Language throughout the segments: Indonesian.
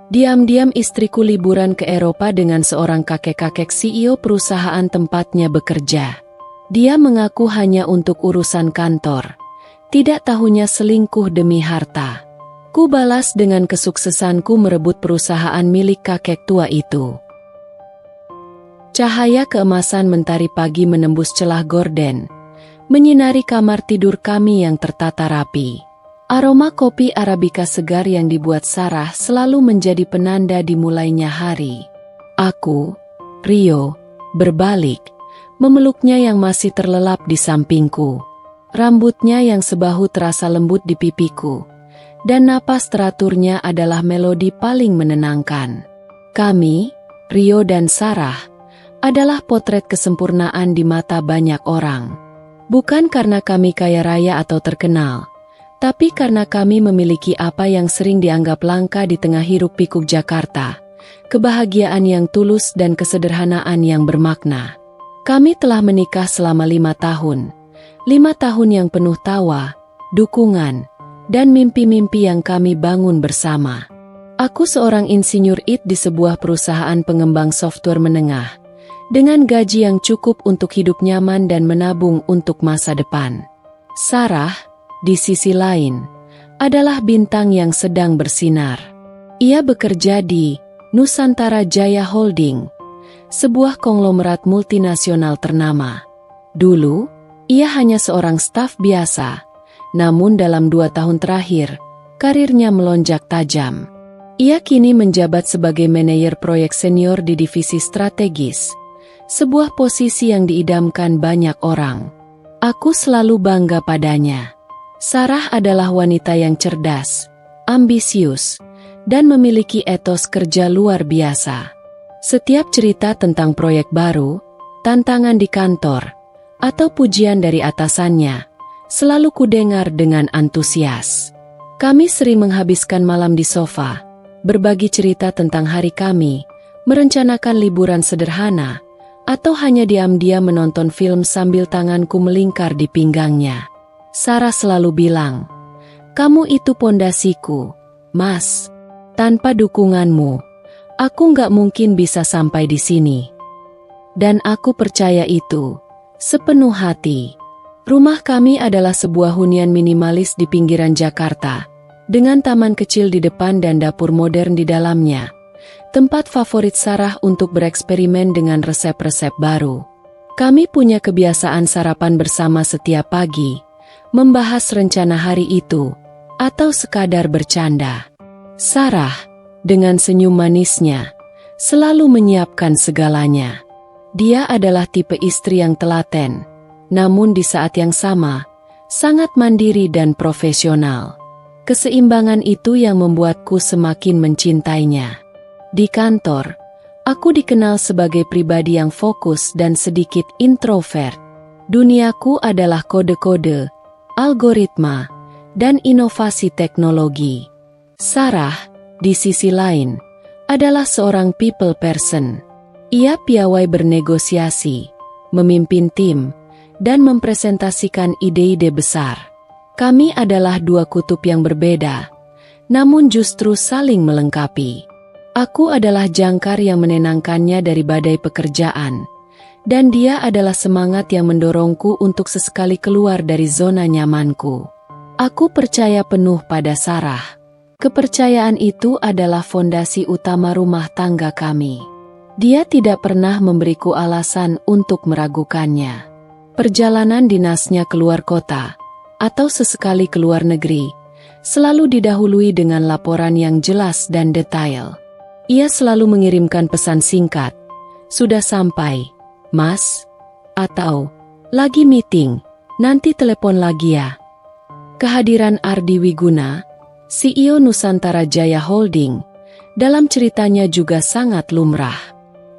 Diam-diam istriku liburan ke Eropa dengan seorang kakek-kakek CEO perusahaan tempatnya bekerja. Dia mengaku hanya untuk urusan kantor. Tidak tahunya selingkuh demi harta. Ku balas dengan kesuksesanku merebut perusahaan milik kakek tua itu. Cahaya keemasan mentari pagi menembus celah gorden, menyinari kamar tidur kami yang tertata rapi. Aroma kopi Arabica segar yang dibuat Sarah selalu menjadi penanda dimulainya hari. Aku, Rio, berbalik, memeluknya yang masih terlelap di sampingku. Rambutnya yang sebahu terasa lembut di pipiku, dan napas teraturnya adalah melodi paling menenangkan. Kami, Rio dan Sarah, adalah potret kesempurnaan di mata banyak orang. Bukan karena kami kaya raya atau terkenal, tapi karena kami memiliki apa yang sering dianggap langka di tengah hiruk-pikuk Jakarta, kebahagiaan yang tulus dan kesederhanaan yang bermakna. Kami telah menikah selama 5 tahun. 5 tahun yang penuh tawa, dukungan, dan mimpi-mimpi yang kami bangun bersama. Aku seorang insinyur IT di sebuah perusahaan pengembang software menengah, dengan gaji yang cukup untuk hidup nyaman dan menabung untuk masa depan. Sarah, di sisi lain, adalah bintang yang sedang bersinar. Ia bekerja di Nusantara Jaya Holding, sebuah konglomerat multinasional ternama. Dulu, ia hanya seorang staf biasa, namun dalam 2 tahun terakhir, karirnya melonjak tajam. Ia kini menjabat sebagai manajer proyek senior di divisi strategis, sebuah posisi yang diidamkan banyak orang. Aku selalu bangga padanya. Sarah adalah wanita yang cerdas, ambisius, dan memiliki etos kerja luar biasa. Setiap cerita tentang proyek baru, tantangan di kantor, atau pujian dari atasannya, selalu kudengar dengan antusias. Kami sering menghabiskan malam di sofa, berbagi cerita tentang hari kami, merencanakan liburan sederhana, atau hanya diam-diam menonton film sambil tanganku melingkar di pinggangnya. Sarah selalu bilang, "Kamu itu pondasiku, Mas. Tanpa dukunganmu, aku nggak mungkin bisa sampai di sini." Dan aku percaya itu sepenuh hati. Rumah kami adalah sebuah hunian minimalis di pinggiran Jakarta, dengan taman kecil di depan dan dapur modern di dalamnya. Tempat favorit Sarah untuk bereksperimen dengan resep-resep baru. Kami punya kebiasaan sarapan bersama setiap pagi, membahas rencana hari itu, atau sekadar bercanda. Sarah, dengan senyum manisnya, selalu menyiapkan segalanya. Dia adalah tipe istri yang telaten, namun di saat yang sama, sangat mandiri dan profesional. Keseimbangan itu yang membuatku semakin mencintainya. Di kantor, aku dikenal sebagai pribadi yang fokus dan sedikit introvert. Duniaku adalah kode-kode, algoritma, dan inovasi teknologi. Sarah, di sisi lain, adalah seorang people person. Ia piawai bernegosiasi, memimpin tim, dan mempresentasikan ide-ide besar. Kami adalah 2 kutub yang berbeda, namun justru saling melengkapi. Aku adalah jangkar yang menenangkannya dari badai pekerjaan, dan dia adalah semangat yang mendorongku untuk sesekali keluar dari zona nyamanku. Aku percaya penuh pada Sarah. Kepercayaan itu adalah fondasi utama rumah tangga kami. Dia tidak pernah memberiku alasan untuk meragukannya. Perjalanan dinasnya keluar kota, atau sesekali keluar negeri, selalu didahului dengan laporan yang jelas dan detail. Ia selalu mengirimkan pesan singkat, "Sudah sampai, Mas," atau "Lagi meeting, nanti telepon lagi ya." Kehadiran Ardi Wiguna, CEO Nusantara Jaya Holding, dalam ceritanya juga sangat lumrah.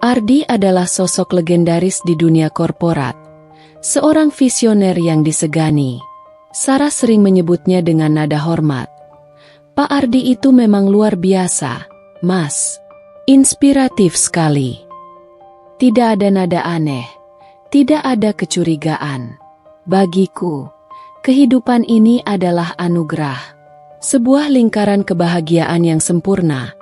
Ardi adalah sosok legendaris di dunia korporat, seorang visioner yang disegani. Sarah sering menyebutnya dengan nada hormat. "Pak Ardi itu memang luar biasa, Mas. Inspiratif sekali. Tidak ada nada aneh, tidak ada kecurigaan. Bagiku, kehidupan ini adalah anugerah. Sebuah lingkaran kebahagiaan yang sempurna,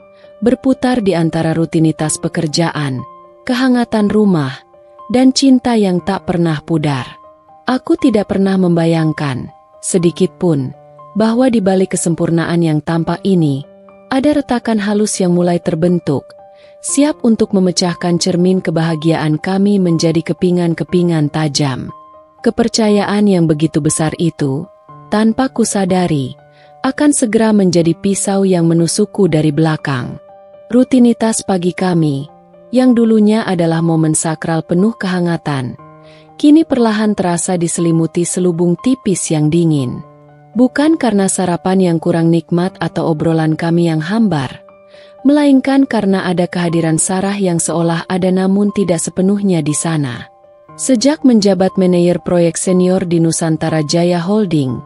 berputar di antara rutinitas pekerjaan, kehangatan rumah, dan cinta yang tak pernah pudar. Aku tidak pernah membayangkan, sedikit pun, bahwa di balik kesempurnaan yang tampak ini, ada retakan halus yang mulai terbentuk, siap untuk memecahkan cermin kebahagiaan kami menjadi kepingan-kepingan tajam. Kepercayaan yang begitu besar itu, tanpa kusadari, akan segera menjadi pisau yang menusukku dari belakang. Rutinitas pagi kami, yang dulunya adalah momen sakral penuh kehangatan, kini perlahan terasa diselimuti selubung tipis yang dingin. Bukan karena sarapan yang kurang nikmat atau obrolan kami yang hambar, melainkan karena ada kehadiran Sarah yang seolah ada namun tidak sepenuhnya di sana. Sejak menjabat manajer proyek senior di Nusantara Jaya Holding,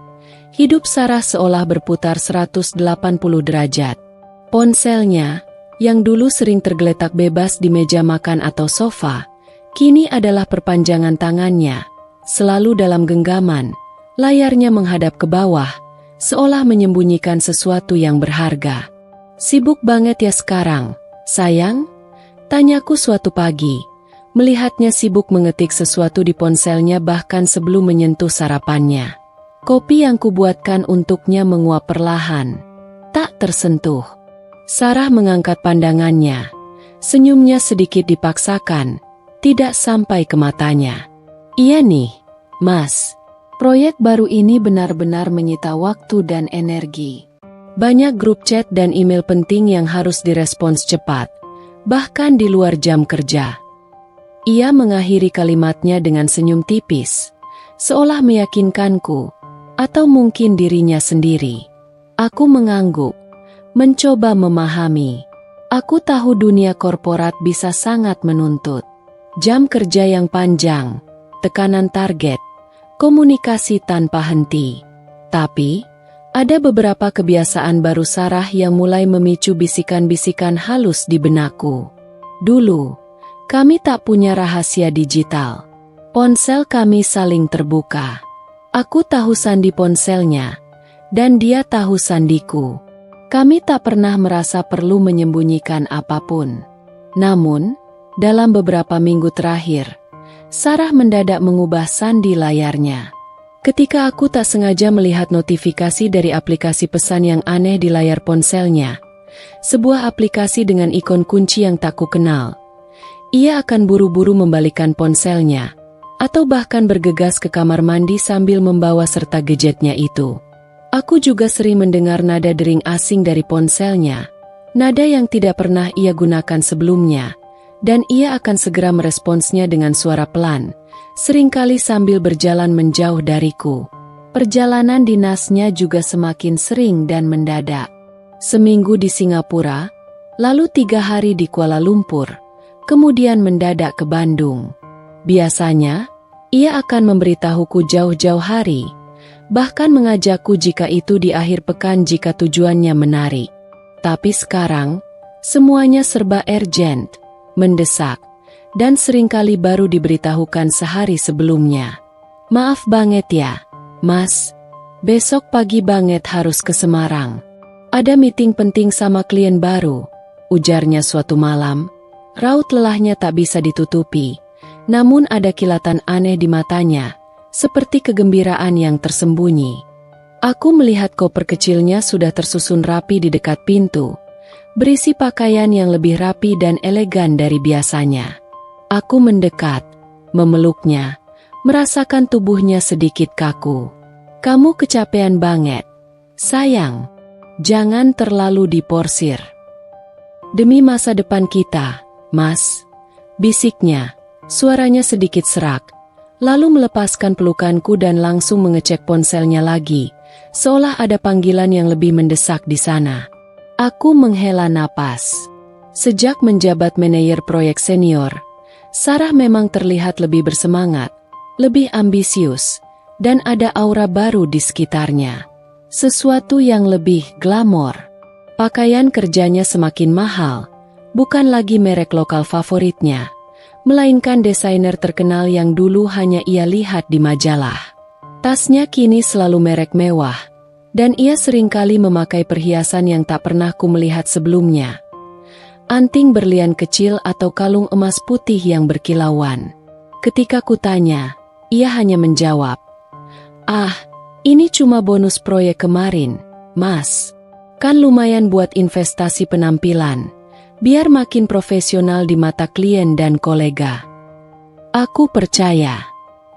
hidup Sarah seolah berputar 180 derajat. Ponselnya, yang dulu sering tergeletak bebas di meja makan atau sofa, kini adalah perpanjangan tangannya, selalu dalam genggaman, layarnya menghadap ke bawah, seolah menyembunyikan sesuatu yang berharga. "Sibuk banget ya sekarang, sayang?" tanyaku suatu pagi, melihatnya sibuk mengetik sesuatu di ponselnya bahkan sebelum menyentuh sarapannya. Kopi yang kubuatkan untuknya menguap perlahan, tak tersentuh. Sarah mengangkat pandangannya, senyumnya sedikit dipaksakan, tidak sampai ke matanya. "Iya nih, Mas. Proyek baru ini benar-benar menyita waktu dan energi. Banyak grup chat dan email penting yang harus direspons cepat, bahkan di luar jam kerja." Ia mengakhiri kalimatnya dengan senyum tipis, seolah meyakinkanku, atau mungkin dirinya sendiri. Aku mengangguk, mencoba memahami. Aku tahu dunia korporat bisa sangat menuntut. Jam kerja yang panjang, tekanan target, komunikasi tanpa henti. Tapi, ada beberapa kebiasaan baru Sarah yang mulai memicu bisikan-bisikan halus di benakku. Dulu, kami tak punya rahasia digital. Ponsel kami saling terbuka. Aku tahu sandi ponselnya, dan dia tahu sandiku. Kami tak pernah merasa perlu menyembunyikan apapun. Namun, dalam beberapa minggu terakhir, Sarah mendadak mengubah sandi layarnya. Ketika aku tak sengaja melihat notifikasi dari aplikasi pesan yang aneh di layar ponselnya, sebuah aplikasi dengan ikon kunci yang tak kukenal, ia akan buru-buru membalikkan ponselnya, atau bahkan bergegas ke kamar mandi sambil membawa serta gadgetnya itu. Aku juga sering mendengar nada dering asing dari ponselnya, nada yang tidak pernah ia gunakan sebelumnya, dan ia akan segera meresponsnya dengan suara pelan, seringkali sambil berjalan menjauh dariku. Perjalanan dinasnya juga semakin sering dan mendadak. Seminggu di Singapura, lalu 3 hari di Kuala Lumpur, kemudian mendadak ke Bandung. Biasanya, ia akan memberitahuku jauh-jauh hari, bahkan mengajakku jika itu di akhir pekan jika tujuannya menarik. Tapi sekarang, semuanya serba urgent, mendesak, dan seringkali baru diberitahukan sehari sebelumnya. "Maaf banget ya, Mas. Besok pagi banget harus ke Semarang. Ada meeting penting sama klien baru," ujarnya suatu malam. Raut lelahnya tak bisa ditutupi, namun ada kilatan aneh di matanya, seperti kegembiraan yang tersembunyi. Aku melihat koper kecilnya sudah tersusun rapi di dekat pintu, berisi pakaian yang lebih rapi dan elegan dari biasanya. Aku mendekat, memeluknya, merasakan tubuhnya sedikit kaku. "Kamu kecapean banget, sayang. Jangan terlalu diporsir. Demi masa depan kita, Mas," bisiknya, suaranya sedikit serak, lalu melepaskan pelukanku dan langsung mengecek ponselnya lagi, seolah ada panggilan yang lebih mendesak di sana. Aku menghela napas. Sejak menjabat manajer proyek senior, Sarah memang terlihat lebih bersemangat, lebih ambisius, dan ada aura baru di sekitarnya. Sesuatu yang lebih glamor. Pakaian kerjanya semakin mahal, bukan lagi merek lokal favoritnya, melainkan desainer terkenal yang dulu hanya ia lihat di majalah. Tasnya kini selalu merek mewah, dan ia seringkali memakai perhiasan yang tak pernah ku melihat sebelumnya. anting berlian kecil atau kalung emas putih yang berkilauan. Ketika kutanya, ia hanya menjawab, "Ah, ini cuma bonus proyek kemarin, Mas. Kan lumayan buat investasi penampilan, biar makin profesional di mata klien dan kolega." Aku percaya,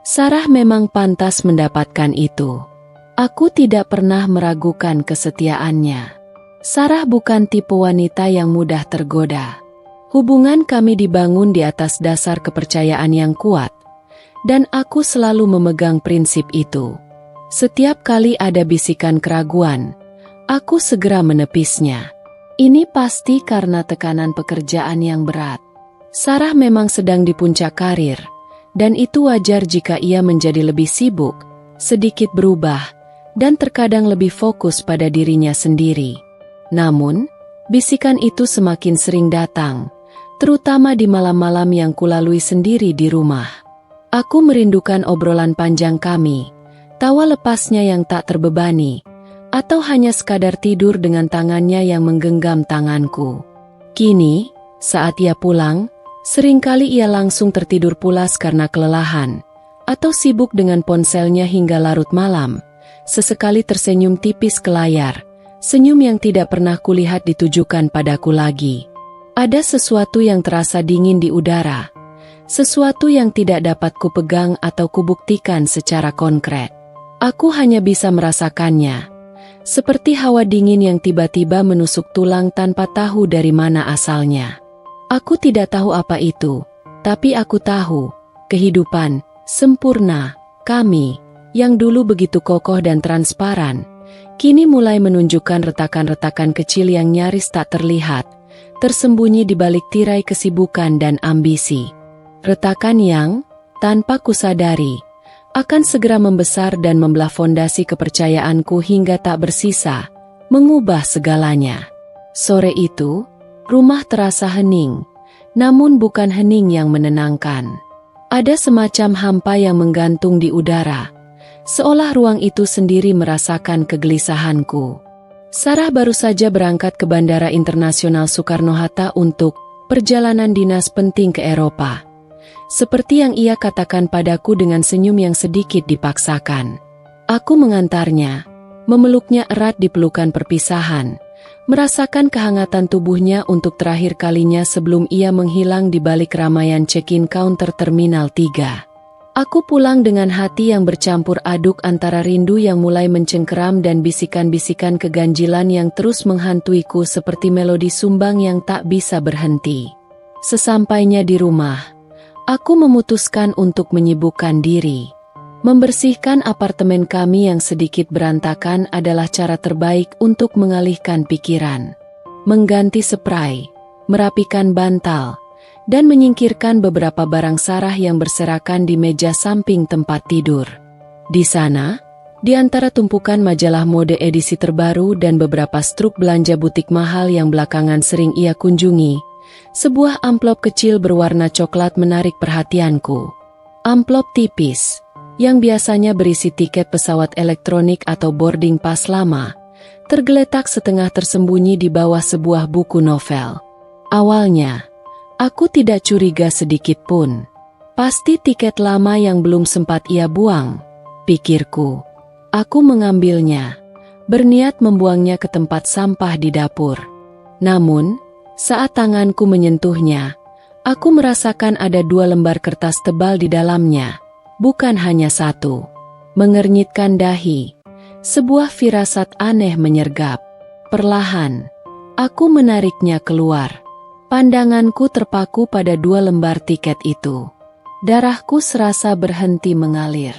Sarah memang pantas mendapatkan itu. Aku tidak pernah meragukan kesetiaannya. Sarah bukan tipe wanita yang mudah tergoda. Hubungan kami dibangun di atas dasar kepercayaan yang kuat, dan aku selalu memegang prinsip itu. Setiap kali ada bisikan keraguan, aku segera menepisnya. Ini pasti karena tekanan pekerjaan yang berat. Sarah memang sedang di puncak karir, dan itu wajar jika ia menjadi lebih sibuk, sedikit berubah, dan terkadang lebih fokus pada dirinya sendiri. Namun, bisikan itu semakin sering datang, terutama di malam-malam yang kulalui sendiri di rumah. Aku merindukan obrolan panjang kami, tawa lepasnya yang tak terbebani, atau hanya sekadar tidur dengan tangannya yang menggenggam tanganku. Kini, saat ia pulang, seringkali ia langsung tertidur pulas karena kelelahan, atau sibuk dengan ponselnya hingga larut malam, sesekali tersenyum tipis ke layar, senyum yang tidak pernah kulihat ditujukan padaku lagi. Ada sesuatu yang terasa dingin di udara, sesuatu yang tidak dapat kupegang atau kubuktikan secara konkret. Aku hanya bisa merasakannya, seperti hawa dingin yang tiba-tiba menusuk tulang tanpa tahu dari mana asalnya. Aku tidak tahu apa itu, tapi aku tahu, kehidupan sempurna kami, yang dulu begitu kokoh dan transparan, kini mulai menunjukkan retakan-retakan kecil yang nyaris tak terlihat, tersembunyi di balik tirai kesibukan dan ambisi. Retakan yang, tanpa kusadari, akan segera membesar dan membelah fondasi kepercayaanku hingga tak bersisa, mengubah segalanya. Sore itu, rumah terasa hening, namun bukan hening yang menenangkan. Ada semacam hampa yang menggantung di udara, seolah ruang itu sendiri merasakan kegelisahanku. Sarah baru saja berangkat ke Bandara Internasional Soekarno-Hatta untuk perjalanan dinas penting ke Eropa. Seperti yang ia katakan padaku dengan senyum yang sedikit dipaksakan. Aku mengantarnya, memeluknya erat di pelukan perpisahan, merasakan kehangatan tubuhnya untuk terakhir kalinya sebelum ia menghilang di balik ramaian check-in counter Terminal 3. Aku pulang dengan hati yang bercampur aduk antara rindu yang mulai mencengkeram dan bisikan-bisikan keganjilan yang terus menghantuiku seperti melodi sumbang yang tak bisa berhenti. Sesampainya di rumah, aku memutuskan untuk menyibukkan diri. Membersihkan apartemen kami yang sedikit berantakan adalah cara terbaik untuk mengalihkan pikiran. Mengganti spray, merapikan bantal, dan menyingkirkan beberapa barang Sarah yang berserakan di meja samping tempat tidur. Di sana, di antara tumpukan majalah mode edisi terbaru dan beberapa struk belanja butik mahal yang belakangan sering ia kunjungi, sebuah amplop kecil berwarna coklat menarik perhatianku. Amplop tipis, yang biasanya berisi tiket pesawat elektronik atau boarding pass lama, tergeletak setengah tersembunyi di bawah sebuah buku novel. Awalnya, aku tidak curiga sedikit pun. Pasti tiket lama yang belum sempat ia buang, pikirku. Aku mengambilnya, berniat membuangnya ke tempat sampah di dapur. Namun, saat tanganku menyentuhnya, aku merasakan ada 2 lembar kertas tebal di dalamnya, bukan hanya 1. Mengernyitkan dahi, sebuah firasat aneh menyergap. Perlahan, aku menariknya keluar. Pandanganku terpaku pada 2 lembar tiket itu. Darahku serasa berhenti mengalir.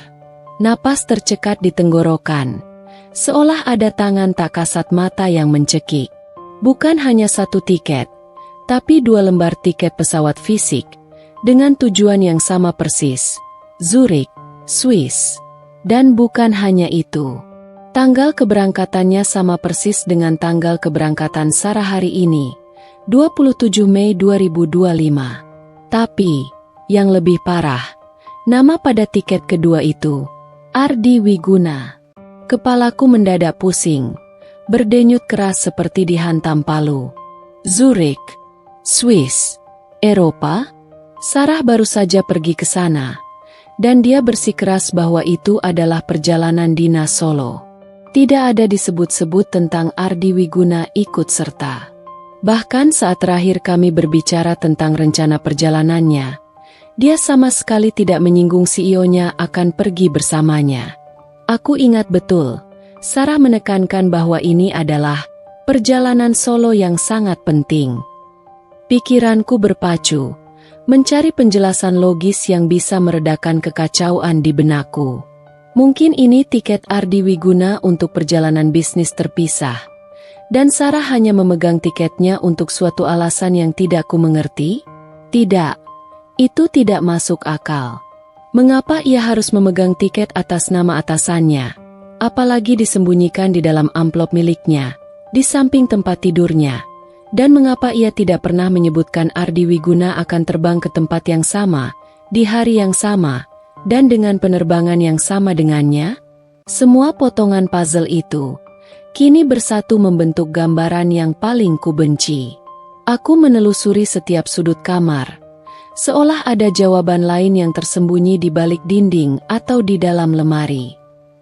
Napas tercekat di tenggorokan, seolah ada tangan tak kasat mata yang mencekik. Bukan hanya 1 tiket, tapi 2 lembar tiket pesawat fisik, dengan tujuan yang sama persis, Zurich, Swiss. Dan bukan hanya itu, tanggal keberangkatannya sama persis dengan tanggal keberangkatan Sarah hari ini, 27 Mei 2025. Tapi, yang lebih parah, nama pada tiket kedua itu, Ardi Wiguna. Kepalaku mendadak pusing, berdenyut keras seperti dihantam palu. Zurich. Swiss, Eropa? Sarah baru saja pergi ke sana, dan dia bersikeras bahwa itu adalah perjalanan dinas solo. Tidak ada disebut-sebut tentang Ardi Wiguna ikut serta. Bahkan saat terakhir kami berbicara tentang rencana perjalanannya, dia sama sekali tidak menyinggung CEO-nya akan pergi bersamanya. Aku ingat betul, Sarah menekankan bahwa ini adalah perjalanan solo yang sangat penting. Pikiranku berpacu, mencari penjelasan logis yang bisa meredakan kekacauan di benakku. Mungkin ini tiket Ardi Wiguna untuk perjalanan bisnis terpisah, dan Sarah hanya memegang tiketnya untuk suatu alasan yang tidak ku mengerti? Tidak, itu tidak masuk akal. Mengapa ia harus memegang tiket atas nama atasannya, apalagi disembunyikan di dalam amplop miliknya, di samping tempat tidurnya? Dan mengapa ia tidak pernah menyebutkan Ardi Wiguna akan terbang ke tempat yang sama, di hari yang sama, dan dengan penerbangan yang sama dengannya? Semua potongan puzzle itu kini bersatu membentuk gambaran yang paling kubenci. Aku menelusuri setiap sudut kamar, seolah ada jawaban lain yang tersembunyi di balik dinding atau di dalam lemari.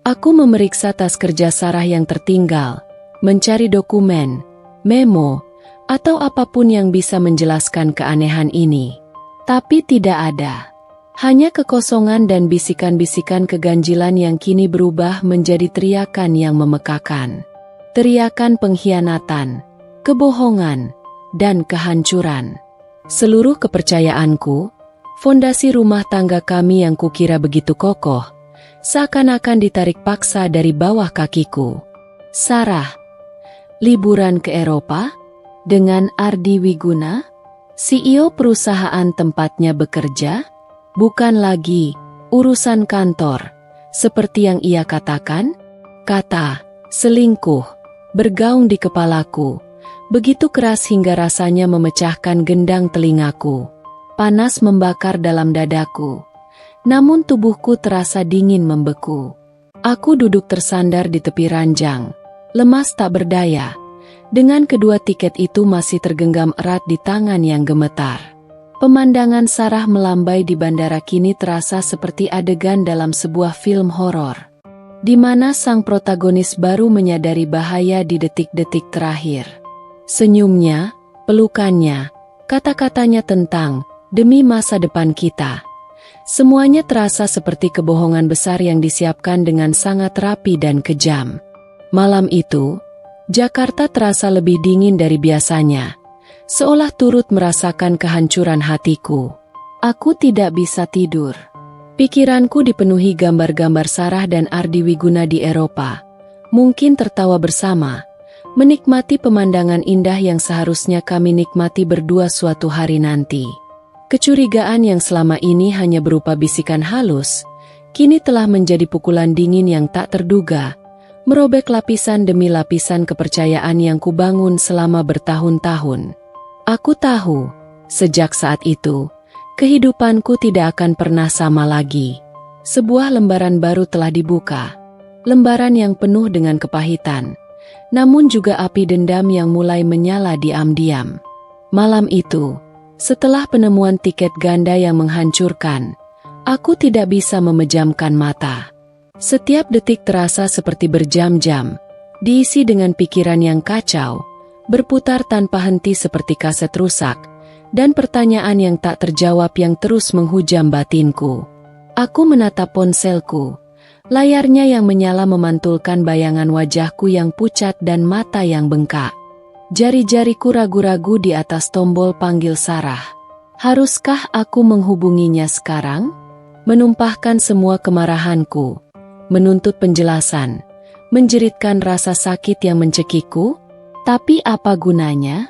Aku memeriksa tas kerja Sarah yang tertinggal, mencari dokumen, memo, atau apapun yang bisa menjelaskan keanehan ini. Tapi tidak ada. Hanya kekosongan dan bisikan-bisikan keganjilan yang kini berubah menjadi teriakan yang memekakan. Teriakan pengkhianatan, kebohongan, dan kehancuran. Seluruh kepercayaanku, fondasi rumah tangga kami yang kukira begitu kokoh, seakan-akan ditarik paksa dari bawah kakiku. Sarah, liburan ke Eropa? Dengan Ardi Wiguna, CEO perusahaan tempatnya bekerja, bukan lagi urusan kantor, seperti yang ia katakan. Kata selingkuh bergaung di kepalaku, begitu keras hingga rasanya memecahkan gendang telingaku. Panas membakar dalam dadaku, namun tubuhku terasa dingin membeku. Aku duduk tersandar di tepi ranjang, lemas tak berdaya, dengan kedua tiket itu masih tergenggam erat di tangan yang gemetar. Pemandangan Sarah melambai di bandara kini terasa seperti adegan dalam sebuah film horor, di mana sang protagonis baru menyadari bahaya di detik-detik terakhir. Senyumnya, pelukannya, kata-katanya tentang demi masa depan kita. Semuanya terasa seperti kebohongan besar yang disiapkan dengan sangat rapi dan kejam. Malam itu, Jakarta terasa lebih dingin dari biasanya, seolah turut merasakan kehancuran hatiku. Aku tidak bisa tidur. Pikiranku dipenuhi gambar-gambar Sarah dan Ardi Wiguna di Eropa, mungkin tertawa bersama, menikmati pemandangan indah yang seharusnya kami nikmati berdua suatu hari nanti. Kecurigaan yang selama ini hanya berupa bisikan halus, kini telah menjadi pukulan dingin yang tak terduga, merobek lapisan demi lapisan kepercayaan yang kubangun selama bertahun-tahun. Aku tahu, sejak saat itu, kehidupanku tidak akan pernah sama lagi. Sebuah lembaran baru telah dibuka, lembaran yang penuh dengan kepahitan, namun juga api dendam yang mulai menyala diam-diam. Malam itu, setelah penemuan tiket ganda yang menghancurkan, aku tidak bisa memejamkan mata. Setiap detik terasa seperti berjam-jam, diisi dengan pikiran yang kacau, berputar tanpa henti seperti kaset rusak, dan pertanyaan yang tak terjawab yang terus menghujam batinku. Aku menatap ponselku, layarnya yang menyala memantulkan bayangan wajahku yang pucat dan mata yang bengkak. Jari-jariku ragu-ragu di atas tombol panggil Sarah. Haruskah aku menghubunginya sekarang? Menumpahkan semua kemarahanku, menuntut penjelasan, menjeritkan rasa sakit yang mencekikku. Tapi apa gunanya?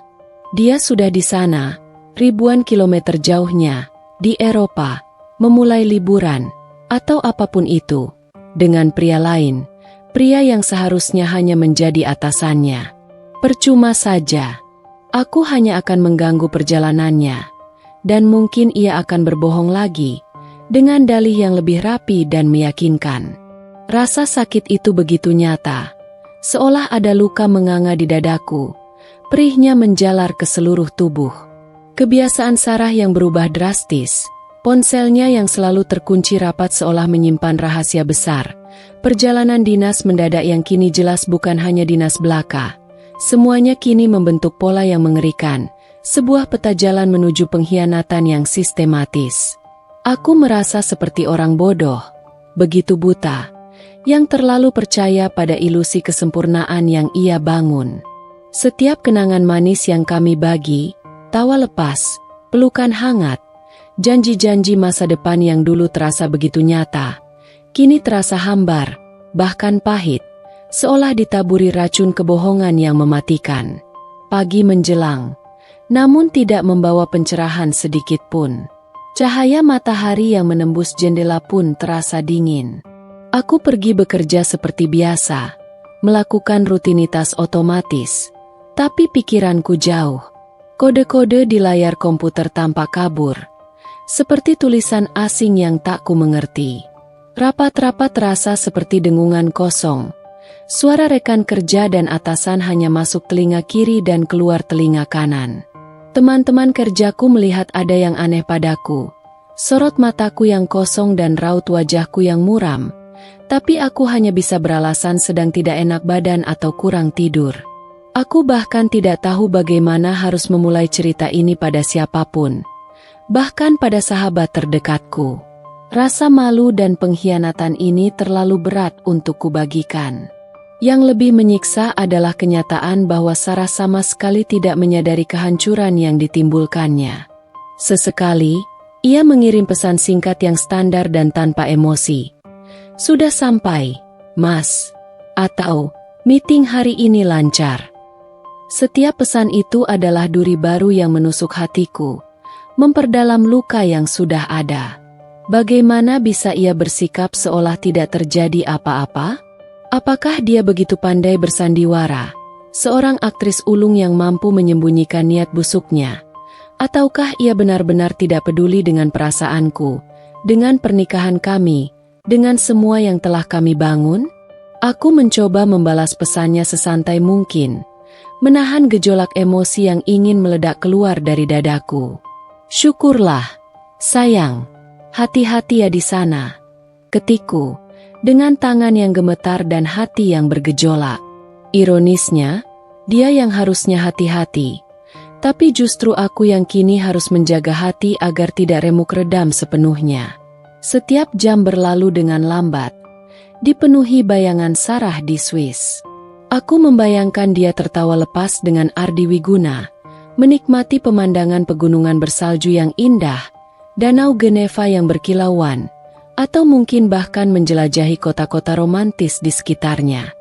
Dia sudah di sana, ribuan kilometer jauhnya, di Eropa, memulai liburan, atau apapun itu, dengan pria lain, pria yang seharusnya hanya menjadi atasannya. Percuma saja, aku hanya akan mengganggu perjalanannya, dan mungkin ia akan berbohong lagi, dengan dalih yang lebih rapi dan meyakinkan. Rasa sakit itu begitu nyata, seolah ada luka menganga di dadaku, perihnya menjalar ke seluruh tubuh. Kebiasaan Sarah yang berubah drastis, ponselnya yang selalu terkunci rapat seolah menyimpan rahasia besar, perjalanan dinas mendadak yang kini jelas bukan hanya dinas belaka. Semuanya kini membentuk pola yang mengerikan, sebuah peta jalan menuju pengkhianatan yang sistematis. Aku merasa seperti orang bodoh, begitu buta, yang terlalu percaya pada ilusi kesempurnaan yang ia bangun. Setiap kenangan manis yang kami bagi, tawa lepas, pelukan hangat, janji-janji masa depan yang dulu terasa begitu nyata, kini terasa hambar, bahkan pahit, seolah ditaburi racun kebohongan yang mematikan. Pagi menjelang, namun tidak membawa pencerahan sedikit pun. Cahaya matahari yang menembus jendela pun terasa dingin. Aku pergi bekerja seperti biasa, melakukan rutinitas otomatis, tapi pikiranku jauh. Kode-kode di layar komputer tampak kabur, seperti tulisan asing yang tak ku mengerti. Rapat-rapat terasa seperti dengungan kosong. Suara rekan kerja dan atasan hanya masuk telinga kiri dan keluar telinga kanan. Teman-teman kerjaku melihat ada yang aneh padaku. Sorot mataku yang kosong dan raut wajahku yang muram. Tapi aku hanya bisa beralasan sedang tidak enak badan atau kurang tidur. Aku bahkan tidak tahu bagaimana harus memulai cerita ini pada siapapun. Bahkan pada sahabat terdekatku. Rasa malu dan pengkhianatan ini terlalu berat untuk kubagikan. Yang lebih menyiksa adalah kenyataan bahwa Sarah sama sekali tidak menyadari kehancuran yang ditimbulkannya. Sesekali, ia mengirim pesan singkat yang standar dan tanpa emosi. "Sudah sampai, Mas." Atau, "Meeting hari ini lancar." Setiap pesan itu adalah duri baru yang menusuk hatiku, memperdalam luka yang sudah ada. Bagaimana bisa ia bersikap seolah tidak terjadi apa-apa? Apakah dia begitu pandai bersandiwara, seorang aktris ulung yang mampu menyembunyikan niat busuknya? Ataukah ia benar-benar tidak peduli dengan perasaanku, dengan pernikahan kami, dengan semua yang telah kami bangun? Aku mencoba membalas pesannya sesantai mungkin, menahan gejolak emosi yang ingin meledak keluar dari dadaku. "Syukurlah, sayang. Hati-hati ya di sana," ketikku, dengan tangan yang gemetar dan hati yang bergejolak. Ironisnya, dia yang harusnya hati-hati, tapi justru aku yang kini harus menjaga hati agar tidak remuk redam sepenuhnya. Setiap jam berlalu dengan lambat, dipenuhi bayangan Sarah di Swiss. Aku membayangkan dia tertawa lepas dengan Ardi Wiguna, menikmati pemandangan pegunungan bersalju yang indah, danau Geneva yang berkilauan, atau mungkin bahkan menjelajahi kota-kota romantis di sekitarnya.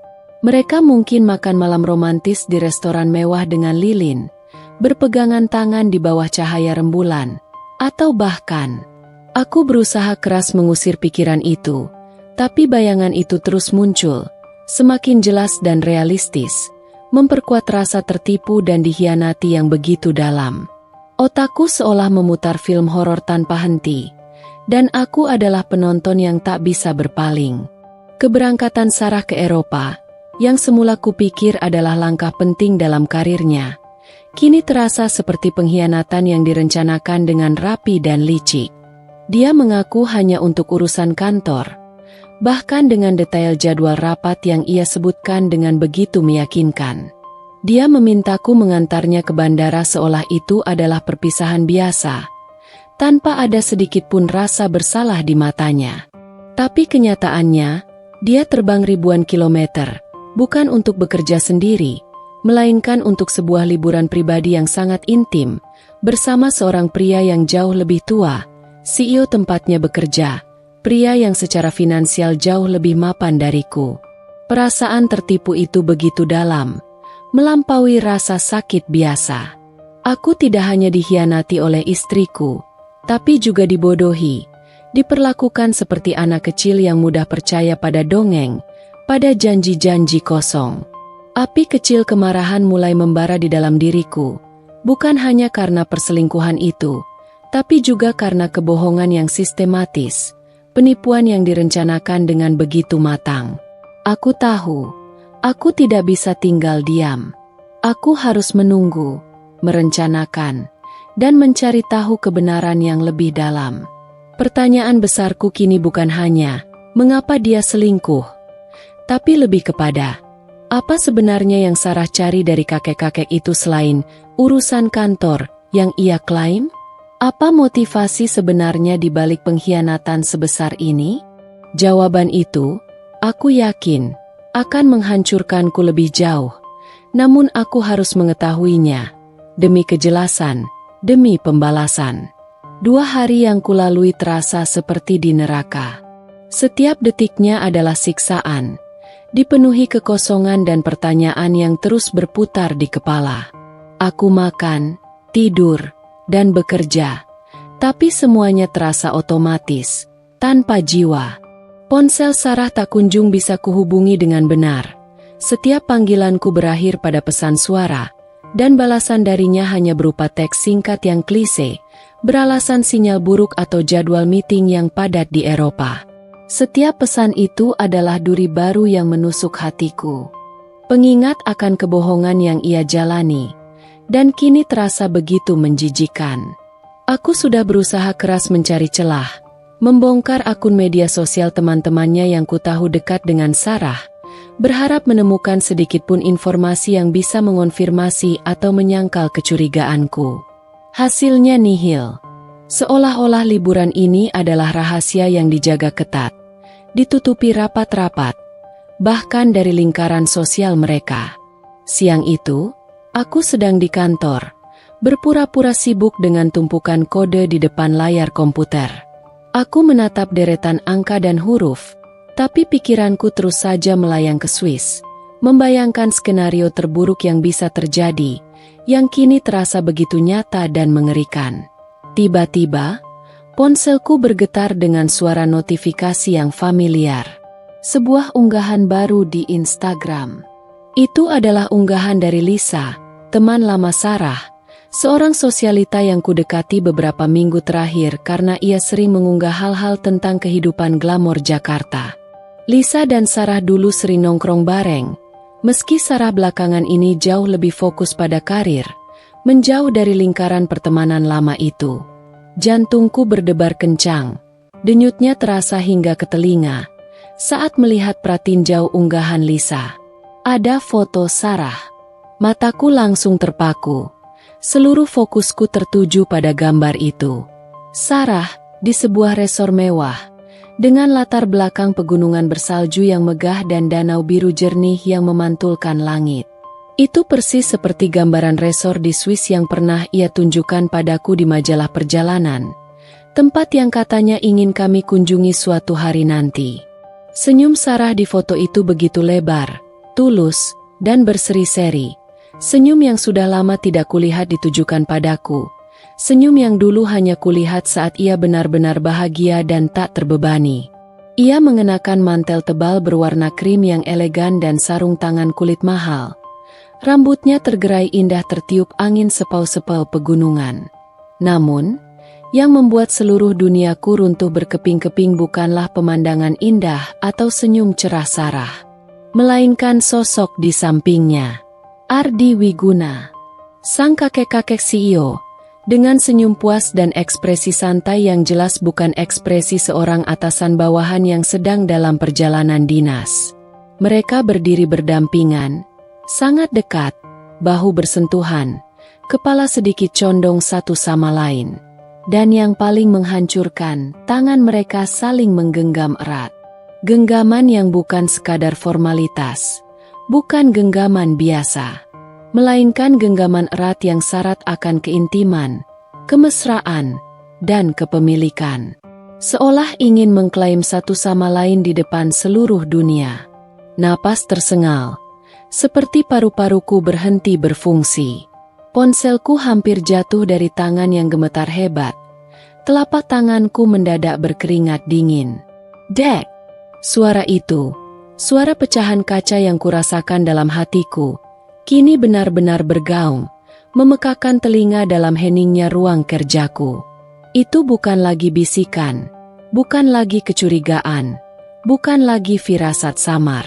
Mereka mungkin makan malam romantis di restoran mewah dengan lilin, berpegangan tangan di bawah cahaya rembulan, atau bahkan, aku berusaha keras mengusir pikiran itu, tapi bayangan itu terus muncul, semakin jelas dan realistis, memperkuat rasa tertipu dan dikhianati yang begitu dalam. Otakku seolah memutar film horor tanpa henti, dan aku adalah penonton yang tak bisa berpaling. Keberangkatan Sarah ke Eropa, yang semula kupikir adalah langkah penting dalam karirnya, kini terasa seperti pengkhianatan yang direncanakan dengan rapi dan licik. Dia mengaku hanya untuk urusan kantor, bahkan dengan detail jadwal rapat yang ia sebutkan dengan begitu meyakinkan. Dia memintaku mengantarnya ke bandara seolah itu adalah perpisahan biasa, tanpa ada sedikit pun rasa bersalah di matanya. Tapi kenyataannya, dia terbang ribuan kilometer, bukan untuk bekerja sendiri, melainkan untuk sebuah liburan pribadi yang sangat intim, bersama seorang pria yang jauh lebih tua, CEO tempatnya bekerja, pria yang secara finansial jauh lebih mapan dariku. Perasaan tertipu itu begitu dalam, melampaui rasa sakit biasa. Aku tidak hanya dikhianati oleh istriku, tapi juga dibodohi, diperlakukan seperti anak kecil yang mudah percaya pada dongeng, pada janji-janji kosong. Api kecil kemarahan mulai membara di dalam diriku, bukan hanya karena perselingkuhan itu, tapi juga karena kebohongan yang sistematis, penipuan yang direncanakan dengan begitu matang. Aku tahu, aku tidak bisa tinggal diam. Aku harus menunggu, merencanakan, dan mencari tahu kebenaran yang lebih dalam. Pertanyaan besarku kini bukan hanya, mengapa dia selingkuh? Tapi lebih kepada, apa sebenarnya yang Sarah cari dari kakek-kakek itu selain urusan kantor yang ia klaim? Apa motivasi sebenarnya di balik pengkhianatan sebesar ini? Jawaban itu, aku yakin, akan menghancurkanku lebih jauh. Namun aku harus mengetahuinya, demi kejelasan, demi pembalasan. 2 hari yang kulalui terasa seperti di neraka. Setiap detiknya adalah siksaan, dipenuhi kekosongan dan pertanyaan yang terus berputar di kepala. Aku makan, tidur, dan bekerja, tapi semuanya terasa otomatis, tanpa jiwa. Ponsel Sarah tak kunjung bisa kuhubungi dengan benar. Setiap panggilanku berakhir pada pesan suara, dan balasan darinya hanya berupa teks singkat yang klise, beralasan sinyal buruk atau jadwal meeting yang padat di Eropa. Setiap pesan itu adalah duri baru yang menusuk hatiku. Pengingat akan kebohongan yang ia jalani, dan kini terasa begitu menjijikan. Aku sudah berusaha keras mencari celah, membongkar akun media sosial teman-temannya yang kutahu dekat dengan Sarah, berharap menemukan sedikit pun informasi yang bisa mengonfirmasi atau menyangkal kecurigaanku. Hasilnya nihil. Seolah-olah liburan ini adalah rahasia yang dijaga ketat, ditutupi rapat-rapat, bahkan dari lingkaran sosial mereka. Siang itu, aku sedang di kantor, berpura-pura sibuk dengan tumpukan kode di depan layar komputer. Aku menatap deretan angka dan huruf, tapi pikiranku terus saja melayang ke Swiss, membayangkan skenario terburuk yang bisa terjadi, yang kini terasa begitu nyata dan mengerikan. Tiba-tiba, ponselku bergetar dengan suara notifikasi yang familiar. Sebuah unggahan baru di Instagram. Itu adalah unggahan dari Lisa, teman lama Sarah, seorang sosialita yang kudekati beberapa minggu terakhir karena ia sering mengunggah hal-hal tentang kehidupan glamor Jakarta. Lisa dan Sarah dulu sering nongkrong bareng, meski Sarah belakangan ini jauh lebih fokus pada karir, menjauh dari lingkaran pertemanan lama itu. Jantungku berdebar kencang, denyutnya terasa hingga ke telinga, saat melihat pratinjau unggahan Lisa. Ada foto Sarah. Mataku langsung terpaku. Seluruh fokusku tertuju pada gambar itu. Sarah, di sebuah resor mewah, dengan latar belakang pegunungan bersalju yang megah dan danau biru jernih yang memantulkan langit. Itu persis seperti gambaran resor di Swiss yang pernah ia tunjukkan padaku di majalah perjalanan, tempat yang katanya ingin kami kunjungi suatu hari nanti. Senyum Sarah di foto itu begitu lebar, tulus, dan berseri-seri. Senyum yang sudah lama tidak kulihat ditujukan padaku. Senyum yang dulu hanya kulihat saat ia benar-benar bahagia dan tak terbebani. Ia mengenakan mantel tebal berwarna krim yang elegan dan sarung tangan kulit mahal. Rambutnya tergerai indah tertiup angin sepau-sepau pegunungan. Namun, yang membuat seluruh duniaku runtuh berkeping-keping bukanlah pemandangan indah atau senyum cerah Sarah, melainkan sosok di sampingnya. Ardi Wiguna, sang kakek-kakek CEO, dengan senyum puas dan ekspresi santai yang jelas bukan ekspresi seorang atasan bawahan yang sedang dalam perjalanan dinas. Mereka berdiri berdampingan, sangat dekat, bahu bersentuhan, kepala sedikit condong satu sama lain. Dan yang paling menghancurkan, tangan mereka saling menggenggam erat. Genggaman yang bukan sekadar formalitas, bukan genggaman biasa, melainkan genggaman erat yang syarat akan keintiman, kemesraan, dan kepemilikan. Seolah ingin mengklaim satu sama lain di depan seluruh dunia. Napas tersengal, seperti paru-paruku berhenti berfungsi. Ponselku hampir jatuh dari tangan yang gemetar hebat. Telapak tanganku mendadak berkeringat dingin. Dek! Suara itu, suara pecahan kaca yang kurasakan dalam hatiku, kini benar-benar bergaung, memekakan telinga dalam heningnya ruang kerjaku. Itu bukan lagi bisikan, bukan lagi kecurigaan, bukan lagi firasat samar.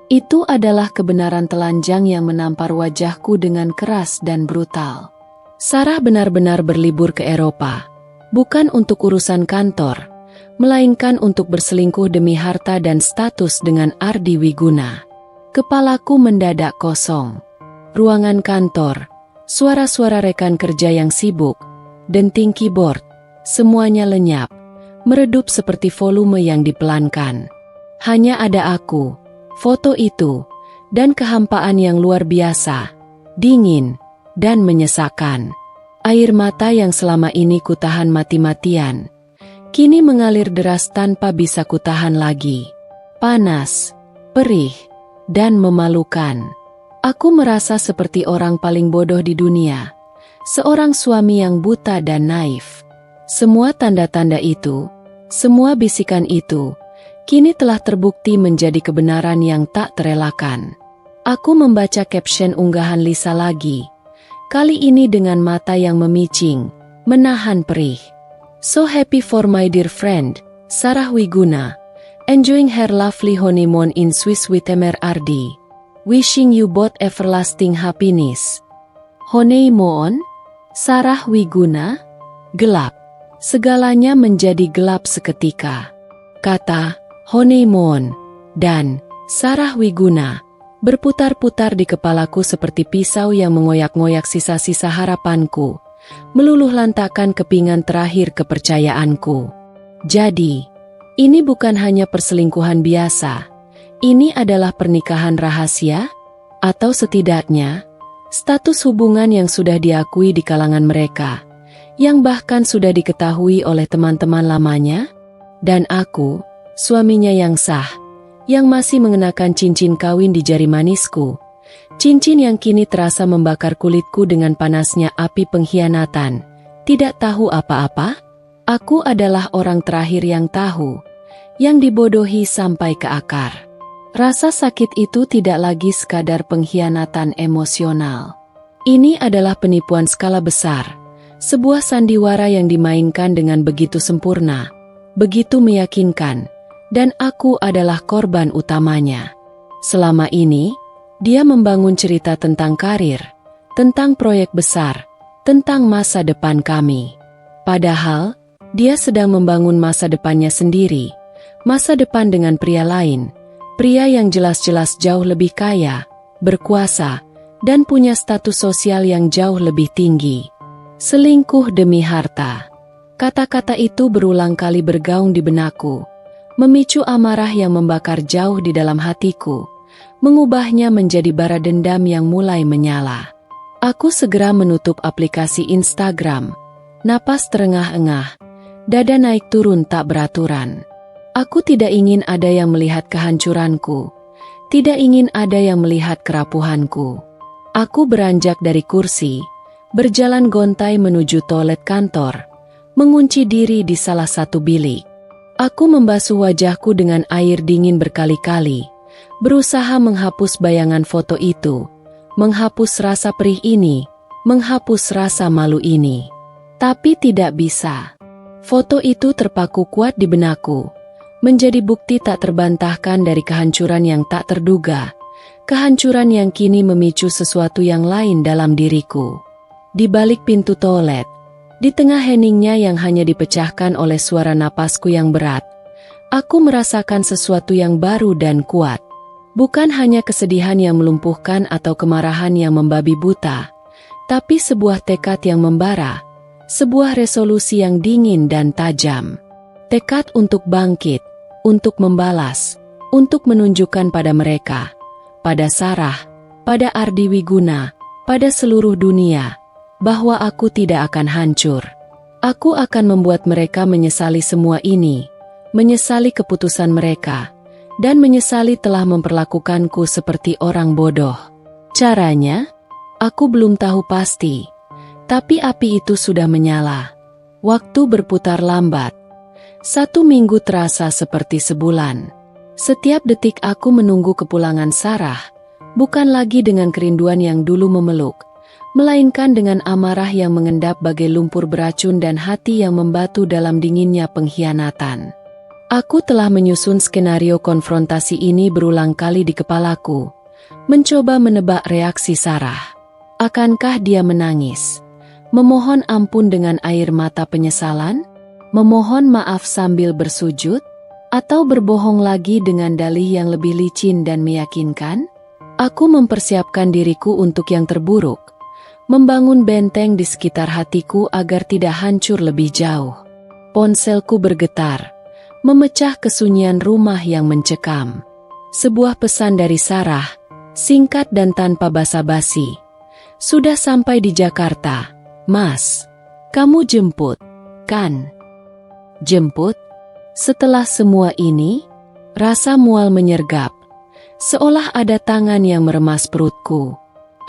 Itu adalah kebenaran telanjang yang menampar wajahku dengan keras dan brutal. Sarah benar-benar berlibur ke Eropa, bukan untuk urusan kantor, melainkan untuk berselingkuh demi harta dan status dengan Ardi Wiguna. Kepalaku mendadak kosong. Ruangan kantor, suara-suara rekan kerja yang sibuk, denting keyboard, semuanya lenyap, meredup seperti volume yang dipelankan. Hanya ada aku, foto itu, dan kehampaan yang luar biasa, dingin, dan menyesakkan. Air mata yang selama ini kutahan mati-matian, kini mengalir deras tanpa bisa kutahan lagi. Panas, perih, dan memalukan. Aku merasa seperti orang paling bodoh di dunia, seorang suami yang buta dan naif. Semua tanda-tanda itu, semua bisikan itu, kini telah terbukti menjadi kebenaran yang tak terelakkan. Aku membaca caption unggahan Lisa lagi, kali ini dengan mata yang memicing, menahan perih. So happy for my dear friend, Sarah Wiguna, enjoying her lovely honeymoon in Swiss with Emer Ardi. Wishing you both everlasting happiness. Honeymoon? Sarah Wiguna? Gelap. Segalanya menjadi gelap seketika. Kata honeymoon dan Sarah Wiguna berputar-putar di kepalaku seperti pisau yang mengoyak-ngoyak sisa-sisa harapanku, meluluh lantakkan kepingan terakhir kepercayaanku. Jadi, ini bukan hanya perselingkuhan biasa, ini adalah pernikahan rahasia, atau setidaknya, status hubungan yang sudah diakui di kalangan mereka, yang bahkan sudah diketahui oleh teman-teman lamanya, dan aku, suaminya yang sah, yang masih mengenakan cincin kawin di jari manisku, cincin yang kini terasa membakar kulitku dengan panasnya api pengkhianatan. Tidak tahu apa-apa? Aku adalah orang terakhir yang tahu, yang dibodohi sampai ke akar. Rasa sakit itu tidak lagi sekadar pengkhianatan emosional. Ini adalah penipuan skala besar, sebuah sandiwara yang dimainkan dengan begitu sempurna, begitu meyakinkan, dan aku adalah korban utamanya. Selama ini, dia membangun cerita tentang karir, tentang proyek besar, tentang masa depan kami. Padahal, dia sedang membangun masa depannya sendiri, masa depan dengan pria lain, pria yang jelas-jelas jauh lebih kaya, berkuasa, dan punya status sosial yang jauh lebih tinggi. Selingkuh demi harta. Kata-kata itu berulang kali bergaung di benakku, memicu amarah yang membakar jauh di dalam hatiku, mengubahnya menjadi bara dendam yang mulai menyala. Aku segera menutup aplikasi Instagram, napas terengah-engah, dada naik turun tak beraturan. Aku tidak ingin ada yang melihat kehancuranku, tidak ingin ada yang melihat kerapuhanku. Aku beranjak dari kursi, berjalan gontai menuju toilet kantor, mengunci diri di salah satu bilik. Aku membasuh wajahku dengan air dingin berkali-kali, berusaha menghapus bayangan foto itu, menghapus rasa perih ini, menghapus rasa malu ini. Tapi tidak bisa. Foto itu terpaku kuat di benakku, menjadi bukti tak terbantahkan dari kehancuran yang tak terduga, kehancuran yang kini memicu sesuatu yang lain dalam diriku. Di balik pintu toilet, di tengah heningnya yang hanya dipecahkan oleh suara napasku yang berat, aku merasakan sesuatu yang baru dan kuat. Bukan hanya kesedihan yang melumpuhkan atau kemarahan yang membabi buta, tapi sebuah tekad yang membara, sebuah resolusi yang dingin dan tajam. Tekad untuk bangkit, untuk membalas, untuk menunjukkan pada mereka, pada Sarah, pada Ardi Wiguna, pada seluruh dunia, bahwa aku tidak akan hancur. Aku akan membuat mereka menyesali semua ini, menyesali keputusan mereka, dan menyesali telah memperlakukanku seperti orang bodoh. Caranya? Aku belum tahu pasti, tapi api itu sudah menyala. Waktu berputar lambat. 1 minggu terasa seperti sebulan. Setiap detik aku menunggu kepulangan Sarah, bukan lagi dengan kerinduan yang dulu memeluk, melainkan dengan amarah yang mengendap bagai lumpur beracun dan hati yang membatu dalam dinginnya pengkhianatan. Aku telah menyusun skenario konfrontasi ini berulang kali di kepalaku, mencoba menebak reaksi Sarah. Akankah dia menangis? Memohon ampun dengan air mata penyesalan? Memohon maaf sambil bersujud? Atau berbohong lagi dengan dalih yang lebih licin dan meyakinkan? Aku mempersiapkan diriku untuk yang terburuk, membangun benteng di sekitar hatiku agar tidak hancur lebih jauh. Ponselku bergetar, memecah kesunyian rumah yang mencekam. Sebuah pesan dari Sarah, singkat dan tanpa basa-basi. Sudah sampai di Jakarta, Mas. Kamu jemput, kan? Jemput? Setelah semua ini, rasa mual menyergap, seolah ada tangan yang meremas perutku.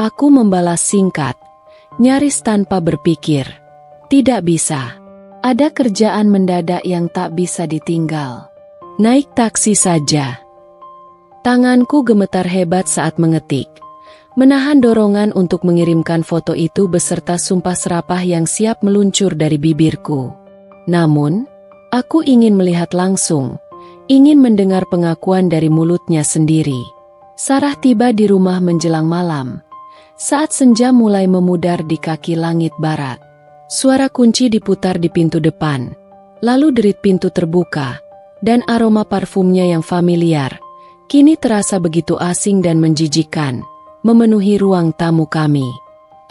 Aku membalas singkat, nyaris tanpa berpikir. Tidak bisa. Ada kerjaan mendadak yang tak bisa ditinggal. Naik taksi saja. Tanganku gemetar hebat saat mengetik, menahan dorongan untuk mengirimkan foto itu beserta sumpah serapah yang siap meluncur dari bibirku. Namun, aku ingin melihat langsung, ingin mendengar pengakuan dari mulutnya sendiri. Sarah tiba di rumah menjelang malam, saat senja mulai memudar di kaki langit barat. Suara kunci diputar di pintu depan, lalu derit pintu terbuka, dan aroma parfumnya yang familiar, kini terasa begitu asing dan menjijikkan, memenuhi ruang tamu kami.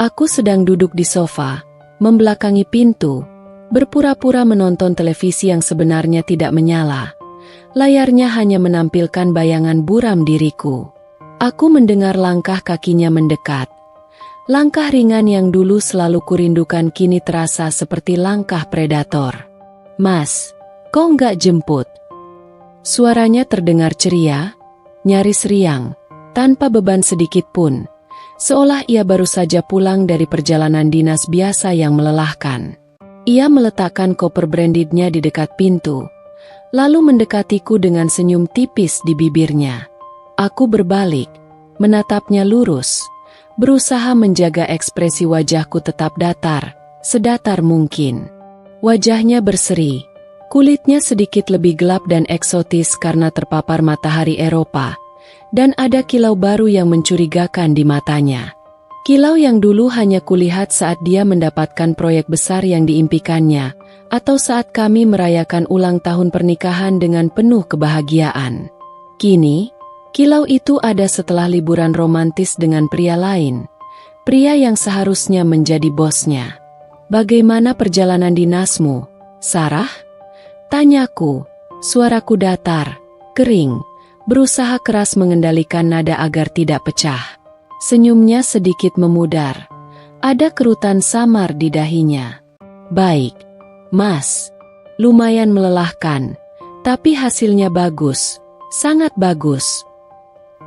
Aku sedang duduk di sofa, membelakangi pintu, berpura-pura menonton televisi yang sebenarnya tidak menyala. Layarnya hanya menampilkan bayangan buram diriku. Aku mendengar langkah kakinya mendekat. Langkah ringan yang dulu selalu kurindukan kini terasa seperti langkah predator. Mas, kok nggak jemput? Suaranya terdengar ceria, nyaris riang, tanpa beban sedikit pun, seolah ia baru saja pulang dari perjalanan dinas biasa yang melelahkan. Ia meletakkan koper brandednya di dekat pintu, lalu mendekatiku dengan senyum tipis di bibirnya. Aku berbalik, menatapnya lurus, berusaha menjaga ekspresi wajahku tetap datar, sedatar mungkin. Wajahnya berseri, kulitnya sedikit lebih gelap dan eksotis karena terpapar matahari Eropa, dan ada kilau baru yang mencurigakan di matanya. Kilau yang dulu hanya kulihat saat dia mendapatkan proyek besar yang diimpikannya, atau saat kami merayakan ulang tahun pernikahan dengan penuh kebahagiaan. Kini, kilau itu ada setelah liburan romantis dengan pria lain, pria yang seharusnya menjadi bosnya. Bagaimana perjalanan dinasmu, Sarah? Tanyaku, suaraku datar, kering, berusaha keras mengendalikan nada agar tidak pecah. Senyumnya sedikit memudar, ada kerutan samar di dahinya. Baik, Mas, lumayan melelahkan, tapi hasilnya bagus, sangat bagus.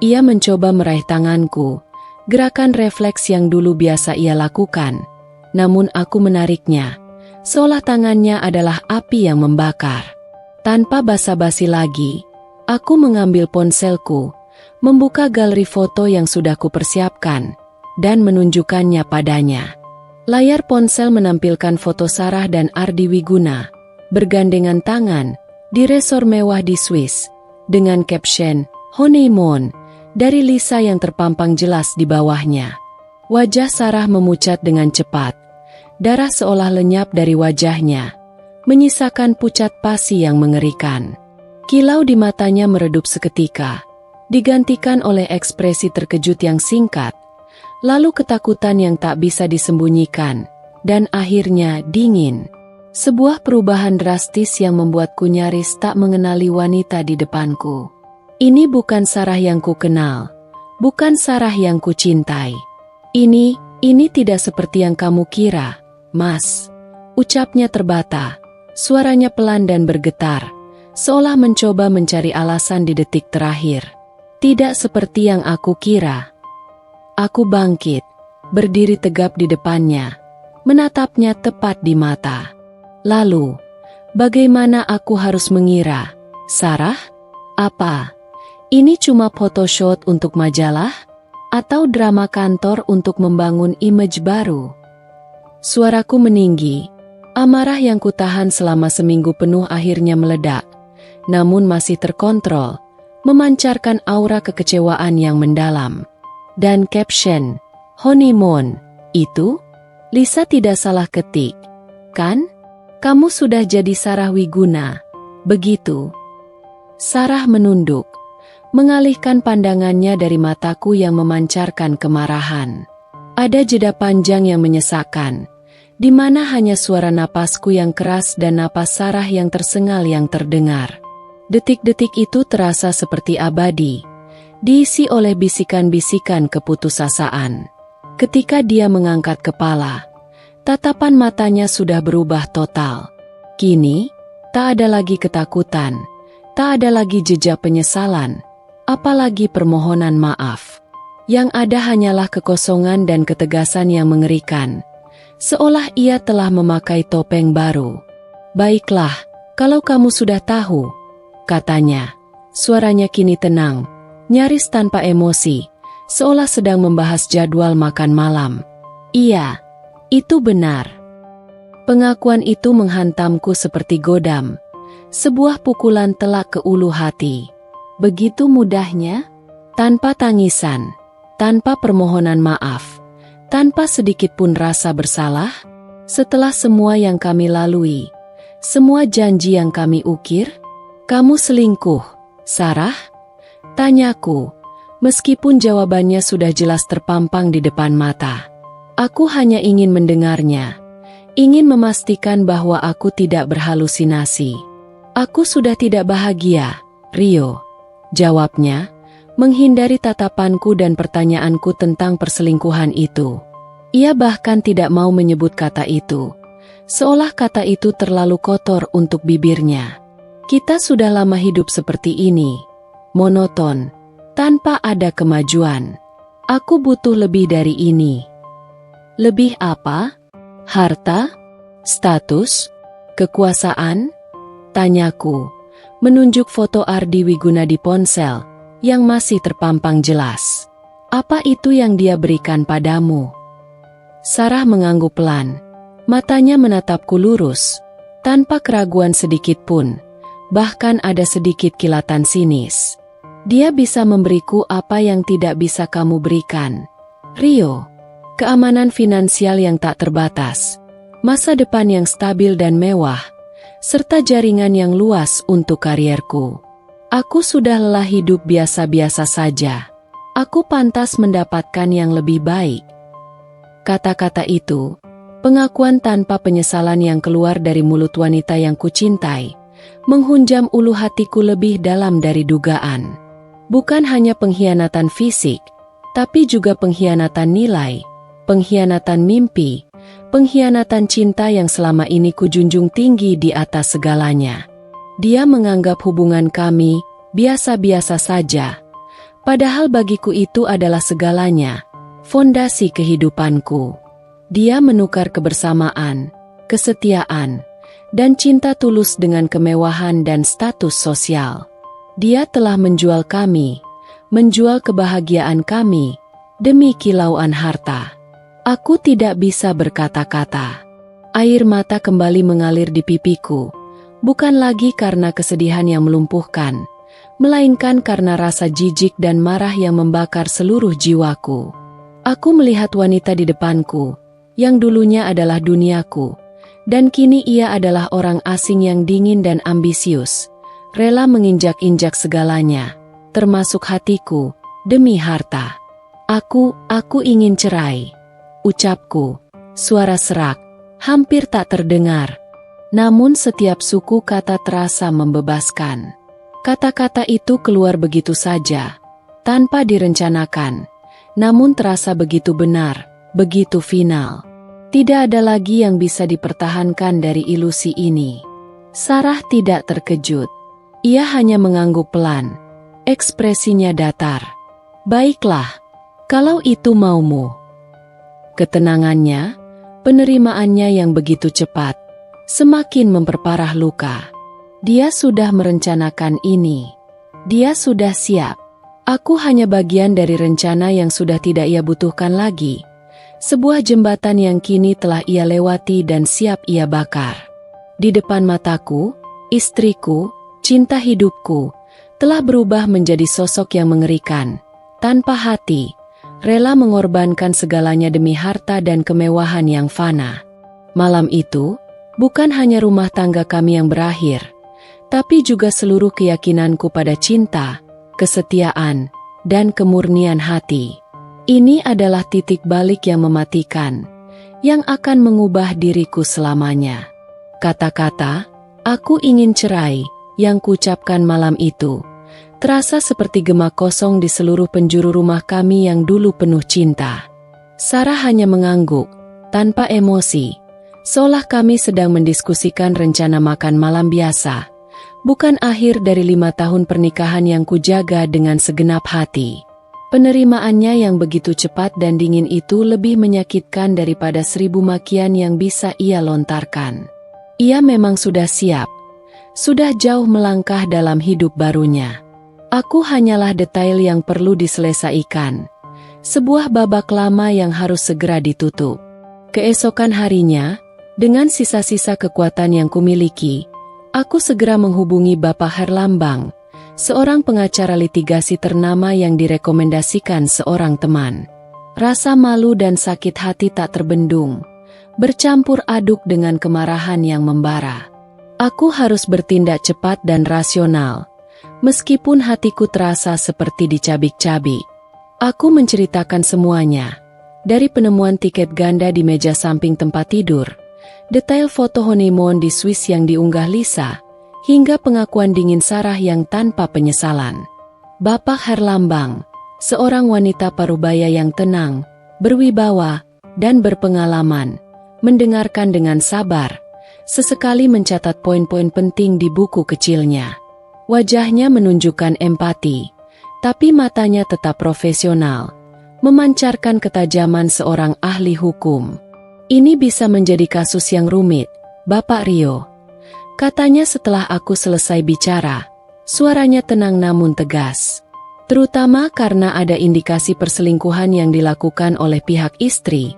Ia mencoba meraih tanganku, gerakan refleks yang dulu biasa ia lakukan, namun aku menariknya, seolah tangannya adalah api yang membakar. Tanpa basa-basi lagi, aku mengambil ponselku, membuka galeri foto yang sudah kupersiapkan, dan menunjukkannya padanya. Layar ponsel menampilkan foto Sarah dan Ardi Wiguna, bergandengan tangan, di resor mewah di Swiss, dengan caption, "Honeymoon", dari Lisa yang terpampang jelas di bawahnya. Wajah Sarah memucat dengan cepat, darah seolah lenyap dari wajahnya, menyisakan pucat pasi yang mengerikan. Kilau di matanya meredup seketika, digantikan oleh ekspresi terkejut yang singkat, lalu ketakutan yang tak bisa disembunyikan, dan akhirnya dingin. Sebuah perubahan drastis yang membuatku nyaris tak mengenali wanita di depanku. Ini bukan Sarah yang ku kenal, bukan Sarah yang ku cintai. Ini tidak seperti yang kamu kira, Mas. Ucapnya terbata, suaranya pelan dan bergetar, seolah mencoba mencari alasan di detik terakhir. Tidak seperti yang aku kira. Aku bangkit, berdiri tegap di depannya, menatapnya tepat di mata. Lalu, bagaimana aku harus mengira, Sarah? Apa? Ini cuma photoshoot untuk majalah? Atau drama kantor untuk membangun image baru? Suaraku meninggi, amarah yang kutahan selama seminggu penuh akhirnya meledak, namun masih terkontrol, memancarkan aura kekecewaan yang mendalam. Dan caption, "Honeymoon", itu? Lisa tidak salah ketik, kan? Kamu sudah jadi Sarah Wiguna, begitu? Sarah menunduk, mengalihkan pandangannya dari mataku yang memancarkan kemarahan. Ada jeda panjang yang menyesakkan, di mana hanya suara napasku yang keras dan napas Sarah yang tersengal yang terdengar. Detik-detik itu terasa seperti abadi, diisi oleh bisikan-bisikan keputusasaan. Ketika dia mengangkat kepala, tatapan matanya sudah berubah total. Kini, tak ada lagi ketakutan, tak ada lagi jejak penyesalan, apalagi permohonan maaf. Yang ada hanyalah kekosongan dan ketegasan yang mengerikan, seolah ia telah memakai topeng baru. Baiklah, kalau kamu sudah tahu, katanya. Suaranya kini tenang, nyaris tanpa emosi, seolah sedang membahas jadwal makan malam. Iya, itu benar. Pengakuan itu menghantamku seperti godam, sebuah pukulan telak ke ulu hati. Begitu mudahnya, tanpa tangisan, tanpa permohonan maaf, tanpa sedikit pun rasa bersalah. Setelah semua yang kami lalui, semua janji yang kami ukir, kamu selingkuh, Sarah? Tanyaku, meskipun jawabannya sudah jelas terpampang di depan mata. Aku hanya ingin mendengarnya, ingin memastikan bahwa aku tidak berhalusinasi. Aku sudah tidak bahagia, Rio. Jawabnya, menghindari tatapanku dan pertanyaanku tentang perselingkuhan itu. Ia bahkan tidak mau menyebut kata itu, seolah kata itu terlalu kotor untuk bibirnya. Kita sudah lama hidup seperti ini, monoton, tanpa ada kemajuan. Aku butuh lebih dari ini. Lebih apa? Harta? Status? Kekuasaan? Tanyaku, menunjuk foto Ardi Wiguna di ponsel yang masih terpampang jelas. Apa itu yang dia berikan padamu? Sarah mengangguk pelan. Matanya menatapku lurus, tanpa keraguan sedikit pun, bahkan ada sedikit kilatan sinis. Dia bisa memberiku apa yang tidak bisa kamu berikan, Rio. Keamanan finansial yang tak terbatas, masa depan yang stabil dan mewah, serta jaringan yang luas untuk karierku. Aku sudah lelah hidup biasa-biasa saja. Aku pantas mendapatkan yang lebih baik. Kata-kata itu, pengakuan tanpa penyesalan yang keluar dari mulut wanita yang kucintai, menghunjam ulu hatiku lebih dalam dari dugaan. Bukan hanya pengkhianatan fisik, tapi juga pengkhianatan nilai, pengkhianatan mimpi, pengkhianatan cinta yang selama ini kujunjung tinggi di atas segalanya. Dia menganggap hubungan kami biasa-biasa saja, padahal bagiku itu adalah segalanya, fondasi kehidupanku. Dia menukar kebersamaan, kesetiaan, dan cinta tulus dengan kemewahan dan status sosial. Dia telah menjual kami, menjual kebahagiaan kami, demi kilauan harta. Aku tidak bisa berkata-kata. Air mata kembali mengalir di pipiku, bukan lagi karena kesedihan yang melumpuhkan, melainkan karena rasa jijik dan marah yang membakar seluruh jiwaku. Aku melihat wanita di depanku, yang dulunya adalah duniaku, dan kini ia adalah orang asing yang dingin dan ambisius, rela menginjak-injak segalanya, termasuk hatiku, demi harta. Aku ingin cerai. Ucapku, suara serak, hampir tak terdengar. Namun setiap suku kata terasa membebaskan. Kata-kata itu keluar begitu saja, tanpa direncanakan, namun terasa begitu benar, begitu final. Tidak ada lagi yang bisa dipertahankan dari ilusi ini. Sarah tidak terkejut. Ia hanya mengangguk pelan. Ekspresinya datar. Baiklah, kalau itu maumu. Ketenangannya, penerimaannya yang begitu cepat, semakin memperparah luka. Dia sudah merencanakan ini. Dia sudah siap. Aku hanya bagian dari rencana yang sudah tidak ia butuhkan lagi. Sebuah jembatan yang kini telah ia lewati dan siap ia bakar. Di depan mataku, istriku, cinta hidupku, telah berubah menjadi sosok yang mengerikan, tanpa hati, rela mengorbankan segalanya demi harta dan kemewahan yang fana. Malam itu, bukan hanya rumah tangga kami yang berakhir, tapi juga seluruh keyakinanku pada cinta, kesetiaan, dan kemurnian hati. Ini adalah titik balik yang mematikan, yang akan mengubah diriku selamanya. Kata-kata, "Aku ingin cerai," yang kuucapkan malam itu, terasa seperti gema kosong di seluruh penjuru rumah kami yang dulu penuh cinta. Sarah hanya mengangguk, tanpa emosi, seolah kami sedang mendiskusikan rencana makan malam biasa, bukan akhir dari 5 tahun pernikahan yang kujaga dengan segenap hati. Penerimaannya yang begitu cepat dan dingin itu lebih menyakitkan daripada 1000 makian yang bisa ia lontarkan. Ia memang sudah siap, sudah jauh melangkah dalam hidup barunya. Aku hanyalah detail yang perlu diselesaikan, sebuah babak lama yang harus segera ditutup. Keesokan harinya, dengan sisa-sisa kekuatan yang kumiliki, aku segera menghubungi Bapak Herlambang, seorang pengacara litigasi ternama yang direkomendasikan seorang teman. Rasa malu dan sakit hati tak terbendung, bercampur aduk dengan kemarahan yang membara. Aku harus bertindak cepat dan rasional, meskipun hatiku terasa seperti dicabik-cabik. Aku menceritakan semuanya, dari penemuan tiket ganda di meja samping tempat tidur, detail foto honeymoon di Swiss yang diunggah Lisa, hingga pengakuan dingin Sarah yang tanpa penyesalan. Bapak Herlambang, seorang wanita parubaya yang tenang, berwibawa, dan berpengalaman, mendengarkan dengan sabar, sesekali mencatat poin-poin penting di buku kecilnya. Wajahnya menunjukkan empati, tapi matanya tetap profesional, memancarkan ketajaman seorang ahli hukum. "Ini bisa menjadi kasus yang rumit, Bapak Rio," katanya setelah aku selesai bicara. Suaranya tenang namun tegas. Terutama karena ada indikasi perselingkuhan yang dilakukan oleh pihak istri,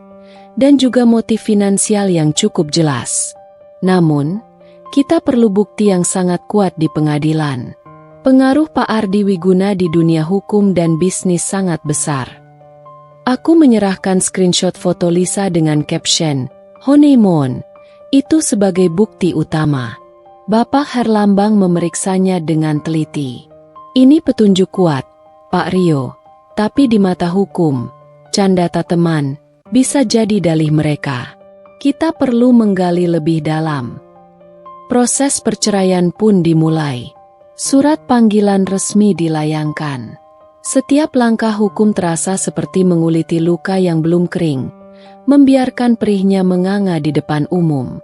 dan juga motif finansial yang cukup jelas. Namun, kita perlu bukti yang sangat kuat di pengadilan. Pengaruh Pak Ardi Wiguna di dunia hukum dan bisnis sangat besar. Aku menyerahkan screenshot foto Lisa dengan caption, "honeymoon," itu sebagai bukti utama. Bapak Herlambang memeriksanya dengan teliti. "Ini petunjuk kuat, Pak Rio, tapi di mata hukum, candata teman, bisa jadi dalih mereka. Kita perlu menggali lebih dalam." Proses perceraian pun dimulai. Surat panggilan resmi dilayangkan. Setiap langkah hukum terasa seperti menguliti luka yang belum kering, membiarkan perihnya menganga di depan umum.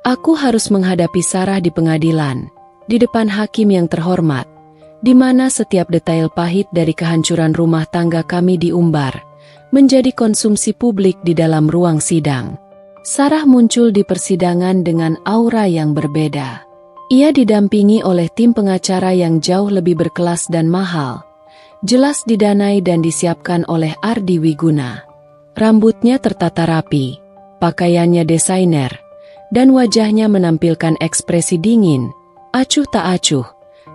Aku harus menghadapi Sarah di pengadilan, di depan hakim yang terhormat, di mana setiap detail pahit dari kehancuran rumah tangga kami diumbar, menjadi konsumsi publik di dalam ruang sidang. Sarah muncul di persidangan dengan aura yang berbeda. Ia didampingi oleh tim pengacara yang jauh lebih berkelas dan mahal, jelas didanai dan disiapkan oleh Ardi Wiguna. Rambutnya tertata rapi, pakaiannya desainer, dan wajahnya menampilkan ekspresi dingin, acuh tak acuh,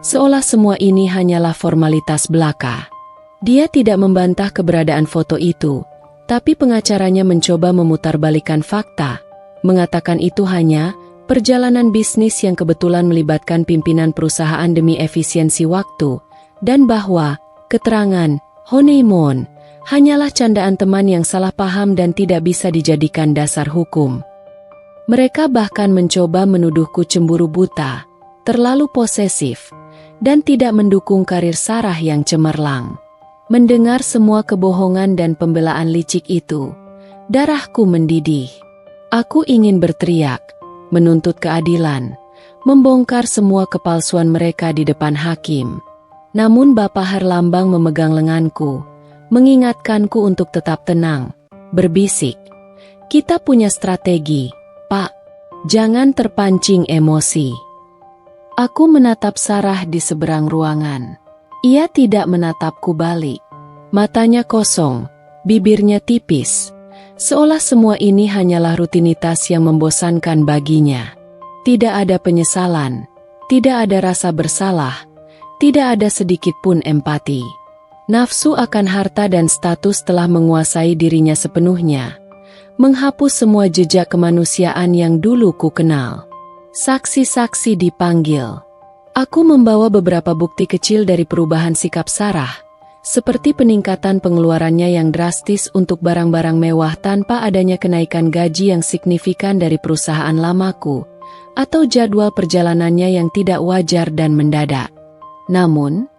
seolah semua ini hanyalah formalitas belaka. Dia tidak membantah keberadaan foto itu, tapi pengacaranya mencoba memutarbalikkan fakta, mengatakan itu hanya perjalanan bisnis yang kebetulan melibatkan pimpinan perusahaan demi efisiensi waktu, dan bahwa keterangan honeymoon hanyalah candaan teman yang salah paham dan tidak bisa dijadikan dasar hukum. Mereka bahkan mencoba menuduhku cemburu buta, terlalu posesif, dan tidak mendukung karir Sarah yang cemerlang. Mendengar semua kebohongan dan pembelaan licik itu, darahku mendidih. Aku ingin berteriak, menuntut keadilan, membongkar semua kepalsuan mereka di depan hakim. Namun Bapak Herlambang memegang lenganku, mengingatkanku untuk tetap tenang, berbisik. "Kita punya strategi, Pak. Jangan terpancing emosi." Aku menatap Sarah di seberang ruangan. Ia tidak menatapku balik. Matanya kosong, bibirnya tipis, seolah semua ini hanyalah rutinitas yang membosankan baginya. Tidak ada penyesalan, tidak ada rasa bersalah, tidak ada sedikit pun empati. Nafsu akan harta dan status telah menguasai dirinya sepenuhnya, menghapus semua jejak kemanusiaan yang dulu ku kenal. Saksi-saksi dipanggil. Aku membawa beberapa bukti kecil dari perubahan sikap Sarah, seperti peningkatan pengeluarannya yang drastis untuk barang-barang mewah tanpa adanya kenaikan gaji yang signifikan dari perusahaan lamaku, atau jadwal perjalanannya yang tidak wajar dan mendadak. Namun,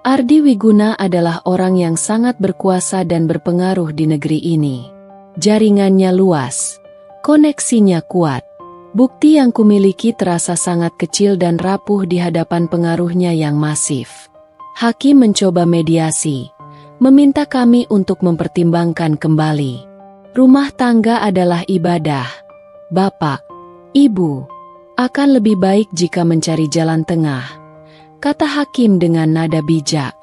Ardi Wiguna adalah orang yang sangat berkuasa dan berpengaruh di negeri ini. Jaringannya luas, koneksinya kuat. Bukti yang kumiliki terasa sangat kecil dan rapuh di hadapan pengaruhnya yang masif. Hakim mencoba mediasi, meminta kami untuk mempertimbangkan kembali. Rumah tangga adalah ibadah. Bapak, Ibu, akan lebih baik jika mencari jalan tengah, kata hakim dengan nada bijak.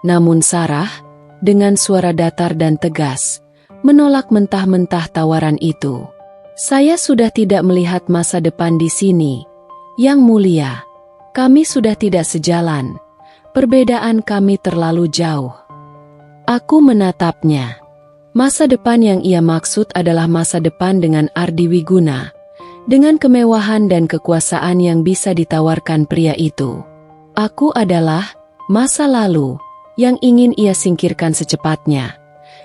Namun Sarah, dengan suara datar dan tegas, menolak mentah-mentah tawaran itu. Saya sudah tidak melihat masa depan di sini, Yang Mulia. Kami sudah tidak sejalan. Perbedaan kami terlalu jauh. Aku menatapnya. Masa depan yang ia maksud adalah masa depan dengan Ardi Wiguna, dengan kemewahan dan kekuasaan yang bisa ditawarkan pria itu. Aku adalah masa lalu yang ingin ia singkirkan secepatnya.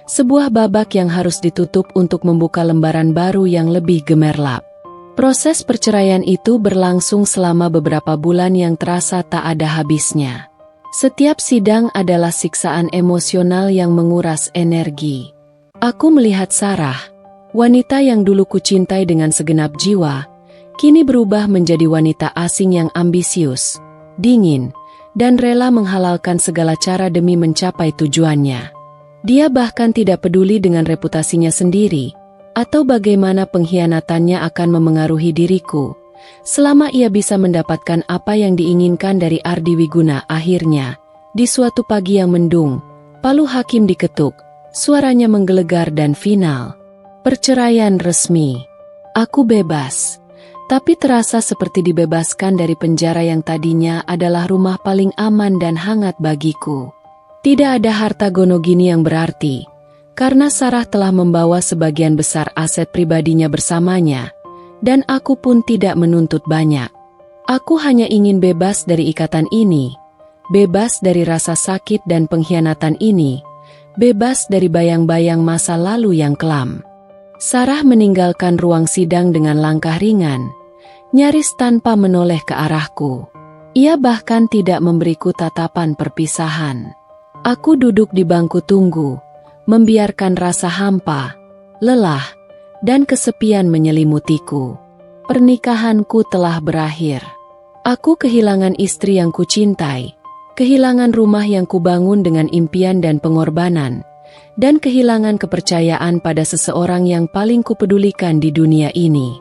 Sebuah babak yang harus ditutup untuk membuka lembaran baru yang lebih gemerlap. Proses perceraian itu berlangsung selama beberapa bulan yang terasa tak ada habisnya. Setiap sidang adalah siksaan emosional yang menguras energi. Aku melihat Sarah, wanita yang dulu kucintai dengan segenap jiwa, kini berubah menjadi wanita asing yang ambisius, dingin, dan rela menghalalkan segala cara demi mencapai tujuannya. Dia bahkan tidak peduli dengan reputasinya sendiri, atau bagaimana pengkhianatannya akan memengaruhi diriku. Selama ia bisa mendapatkan apa yang diinginkan dari Ardi Wiguna. Akhirnya, di suatu pagi yang mendung, palu hakim diketuk, suaranya menggelegar dan final. Perceraian resmi. Aku bebas. Tapi terasa seperti dibebaskan dari penjara yang tadinya adalah rumah paling aman dan hangat bagiku. Tidak ada harta gonogini yang berarti, karena Sarah telah membawa sebagian besar aset pribadinya bersamanya, dan aku pun tidak menuntut banyak. Aku hanya ingin bebas dari ikatan ini, bebas dari rasa sakit dan pengkhianatan ini, bebas dari bayang-bayang masa lalu yang kelam. Sarah meninggalkan ruang sidang dengan langkah ringan, nyaris tanpa menoleh ke arahku. Ia bahkan tidak memberiku tatapan perpisahan. Aku duduk di bangku tunggu, membiarkan rasa hampa, lelah, dan kesepian menyelimutiku. Pernikahanku telah berakhir. Aku kehilangan istri yang kucintai, kehilangan rumah yang kubangun dengan impian dan pengorbanan, dan kehilangan kepercayaan pada seseorang yang paling kupedulikan di dunia ini.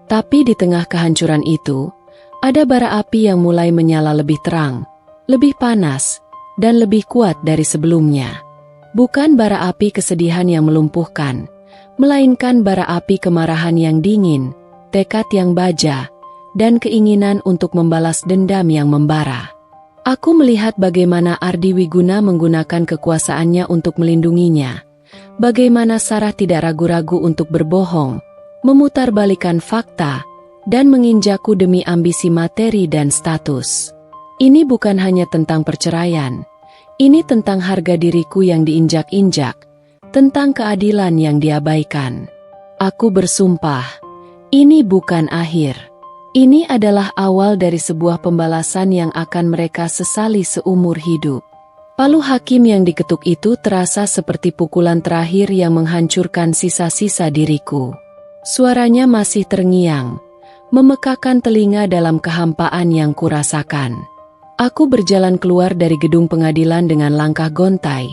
Tapi di tengah kehancuran itu, ada bara api yang mulai menyala lebih terang, lebih panas, dan lebih kuat dari sebelumnya. Bukan bara api kesedihan yang melumpuhkan, melainkan bara api kemarahan yang dingin, tekad yang baja, dan keinginan untuk membalas dendam yang membara. Aku melihat bagaimana Ardi Wiguna menggunakan kekuasaannya untuk melindunginya, bagaimana Sarah tidak ragu-ragu untuk berbohong, memutarbalikkan fakta, dan menginjakku demi ambisi materi dan status. Ini bukan hanya tentang perceraian, ini tentang harga diriku yang diinjak-injak, tentang keadilan yang diabaikan. Aku bersumpah, ini bukan akhir. Ini adalah awal dari sebuah pembalasan yang akan mereka sesali seumur hidup. Palu hakim yang diketuk itu terasa seperti pukulan terakhir yang menghancurkan sisa-sisa diriku. Suaranya masih terngiang, memekakan telinga dalam kehampaan yang kurasakan. Aku berjalan keluar dari gedung pengadilan dengan langkah gontai,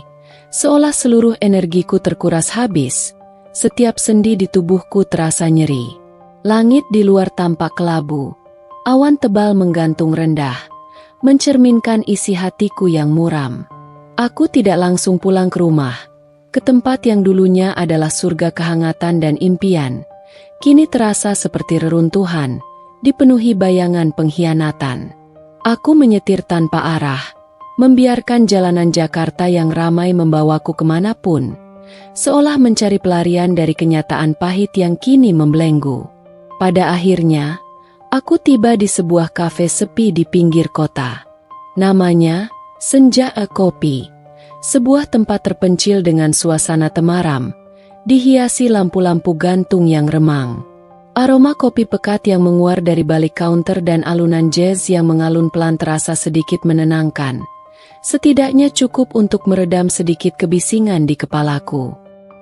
seolah seluruh energiku terkuras habis. Setiap sendi di tubuhku terasa nyeri. Langit di luar tampak kelabu. Awan tebal menggantung rendah, mencerminkan isi hatiku yang muram. Aku tidak langsung pulang ke rumah, ke tempat yang dulunya adalah surga kehangatan dan impian. Kini terasa seperti reruntuhan, dipenuhi bayangan pengkhianatan. Aku menyetir tanpa arah, membiarkan jalanan Jakarta yang ramai membawaku kemanapun, seolah mencari pelarian dari kenyataan pahit yang kini membelenggu. Pada akhirnya, aku tiba di sebuah kafe sepi di pinggir kota. Namanya Senja A Kopi, sebuah tempat terpencil dengan suasana temaram, dihiasi lampu-lampu gantung yang remang. Aroma kopi pekat yang menguar dari balik kaunter dan alunan jazz yang mengalun pelan terasa sedikit menenangkan. Setidaknya cukup untuk meredam sedikit kebisingan di kepalaku.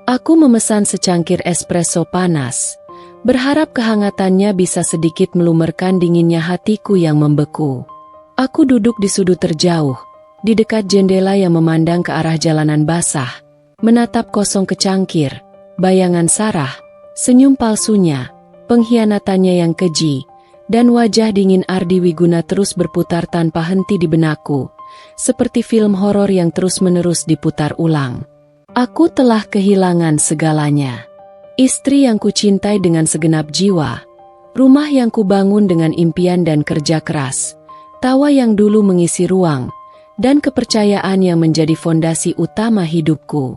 Aku memesan secangkir espresso panas, berharap kehangatannya bisa sedikit melumerkan dinginnya hatiku yang membeku. Aku duduk di sudut terjauh, di dekat jendela yang memandang ke arah jalanan basah, menatap kosong kecangkir, bayangan Sarah, senyum palsunya, pengkhianatannya yang keji, dan wajah dingin Ardi Wiguna terus berputar tanpa henti di benakku, seperti film horor yang terus-menerus diputar ulang. Aku telah kehilangan segalanya. Istri yang kucintai dengan segenap jiwa, rumah yang kubangun dengan impian dan kerja keras, tawa yang dulu mengisi ruang, dan kepercayaan yang menjadi fondasi utama hidupku.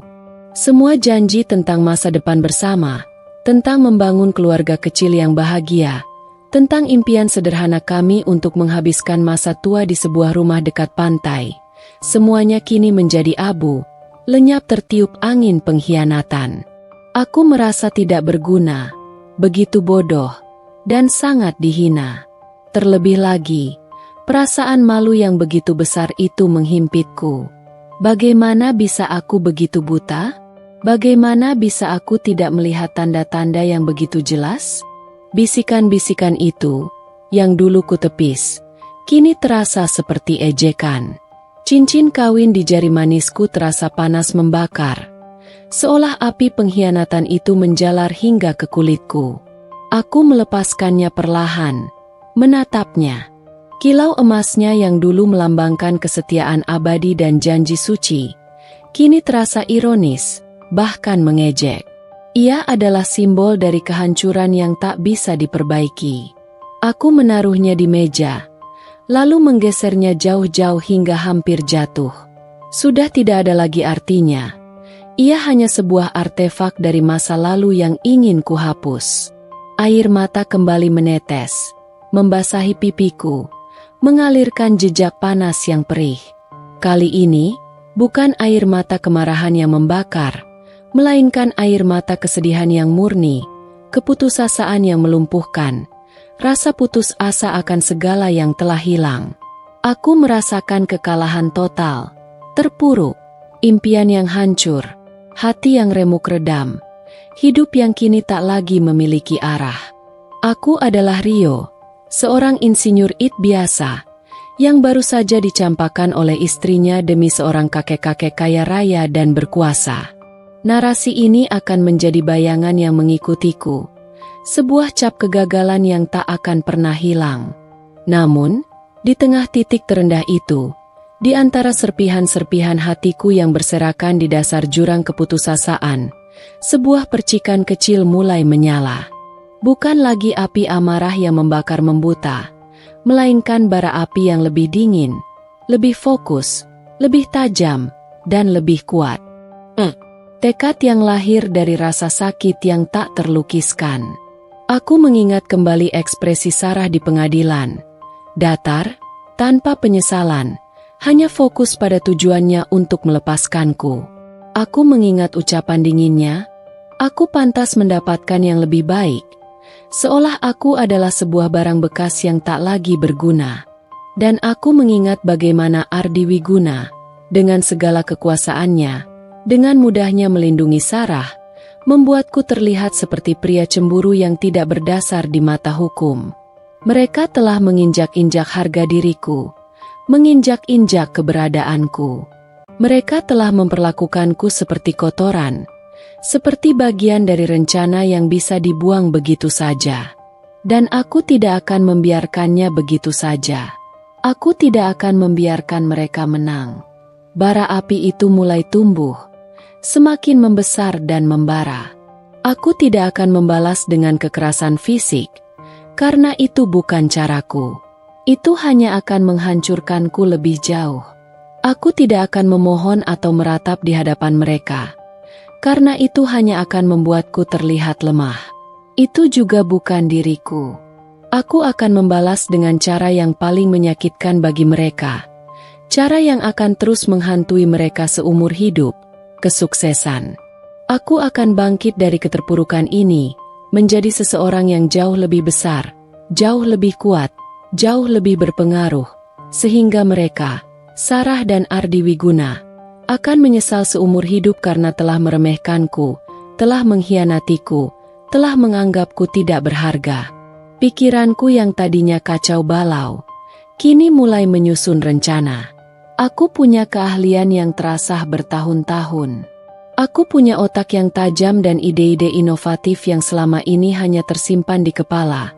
Semua janji tentang masa depan bersama, tentang membangun keluarga kecil yang bahagia, tentang impian sederhana kami untuk menghabiskan masa tua di sebuah rumah dekat pantai, semuanya kini menjadi abu, lenyap tertiup angin pengkhianatan. Aku merasa tidak berguna, begitu bodoh, dan sangat dihina. Terlebih lagi, perasaan malu yang begitu besar itu menghimpitku. Bagaimana bisa aku begitu buta? Bagaimana bisa aku tidak melihat tanda-tanda yang begitu jelas? Bisikan-bisikan itu, yang dulu kutepis, kini terasa seperti ejekan. Cincin kawin di jari manisku terasa panas membakar, seolah api pengkhianatan itu menjalar hingga ke kulitku. Aku melepaskannya perlahan, menatapnya. Kilau emasnya yang dulu melambangkan kesetiaan abadi dan janji suci, kini terasa ironis, bahkan mengejek. Ia adalah simbol dari kehancuran yang tak bisa diperbaiki. Aku menaruhnya di meja, lalu menggesernya jauh-jauh hingga hampir jatuh. Sudah tidak ada lagi artinya. Ia hanya sebuah artefak dari masa lalu yang ingin kuhapus. Air mata kembali menetes, membasahi pipiku, mengalirkan jejak panas yang perih. Kali ini, bukan air mata kemarahan yang membakar, melainkan air mata kesedihan yang murni, keputusasaan yang melumpuhkan, rasa putus asa akan segala yang telah hilang. Aku merasakan kekalahan total, terpuruk, impian yang hancur, hati yang remuk redam, hidup yang kini tak lagi memiliki arah. Aku adalah Rio, seorang insinyur IT biasa, yang baru saja dicampakkan oleh istrinya demi seorang kakek-kakek kaya raya dan berkuasa. Narasi ini akan menjadi bayangan yang mengikutiku, sebuah cap kegagalan yang tak akan pernah hilang. Namun, di tengah titik terendah itu, di antara serpihan-serpihan hatiku yang berserakan di dasar jurang keputusasaan, sebuah percikan kecil mulai menyala. Bukan lagi api amarah yang membakar membuta, melainkan bara api yang lebih dingin, lebih fokus, lebih tajam, dan lebih kuat. Tekad yang lahir dari rasa sakit yang tak terlukiskan. Aku mengingat kembali ekspresi Sarah di pengadilan. Datar, tanpa penyesalan, hanya fokus pada tujuannya untuk melepaskanku. Aku mengingat ucapan dinginnya, aku pantas mendapatkan yang lebih baik. Seolah aku adalah sebuah barang bekas yang tak lagi berguna. Dan aku mengingat bagaimana Ardi Wiguna, dengan segala kekuasaannya, dengan mudahnya melindungi Sarah, membuatku terlihat seperti pria cemburu yang tidak berdasar di mata hukum. Mereka telah menginjak-injak harga diriku, menginjak-injak keberadaanku. Mereka telah memperlakukanku seperti kotoran, seperti bagian dari rencana yang bisa dibuang begitu saja. Dan aku tidak akan membiarkannya begitu saja. Aku tidak akan membiarkan mereka menang. Bara api itu mulai tumbuh, semakin membesar dan membara. Aku tidak akan membalas dengan kekerasan fisik, karena itu bukan caraku. Itu hanya akan menghancurkanku lebih jauh. Aku tidak akan memohon atau meratap di hadapan mereka, karena itu hanya akan membuatku terlihat lemah. Itu juga bukan diriku. Aku akan membalas dengan cara yang paling menyakitkan bagi mereka. Cara yang akan terus menghantui mereka seumur hidup, kesuksesan. Aku akan bangkit dari keterpurukan ini, menjadi seseorang yang jauh lebih besar, jauh lebih kuat, jauh lebih berpengaruh, sehingga mereka, Sarah dan Ardi Wiguna, akan menyesal seumur hidup karena telah meremehkanku, telah mengkhianatiku, telah menganggapku tidak berharga. Pikiranku yang tadinya kacau balau, kini mulai menyusun rencana. Aku punya keahlian yang terasah bertahun-tahun. Aku punya otak yang tajam dan ide-ide inovatif yang selama ini hanya tersimpan di kepala,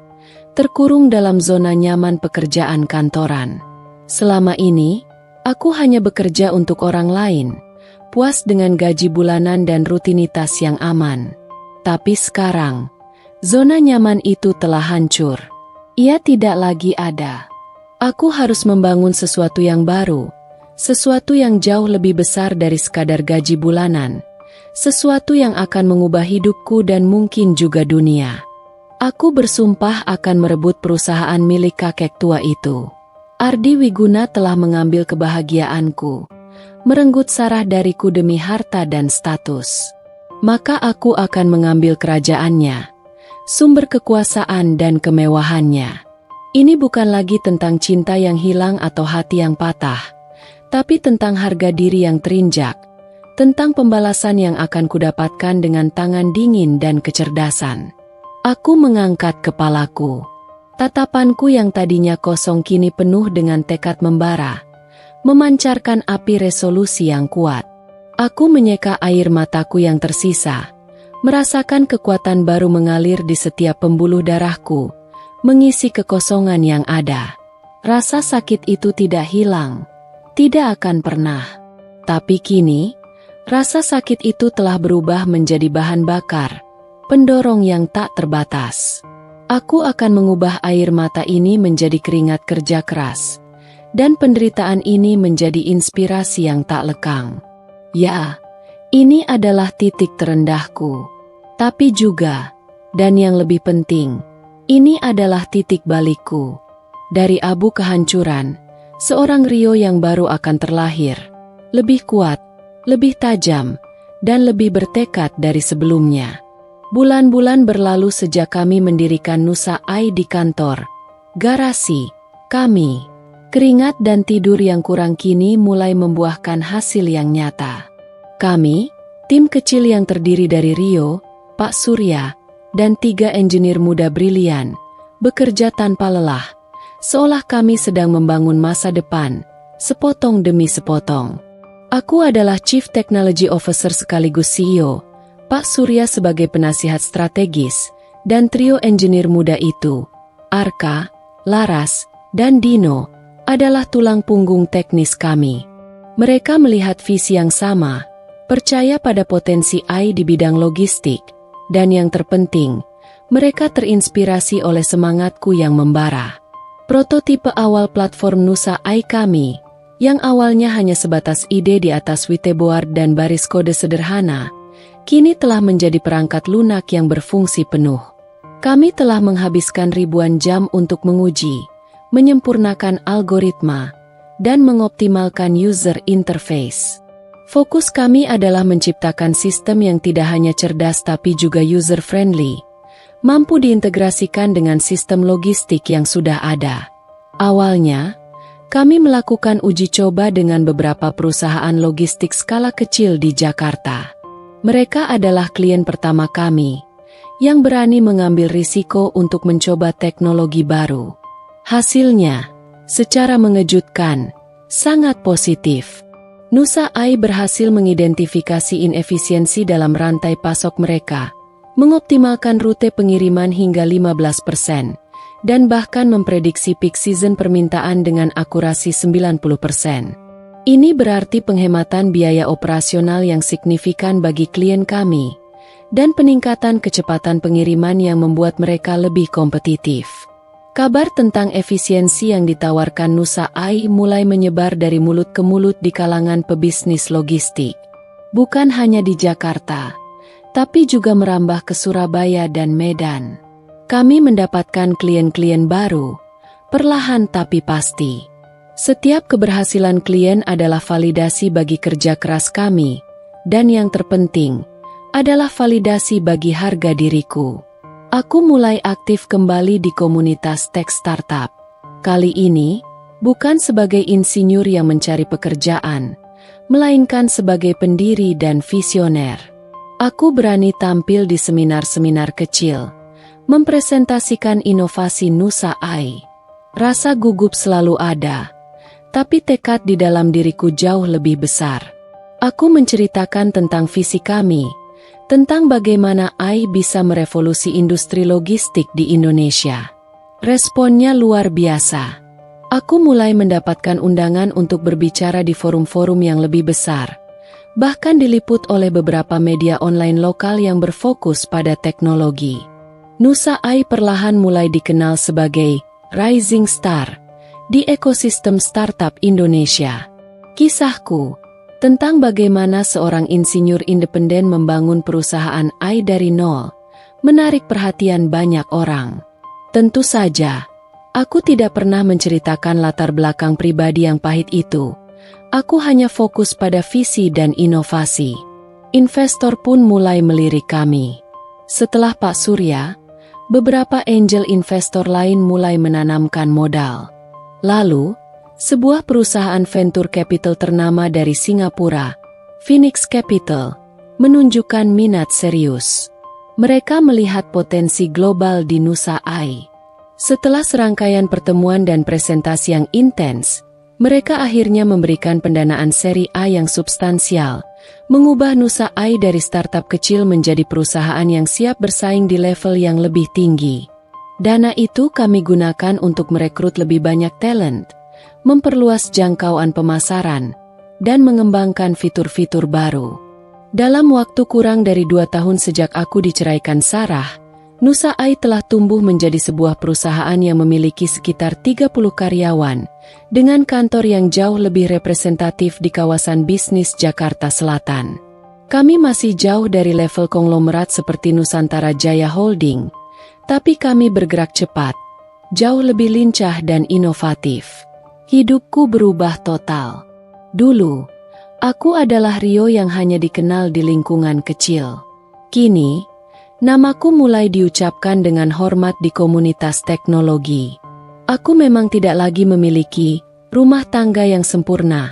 terkurung dalam zona nyaman pekerjaan kantoran. Selama ini, aku hanya bekerja untuk orang lain, puas dengan gaji bulanan dan rutinitas yang aman. Tapi sekarang, zona nyaman itu telah hancur. Ia tidak lagi ada. Aku harus membangun sesuatu yang baru, sesuatu yang jauh lebih besar dari sekadar gaji bulanan, sesuatu yang akan mengubah hidupku dan mungkin juga dunia. Aku bersumpah akan merebut perusahaan milik kakek tua itu. Ardi Wiguna telah mengambil kebahagiaanku, merenggut Sarah dariku demi harta dan status. Maka aku akan mengambil kerajaannya, sumber kekuasaan dan kemewahannya. Ini bukan lagi tentang cinta yang hilang atau hati yang patah, tapi tentang harga diri yang terinjak, tentang pembalasan yang akan kudapatkan dengan tangan dingin dan kecerdasan. Aku mengangkat kepalaku. Tatapanku yang tadinya kosong kini penuh dengan tekad membara, memancarkan api resolusi yang kuat. Aku menyeka air mataku yang tersisa, merasakan kekuatan baru mengalir di setiap pembuluh darahku, mengisi kekosongan yang ada. Rasa sakit itu tidak hilang, tidak akan pernah. Tapi kini, rasa sakit itu telah berubah menjadi bahan bakar, pendorong yang tak terbatas. Aku akan mengubah air mata ini menjadi keringat kerja keras, dan penderitaan ini menjadi inspirasi yang tak lekang. Ya, ini adalah titik terendahku. Tapi juga, dan yang lebih penting, ini adalah titik balikku. Dari abu kehancuran, seorang Rio yang baru akan terlahir, lebih kuat, lebih tajam, dan lebih bertekad dari sebelumnya. Bulan-bulan berlalu sejak kami mendirikan Nusa AI di kantor, garasi, kami. Keringat dan tidur yang kurang kini mulai membuahkan hasil yang nyata. Kami, tim kecil yang terdiri dari Rio, Pak Surya, dan 3 engineer muda brilian, bekerja tanpa lelah, seolah kami sedang membangun masa depan, sepotong demi sepotong. Aku adalah Chief Technology Officer sekaligus CEO, Pak Surya sebagai penasihat strategis, dan trio engineer muda itu, Arka, Laras, dan Dino, adalah tulang punggung teknis kami. Mereka melihat visi yang sama, percaya pada potensi AI di bidang logistik, dan yang terpenting, mereka terinspirasi oleh semangatku yang membara. Prototipe awal platform Nusa AI kami, yang awalnya hanya sebatas ide di atas whiteboard dan baris kode sederhana, kini telah menjadi perangkat lunak yang berfungsi penuh. Kami telah menghabiskan ribuan jam untuk menguji, menyempurnakan algoritma, dan mengoptimalkan user interface. Fokus kami adalah menciptakan sistem yang tidak hanya cerdas tapi juga user-friendly, mampu diintegrasikan dengan sistem logistik yang sudah ada. Awalnya, kami melakukan uji coba dengan beberapa perusahaan logistik skala kecil di Jakarta. Mereka adalah klien pertama kami, yang berani mengambil risiko untuk mencoba teknologi baru. Hasilnya, secara mengejutkan, sangat positif. Nusa AI berhasil mengidentifikasi inefisiensi dalam rantai pasok mereka, mengoptimalkan rute pengiriman hingga 15%, dan bahkan memprediksi peak season permintaan dengan akurasi 90%. Ini berarti penghematan biaya operasional yang signifikan bagi klien kami, dan peningkatan kecepatan pengiriman yang membuat mereka lebih kompetitif. Kabar tentang efisiensi yang ditawarkan Nusa AI mulai menyebar dari mulut ke mulut di kalangan pebisnis logistik. Bukan hanya di Jakarta, tapi juga merambah ke Surabaya dan Medan. Kami mendapatkan klien-klien baru, perlahan tapi pasti. Setiap keberhasilan klien adalah validasi bagi kerja keras kami, dan yang terpenting adalah validasi bagi harga diriku. Aku mulai aktif kembali di komunitas tech startup. Kali ini, bukan sebagai insinyur yang mencari pekerjaan, melainkan sebagai pendiri dan visioner. Aku berani tampil di seminar-seminar kecil, mempresentasikan inovasi Nusa AI. Rasa gugup selalu ada, tapi tekad di dalam diriku jauh lebih besar. Aku menceritakan tentang visi kami, tentang bagaimana AI bisa merevolusi industri logistik di Indonesia. Responnya luar biasa. Aku mulai mendapatkan undangan untuk berbicara di forum-forum yang lebih besar, bahkan diliput oleh beberapa media online lokal yang berfokus pada teknologi. Nusa AI perlahan mulai dikenal sebagai rising star di ekosistem startup Indonesia. Kisahku tentang bagaimana seorang insinyur independen membangun perusahaan AI dari nol, menarik perhatian banyak orang. Tentu saja, aku tidak pernah menceritakan latar belakang pribadi yang pahit itu. Aku hanya fokus pada visi dan inovasi. Investor pun mulai melirik kami. Setelah Pak Surya, beberapa angel investor lain mulai menanamkan modal. Lalu, sebuah perusahaan venture capital ternama dari Singapura, Phoenix Capital, menunjukkan minat serius. Mereka melihat potensi global di Nusa AI. Setelah serangkaian pertemuan dan presentasi yang intens, mereka akhirnya memberikan pendanaan seri A yang substansial, mengubah Nusa AI dari startup kecil menjadi perusahaan yang siap bersaing di level yang lebih tinggi. Dana itu kami gunakan untuk merekrut lebih banyak talent, memperluas jangkauan pemasaran, dan mengembangkan fitur-fitur baru. Dalam waktu kurang dari 2 tahun sejak aku diceraikan Sarah, Nusa AI telah tumbuh menjadi sebuah perusahaan yang memiliki sekitar 30 karyawan, dengan kantor yang jauh lebih representatif di kawasan bisnis Jakarta Selatan. Kami masih jauh dari level konglomerat seperti Nusantara Jaya Holding, tapi kami bergerak cepat, jauh lebih lincah dan inovatif. Hidupku berubah total. Dulu, aku adalah Rio yang hanya dikenal di lingkungan kecil. Kini, namaku mulai diucapkan dengan hormat di komunitas teknologi. Aku memang tidak lagi memiliki rumah tangga yang sempurna,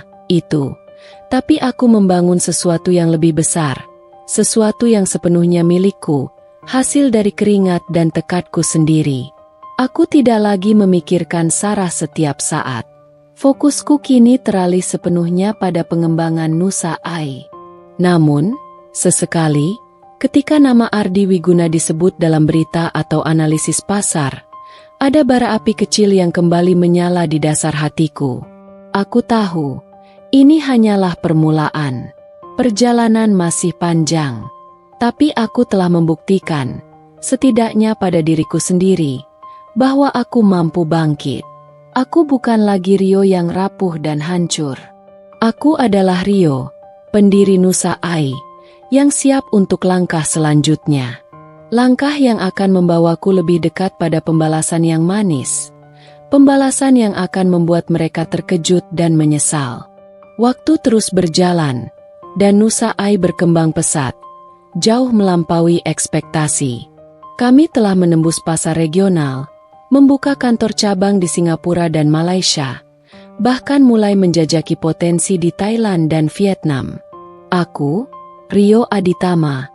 tapi aku membangun sesuatu yang lebih besar, sesuatu yang sepenuhnya milikku, hasil dari keringat dan tekadku sendiri. Aku tidak lagi memikirkan Sarah setiap saat. Fokusku kini teralih sepenuhnya pada pengembangan Nusa AI. Namun, sesekali, ketika nama Ardi Wiguna disebut dalam berita atau analisis pasar, ada bara api kecil yang kembali menyala di dasar hatiku. Aku tahu, ini hanyalah permulaan. Perjalanan masih panjang. Tapi aku telah membuktikan, setidaknya pada diriku sendiri, bahwa aku mampu bangkit. Aku bukan lagi Rio yang rapuh dan hancur. Aku adalah Rio, pendiri Nusa AI, yang siap untuk langkah selanjutnya. Langkah yang akan membawaku lebih dekat pada pembalasan yang manis. Pembalasan yang akan membuat mereka terkejut dan menyesal. Waktu terus berjalan, dan Nusa AI berkembang pesat, jauh melampaui ekspektasi. Kami telah menembus pasar regional, membuka kantor cabang di Singapura dan Malaysia, bahkan mulai menjajaki potensi di Thailand dan Vietnam. Aku, Rio Aditama,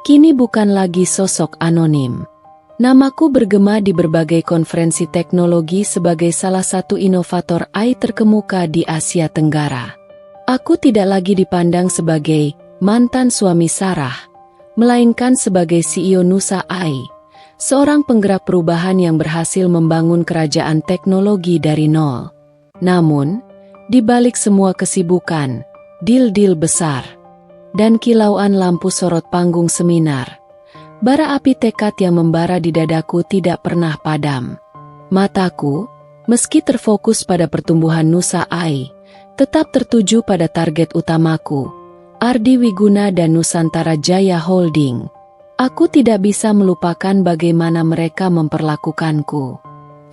kini bukan lagi sosok anonim. Namaku bergema di berbagai konferensi teknologi sebagai salah satu inovator AI terkemuka di Asia Tenggara. Aku tidak lagi dipandang sebagai mantan suami Sarah, melainkan sebagai CEO Nusa AI, seorang penggerak perubahan yang berhasil membangun kerajaan teknologi dari nol. Namun, di balik semua kesibukan, deal-deal besar, dan kilauan lampu sorot panggung seminar, bara api tekad yang membara di dadaku tidak pernah padam. Mataku, meski terfokus pada pertumbuhan Nusa AI, tetap tertuju pada target utamaku, Ardi Wiguna dan Nusantara Jaya Holding. Aku tidak bisa melupakan bagaimana mereka memperlakukanku.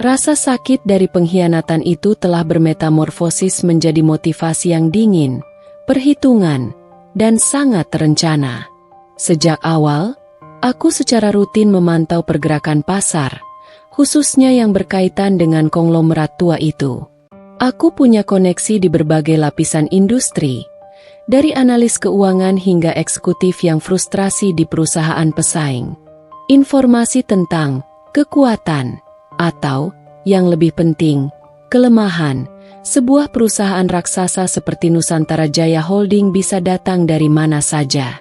Rasa sakit dari pengkhianatan itu telah bermetamorfosis menjadi motivasi yang dingin, perhitungan, dan sangat terencana. Sejak awal, aku secara rutin memantau pergerakan pasar, khususnya yang berkaitan dengan konglomerat tua itu. Aku punya koneksi di berbagai lapisan industri, dari analis keuangan hingga eksekutif yang frustrasi di perusahaan pesaing. Informasi tentang kekuatan, atau, yang lebih penting, kelemahan, sebuah perusahaan raksasa seperti Nusantara Jaya Holding bisa datang dari mana saja.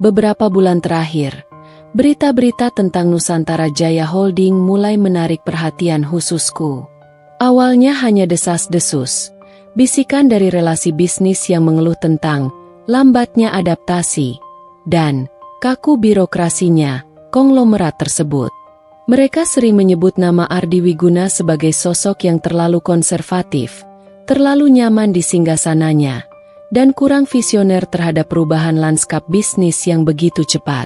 Beberapa bulan terakhir, berita-berita tentang Nusantara Jaya Holding mulai menarik perhatian khususku. Awalnya hanya desas-desus, bisikan dari relasi bisnis yang mengeluh tentang lambatnya adaptasi dan kaku birokrasinya konglomerat tersebut. Mereka sering menyebut nama Ardi Wiguna sebagai sosok yang terlalu konservatif, terlalu nyaman di singgasananya, dan kurang visioner terhadap perubahan lanskap bisnis yang begitu cepat.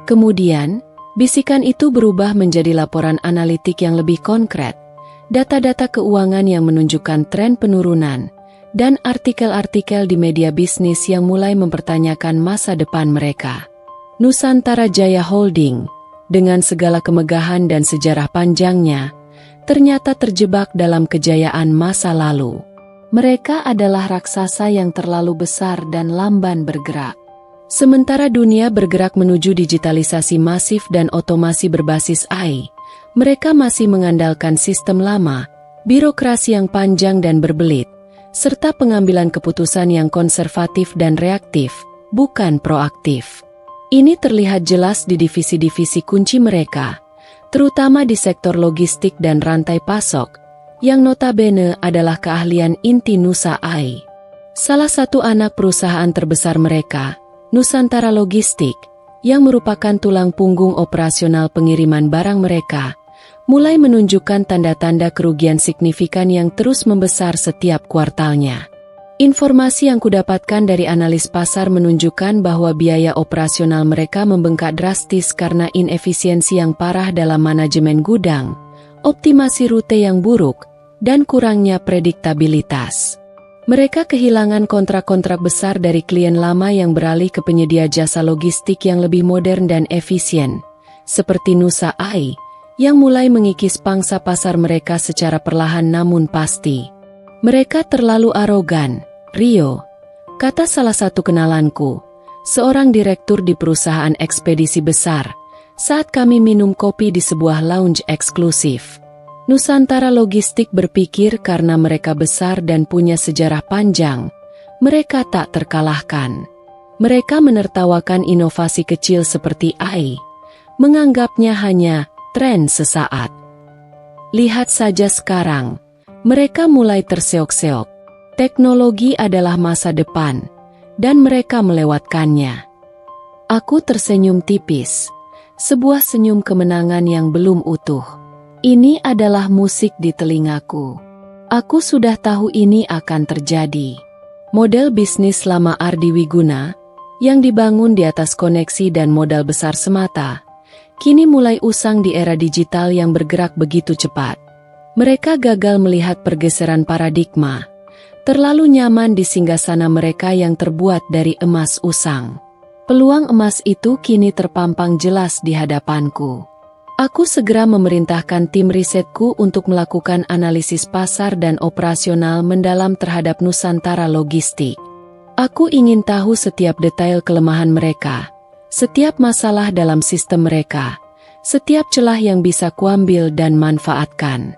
Kemudian, bisikan itu berubah menjadi laporan analitik yang lebih konkret, data-data keuangan yang menunjukkan tren penurunan, dan artikel-artikel di media bisnis yang mulai mempertanyakan masa depan mereka. Nusantara Jaya Holding, dengan segala kemegahan dan sejarah panjangnya, ternyata terjebak dalam kejayaan masa lalu. Mereka adalah raksasa yang terlalu besar dan lamban bergerak. Sementara dunia bergerak menuju digitalisasi masif dan otomasi berbasis AI, mereka masih mengandalkan sistem lama, birokrasi yang panjang dan berbelit, serta pengambilan keputusan yang konservatif dan reaktif, bukan proaktif. Ini terlihat jelas di divisi-divisi kunci mereka, terutama di sektor logistik dan rantai pasok, yang notabene adalah keahlian inti Nusa AI. Salah satu anak perusahaan terbesar mereka, Nusantara Logistik, yang merupakan tulang punggung operasional pengiriman barang mereka, mulai menunjukkan tanda-tanda kerugian signifikan yang terus membesar setiap kuartalnya. Informasi yang kudapatkan dari analis pasar menunjukkan bahwa biaya operasional mereka membengkak drastis karena inefisiensi yang parah dalam manajemen gudang, optimasi rute yang buruk, dan kurangnya prediktabilitas. Mereka kehilangan kontrak-kontrak besar dari klien lama yang beralih ke penyedia jasa logistik yang lebih modern dan efisien, seperti Nusa AI, yang mulai mengikis pangsa pasar mereka secara perlahan namun pasti. Mereka terlalu arogan, Rio, kata salah satu kenalanku, seorang direktur di perusahaan ekspedisi besar, saat kami minum kopi di sebuah lounge eksklusif. Nusantara Logistik berpikir karena mereka besar dan punya sejarah panjang, mereka tak terkalahkan. Mereka menertawakan inovasi kecil seperti AI, menganggapnya hanya tren sesaat. Lihat saja sekarang, mereka mulai terseok-seok. Teknologi adalah masa depan, dan mereka melewatkannya. Aku tersenyum tipis, sebuah senyum kemenangan yang belum utuh. Ini adalah musik di telingaku. Aku sudah tahu ini akan terjadi. Model bisnis lama Ardi Wiguna, yang dibangun di atas koneksi dan modal besar semata, kini mulai usang di era digital yang bergerak begitu cepat. Mereka gagal melihat pergeseran paradigma, terlalu nyaman di singgasana mereka yang terbuat dari emas usang. Peluang emas itu kini terpampang jelas di hadapanku. Aku segera memerintahkan tim risetku untuk melakukan analisis pasar dan operasional mendalam terhadap Nusantara Logistik. Aku ingin tahu setiap detail kelemahan mereka, setiap masalah dalam sistem mereka, setiap celah yang bisa kuambil dan manfaatkan.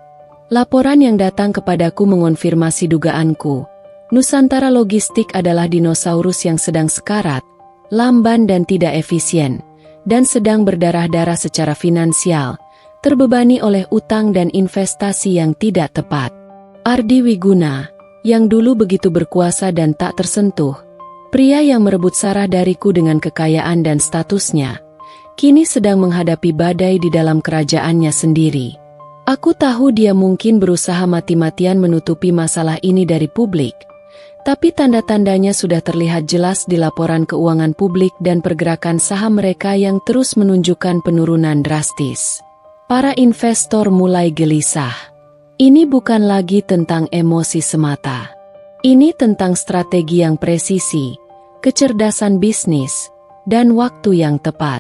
Laporan yang datang kepadaku mengonfirmasi dugaanku. Nusantara Logistik adalah dinosaurus yang sedang sekarat, lamban dan tidak efisien, dan sedang berdarah-darah secara finansial, terbebani oleh utang dan investasi yang tidak tepat. Ardi Wiguna, yang dulu begitu berkuasa dan tak tersentuh, pria yang merebut Sarah dariku dengan kekayaan dan statusnya, kini sedang menghadapi badai di dalam kerajaannya sendiri. Aku tahu dia mungkin berusaha mati-matian menutupi masalah ini dari publik, tapi tanda-tandanya sudah terlihat jelas di laporan keuangan publik dan pergerakan saham mereka yang terus menunjukkan penurunan drastis. Para investor mulai gelisah. Ini bukan lagi tentang emosi semata. Ini tentang strategi yang presisi, kecerdasan bisnis, dan waktu yang tepat.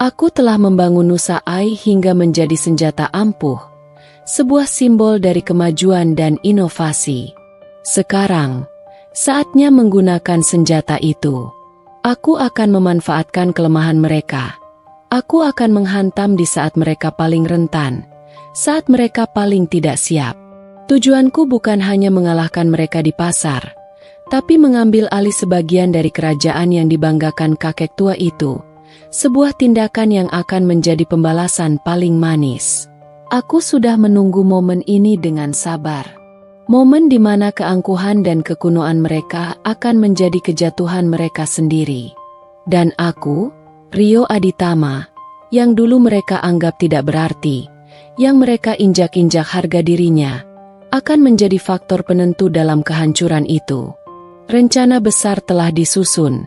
Aku telah membangun Nusa AI hingga menjadi senjata ampuh, sebuah simbol dari kemajuan dan inovasi. Sekarang, saatnya menggunakan senjata itu. Aku akan memanfaatkan kelemahan mereka. Aku akan menghantam di saat mereka paling rentan, saat mereka paling tidak siap. Tujuanku bukan hanya mengalahkan mereka di pasar, tapi mengambil alih sebagian dari kerajaan yang dibanggakan kakek tua itu. Sebuah tindakan yang akan menjadi pembalasan paling manis. Aku sudah menunggu momen ini dengan sabar. Momen di mana keangkuhan dan kekunoan mereka akan menjadi kejatuhan mereka sendiri. Dan aku, Rio Aditama, yang dulu mereka anggap tidak berarti, yang mereka injak-injak harga dirinya, akan menjadi faktor penentu dalam kehancuran itu. Rencana besar telah disusun,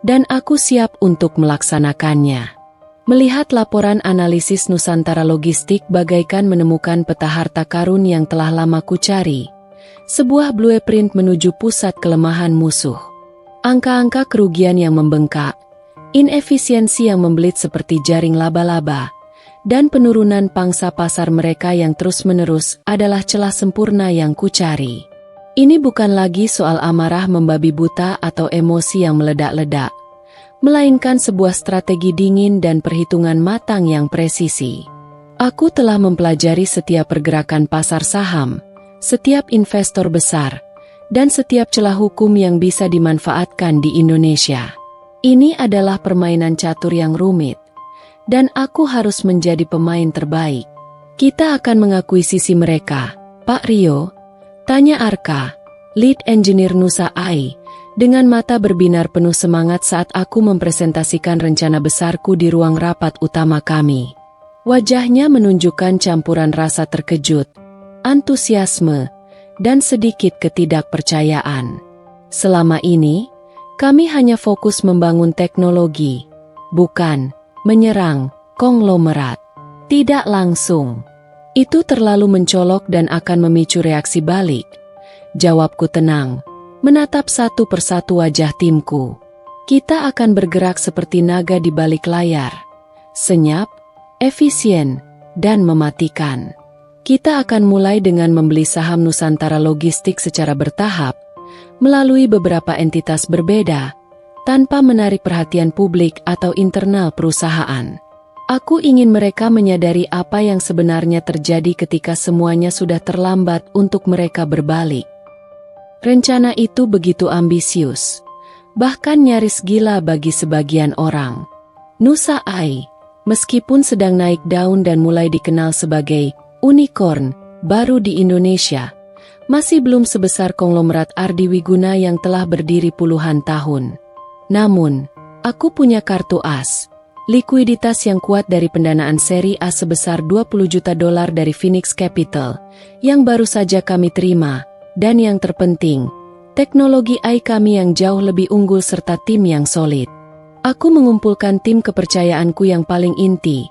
dan aku siap untuk melaksanakannya. Melihat laporan analisis Nusantara Logistik bagaikan menemukan peta harta karun yang telah lama kucari. Sebuah blueprint menuju pusat kelemahan musuh. Angka-angka kerugian yang membengkak, inefisiensi yang membelit seperti jaring laba-laba, dan penurunan pangsa pasar mereka yang terus-menerus adalah celah sempurna yang kucari. Ini bukan lagi soal amarah membabi buta atau emosi yang meledak-ledak, melainkan sebuah strategi dingin dan perhitungan matang yang presisi. Aku telah mempelajari setiap pergerakan pasar saham, setiap investor besar, dan setiap celah hukum yang bisa dimanfaatkan di Indonesia. Ini adalah permainan catur yang rumit, dan aku harus menjadi pemain terbaik. Kita akan mengakuisisi mereka, Pak Rio, tanya Arka, lead engineer Nusa AI, dengan mata berbinar penuh semangat saat aku mempresentasikan rencana besarku di ruang rapat utama kami. Wajahnya menunjukkan campuran rasa terkejut, antusiasme, dan sedikit ketidakpercayaan. Selama ini, kami hanya fokus membangun teknologi, bukan menyerang konglomerat. Tidak langsung. Itu terlalu mencolok dan akan memicu reaksi balik. Jawabku tenang, menatap satu persatu wajah timku. Kita akan bergerak seperti naga di balik layar. Senyap, efisien, dan mematikan. Kita akan mulai dengan membeli saham Nusantara Logistik secara bertahap, melalui beberapa entitas berbeda, tanpa menarik perhatian publik atau internal perusahaan. Aku ingin mereka menyadari apa yang sebenarnya terjadi ketika semuanya sudah terlambat untuk mereka berbalik. Rencana itu begitu ambisius, bahkan nyaris gila bagi sebagian orang. Nusa AI, meskipun sedang naik daun dan mulai dikenal sebagai unicorn baru di Indonesia, masih belum sebesar konglomerat Ardi Wiguna yang telah berdiri puluhan tahun. Namun, aku punya kartu as, likuiditas yang kuat dari pendanaan seri A sebesar $20 juta dari Phoenix Capital, yang baru saja kami terima, dan yang terpenting, teknologi AI kami yang jauh lebih unggul serta tim yang solid. Aku mengumpulkan tim kepercayaanku yang paling inti,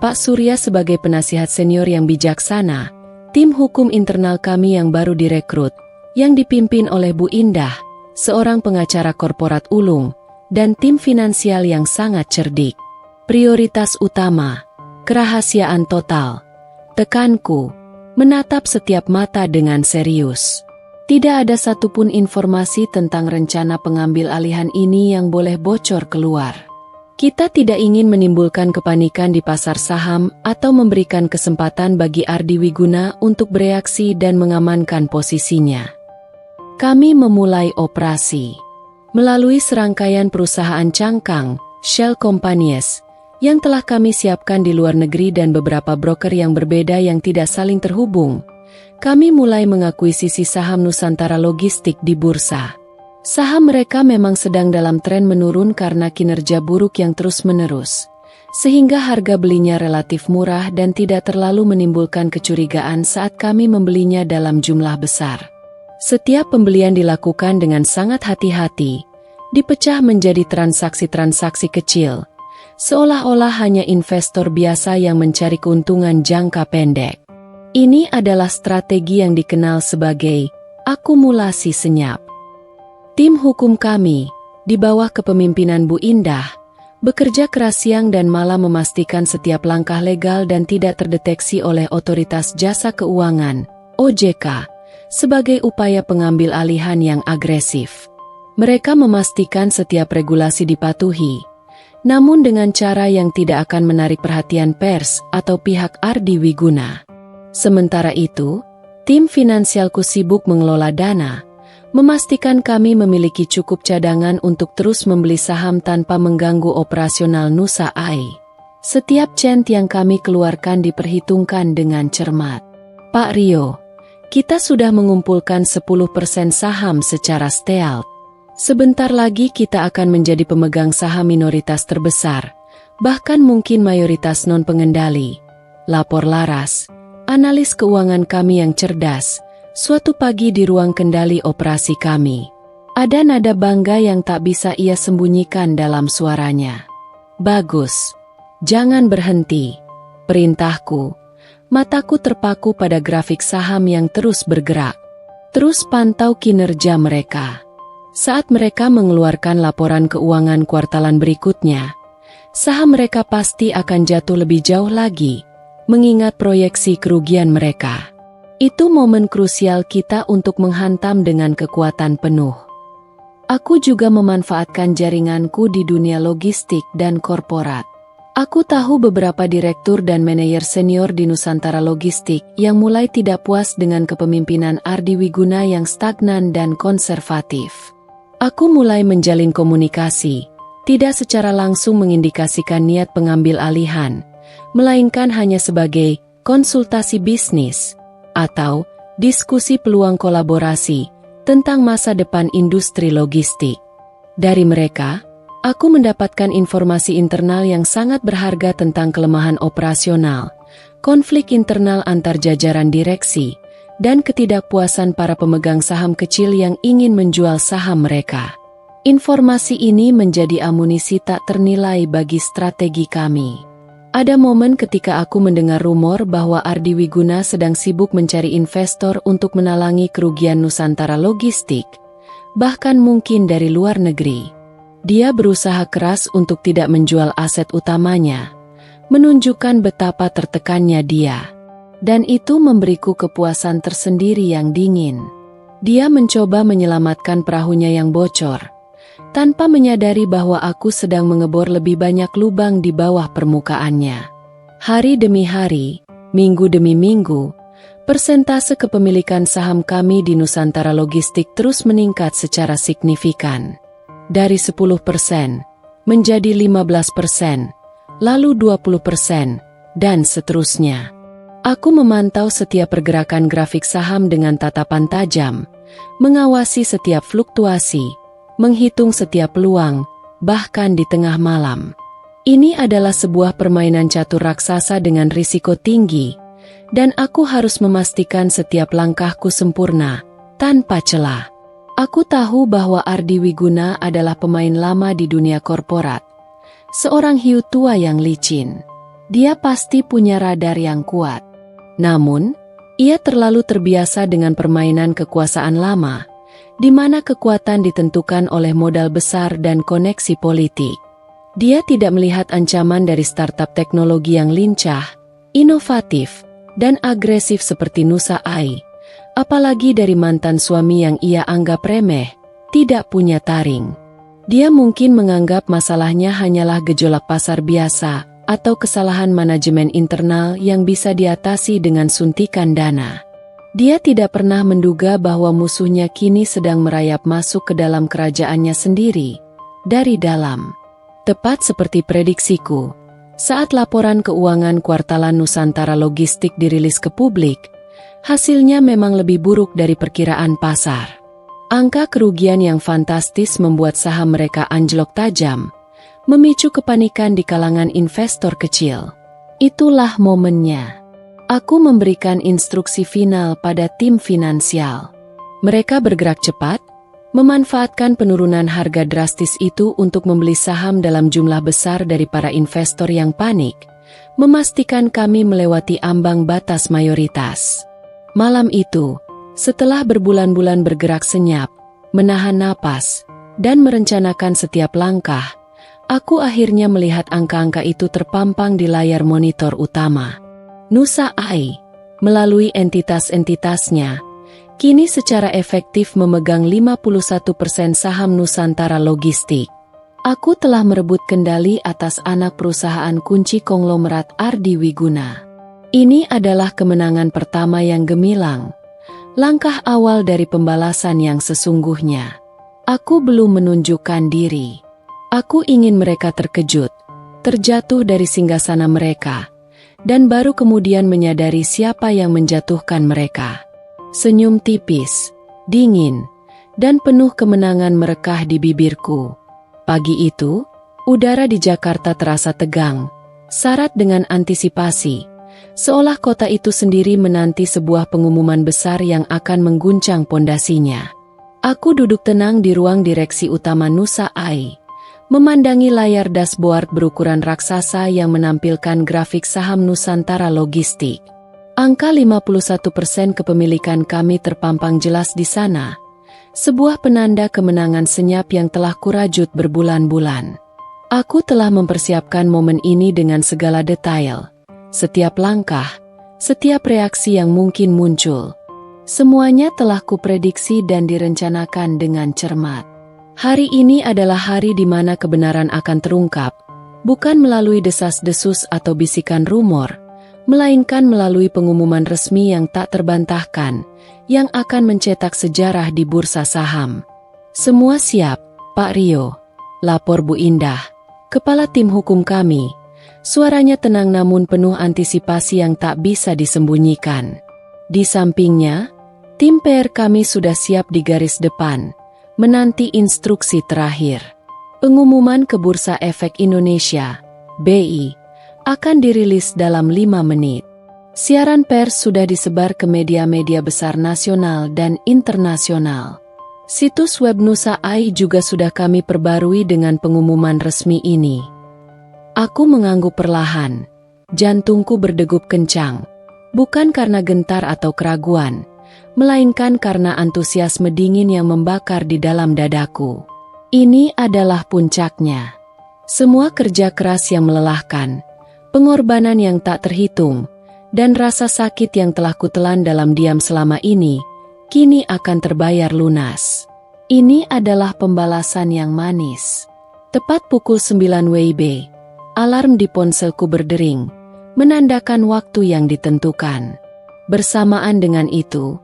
Pak Surya sebagai penasihat senior yang bijaksana, tim hukum internal kami yang baru direkrut, yang dipimpin oleh Bu Indah, seorang pengacara korporat ulung, dan tim finansial yang sangat cerdik. Prioritas utama, kerahasiaan total. Tekanku, menatap setiap mata dengan serius. Tidak ada satupun informasi tentang rencana pengambil alihan ini yang boleh bocor keluar. Kita tidak ingin menimbulkan kepanikan di pasar saham atau memberikan kesempatan bagi Ardi Wiguna untuk bereaksi dan mengamankan posisinya. Kami memulai operasi melalui serangkaian perusahaan cangkang, shell companies, yang telah kami siapkan di luar negeri dan beberapa broker yang berbeda yang tidak saling terhubung. Kami mulai mengakuisisi saham Nusantara Logistik di bursa. Saham mereka memang sedang dalam tren menurun karena kinerja buruk yang terus-menerus. sehingga harga belinya relatif murah dan tidak terlalu menimbulkan kecurigaan saat kami membelinya dalam jumlah besar. Setiap pembelian dilakukan dengan sangat hati-hati, dipecah menjadi transaksi-transaksi kecil, seolah-olah hanya investor biasa yang mencari keuntungan jangka pendek. Ini adalah strategi yang dikenal sebagai akumulasi senyap. Tim hukum kami, di bawah kepemimpinan Bu Indah, bekerja keras siang dan malam memastikan setiap langkah legal dan tidak terdeteksi oleh Otoritas Jasa Keuangan, OJK, sebagai upaya pengambil alihan yang agresif. Mereka memastikan setiap regulasi dipatuhi, namun dengan cara yang tidak akan menarik perhatian pers atau pihak Ardi Wiguna. Sementara itu, tim finansialku sibuk mengelola dana, memastikan kami memiliki cukup cadangan untuk terus membeli saham tanpa mengganggu operasional Nusa AI. Setiap cent yang kami keluarkan diperhitungkan dengan cermat. Pak Rio, kita sudah mengumpulkan 10% saham secara stealth. Sebentar lagi kita akan menjadi pemegang saham minoritas terbesar, bahkan mungkin mayoritas non-pengendali. Lapor Laras, analis keuangan kami yang cerdas, suatu pagi di ruang kendali operasi kami. Ada nada bangga yang tak bisa ia sembunyikan dalam suaranya. Bagus. Jangan berhenti. Perintahku. Mataku terpaku pada grafik saham yang terus bergerak. Terus pantau kinerja mereka. Saat mereka mengeluarkan laporan keuangan kuartalan berikutnya, saham mereka pasti akan jatuh lebih jauh lagi, mengingat proyeksi kerugian mereka. Itu momen krusial kita untuk menghantam dengan kekuatan penuh. Aku juga memanfaatkan jaringanku di dunia logistik dan korporat. Aku tahu beberapa direktur dan manajer senior di Nusantara Logistik yang mulai tidak puas dengan kepemimpinan Ardi Wiguna yang stagnan dan konservatif. Aku mulai menjalin komunikasi, tidak secara langsung mengindikasikan niat pengambil alihan, melainkan hanya sebagai konsultasi bisnis atau diskusi peluang kolaborasi tentang masa depan industri logistik. Dari mereka, aku mendapatkan informasi internal yang sangat berharga tentang kelemahan operasional, konflik internal antar jajaran direksi, dan ketidakpuasan para pemegang saham kecil yang ingin menjual saham mereka. Informasi ini menjadi amunisi tak ternilai bagi strategi kami. Ada momen ketika aku mendengar rumor bahwa Ardi Wiguna sedang sibuk mencari investor untuk menalangi kerugian Nusantara Logistik, bahkan mungkin dari luar negeri. Dia berusaha keras untuk tidak menjual aset utamanya, menunjukkan betapa tertekannya dia. Dan itu memberiku kepuasan tersendiri yang dingin. Dia mencoba menyelamatkan perahunya yang bocor, tanpa menyadari bahwa aku sedang mengebor lebih banyak lubang di bawah permukaannya. Hari demi hari, minggu demi minggu, persentase kepemilikan saham kami di Nusantara Logistik terus meningkat secara signifikan. Dari 10% menjadi 15%, lalu 20%, dan seterusnya. Aku memantau setiap pergerakan grafik saham dengan tatapan tajam, mengawasi setiap fluktuasi, menghitung setiap peluang, bahkan di tengah malam. Ini adalah sebuah permainan catur raksasa dengan risiko tinggi, dan aku harus memastikan setiap langkahku sempurna, tanpa celah. Aku tahu bahwa Ardi Wiguna adalah pemain lama di dunia korporat, seorang hiu tua yang licin. Dia pasti punya radar yang kuat. Namun, ia terlalu terbiasa dengan permainan kekuasaan lama, di mana kekuatan ditentukan oleh modal besar dan koneksi politik. Dia tidak melihat ancaman dari startup teknologi yang lincah, inovatif, dan agresif seperti Nusa AI, apalagi dari mantan suami yang ia anggap remeh, tidak punya taring. Dia mungkin menganggap masalahnya hanyalah gejolak pasar biasa, atau kesalahan manajemen internal yang bisa diatasi dengan suntikan dana. Dia tidak pernah menduga bahwa musuhnya kini sedang merayap masuk ke dalam kerajaannya sendiri, dari dalam. Tepat seperti prediksiku, saat laporan keuangan kuartalan Nusantara Logistik dirilis ke publik, hasilnya memang lebih buruk dari perkiraan pasar. Angka kerugian yang fantastis membuat saham mereka anjlok tajam, memicu kepanikan di kalangan investor kecil. Itulah momennya. Aku memberikan instruksi final pada tim finansial. Mereka bergerak cepat, memanfaatkan penurunan harga drastis itu untuk membeli saham dalam jumlah besar dari para investor yang panik, memastikan kami melewati ambang batas mayoritas. Malam itu, setelah berbulan-bulan bergerak senyap, menahan napas, dan merencanakan setiap langkah, aku akhirnya melihat angka-angka itu terpampang di layar monitor utama. Nusa AI, melalui entitas-entitasnya, kini secara efektif memegang 51% saham Nusantara Logistik. Aku telah merebut kendali atas anak perusahaan kunci konglomerat Ardi Wiguna. Ini adalah kemenangan pertama yang gemilang, langkah awal dari pembalasan yang sesungguhnya. Aku belum menunjukkan diri. Aku ingin mereka terkejut, terjatuh dari singgasana mereka, dan baru kemudian menyadari siapa yang menjatuhkan mereka. Senyum tipis, dingin, dan penuh kemenangan merekah di bibirku. Pagi itu, udara di Jakarta terasa tegang, syarat dengan antisipasi, seolah kota itu sendiri menanti sebuah pengumuman besar yang akan mengguncang pondasinya. Aku duduk tenang di ruang direksi utama Nusa AI, memandangi layar dashboard berukuran raksasa yang menampilkan grafik saham Nusantara Logistik. Angka 51% kepemilikan kami terpampang jelas di sana, sebuah penanda kemenangan senyap yang telah kurajut berbulan-bulan. Aku telah mempersiapkan momen ini dengan segala detail. Setiap langkah, setiap reaksi yang mungkin muncul, semuanya telah kuprediksi dan direncanakan dengan cermat. Hari ini adalah hari di mana kebenaran akan terungkap, bukan melalui desas-desus atau bisikan rumor, melainkan melalui pengumuman resmi yang tak terbantahkan, yang akan mencetak sejarah di bursa saham. Semua siap, Pak Rio, lapor Bu Indah, kepala tim hukum kami. Suaranya tenang namun penuh antisipasi yang tak bisa disembunyikan. Di sampingnya, tim PR kami sudah siap di garis depan, menanti instruksi terakhir. Pengumuman ke Bursa Efek Indonesia, BI, akan dirilis dalam 5 menit. Siaran pers sudah disebar ke media-media besar nasional dan internasional. Situs web Nusa AI juga sudah kami perbarui dengan pengumuman resmi ini. Aku mengangguk perlahan, jantungku berdegup kencang, bukan karena gentar atau keraguan, melainkan karena antusiasme dingin yang membakar di dalam dadaku. Ini adalah puncaknya. Semua kerja keras yang melelahkan, pengorbanan yang tak terhitung, dan rasa sakit yang telah kutelan dalam diam selama ini, kini akan terbayar lunas. Ini adalah pembalasan yang manis. Tepat pukul 9 WIB, alarm di ponselku berdering, menandakan waktu yang ditentukan. Bersamaan dengan itu,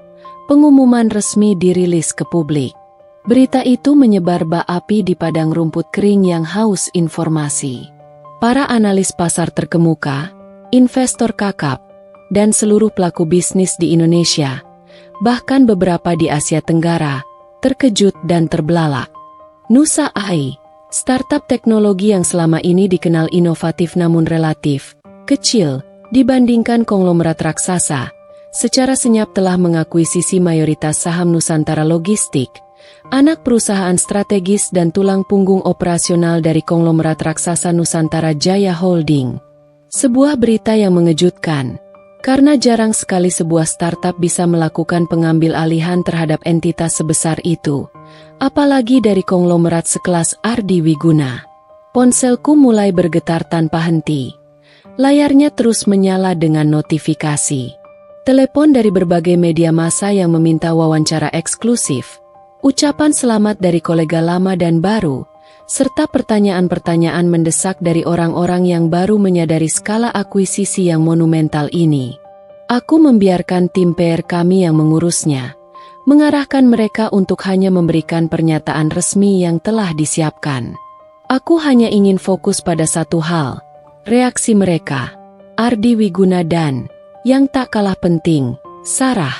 pengumuman resmi dirilis ke publik. Berita itu menyebar bak api di padang rumput kering yang haus informasi. Para analis pasar terkemuka, investor kakap, dan seluruh pelaku bisnis di Indonesia, bahkan beberapa di Asia Tenggara, terkejut dan terbelalak. Nusa AI, startup teknologi yang selama ini dikenal inovatif namun relatif kecil dibandingkan konglomerat raksasa, secara senyap telah mengakuisisi mayoritas saham Nusantara Logistik, anak perusahaan strategis dan tulang punggung operasional dari konglomerat raksasa Nusantara Jaya Holding. Sebuah berita yang mengejutkan, karena jarang sekali sebuah startup bisa melakukan pengambil alihan terhadap entitas sebesar itu, apalagi dari konglomerat sekelas Ardi Wiguna. Ponselku mulai bergetar tanpa henti. Layarnya terus menyala dengan notifikasi. Telepon dari berbagai media massa yang meminta wawancara eksklusif, ucapan selamat dari kolega lama dan baru, serta pertanyaan-pertanyaan mendesak dari orang-orang yang baru menyadari skala akuisisi yang monumental ini. Aku membiarkan tim PR kami yang mengurusnya, mengarahkan mereka untuk hanya memberikan pernyataan resmi yang telah disiapkan. Aku hanya ingin fokus pada satu hal, reaksi mereka, Ardi Wiguna dan, yang tak kalah penting, Sarah.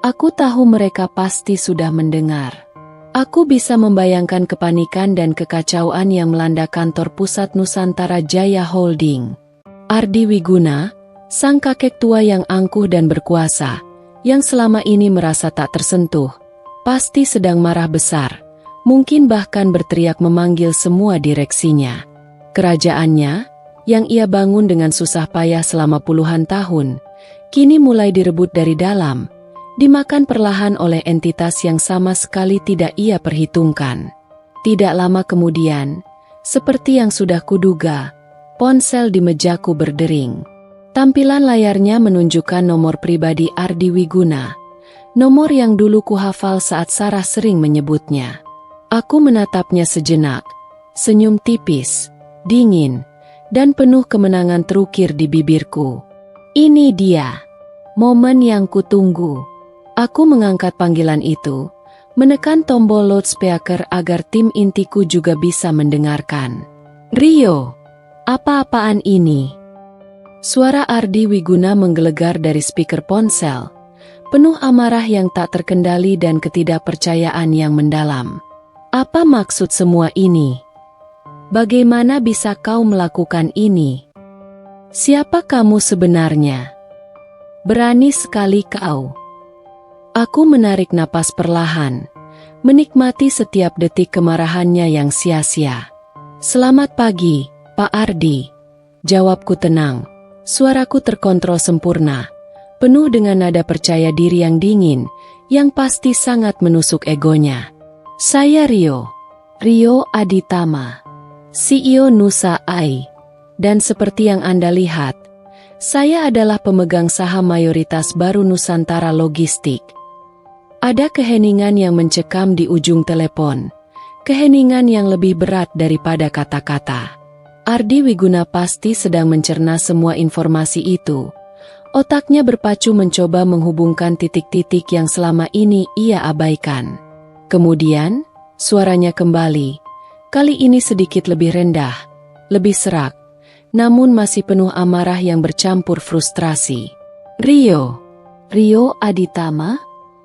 Aku tahu mereka pasti sudah mendengar. Aku bisa membayangkan kepanikan dan kekacauan yang melanda kantor pusat Nusantara Jaya Holding. Ardi Wiguna, sang kakek tua yang angkuh dan berkuasa, yang selama ini merasa tak tersentuh, pasti sedang marah besar, mungkin bahkan berteriak memanggil semua direksinya. Kerajaannya, yang ia bangun dengan susah payah selama puluhan tahun, kini mulai direbut dari dalam, dimakan perlahan oleh entitas yang sama sekali tidak ia perhitungkan. Tidak lama kemudian, seperti yang sudah kuduga, ponsel di mejaku berdering. Tampilan layarnya menunjukkan nomor pribadi Ardi Wiguna, nomor yang dulu kuhafal saat Sarah sering menyebutnya. Aku menatapnya sejenak, senyum tipis, dingin, dan penuh kemenangan terukir di bibirku. Ini dia, momen yang kutunggu. Aku mengangkat panggilan itu, menekan tombol loudspeaker agar tim intiku juga bisa mendengarkan. Rio, apa-apaan ini? Suara Ardi Wiguna menggelegar dari speaker ponsel, penuh amarah yang tak terkendali dan ketidakpercayaan yang mendalam. Apa maksud semua ini? Bagaimana bisa kau melakukan ini? Siapa kamu sebenarnya? Berani sekali kau. Aku menarik napas perlahan, menikmati setiap detik kemarahannya yang sia-sia. Selamat pagi, Pak Ardi. Jawabku tenang, suaraku terkontrol sempurna, penuh dengan nada percaya diri yang dingin, yang pasti sangat menusuk egonya. Saya Rio Aditama, CEO Nusa AI. Dan seperti yang Anda lihat, saya adalah pemegang saham mayoritas baru Nusantara Logistik. Ada keheningan yang mencekam di ujung telepon, keheningan yang lebih berat daripada kata-kata. Ardi Wiguna pasti sedang mencerna semua informasi itu. Otaknya berpacu mencoba menghubungkan titik-titik yang selama ini ia abaikan. Kemudian, suaranya kembali, kali ini sedikit lebih rendah, lebih serak, namun masih penuh amarah yang bercampur frustrasi. Rio Aditama?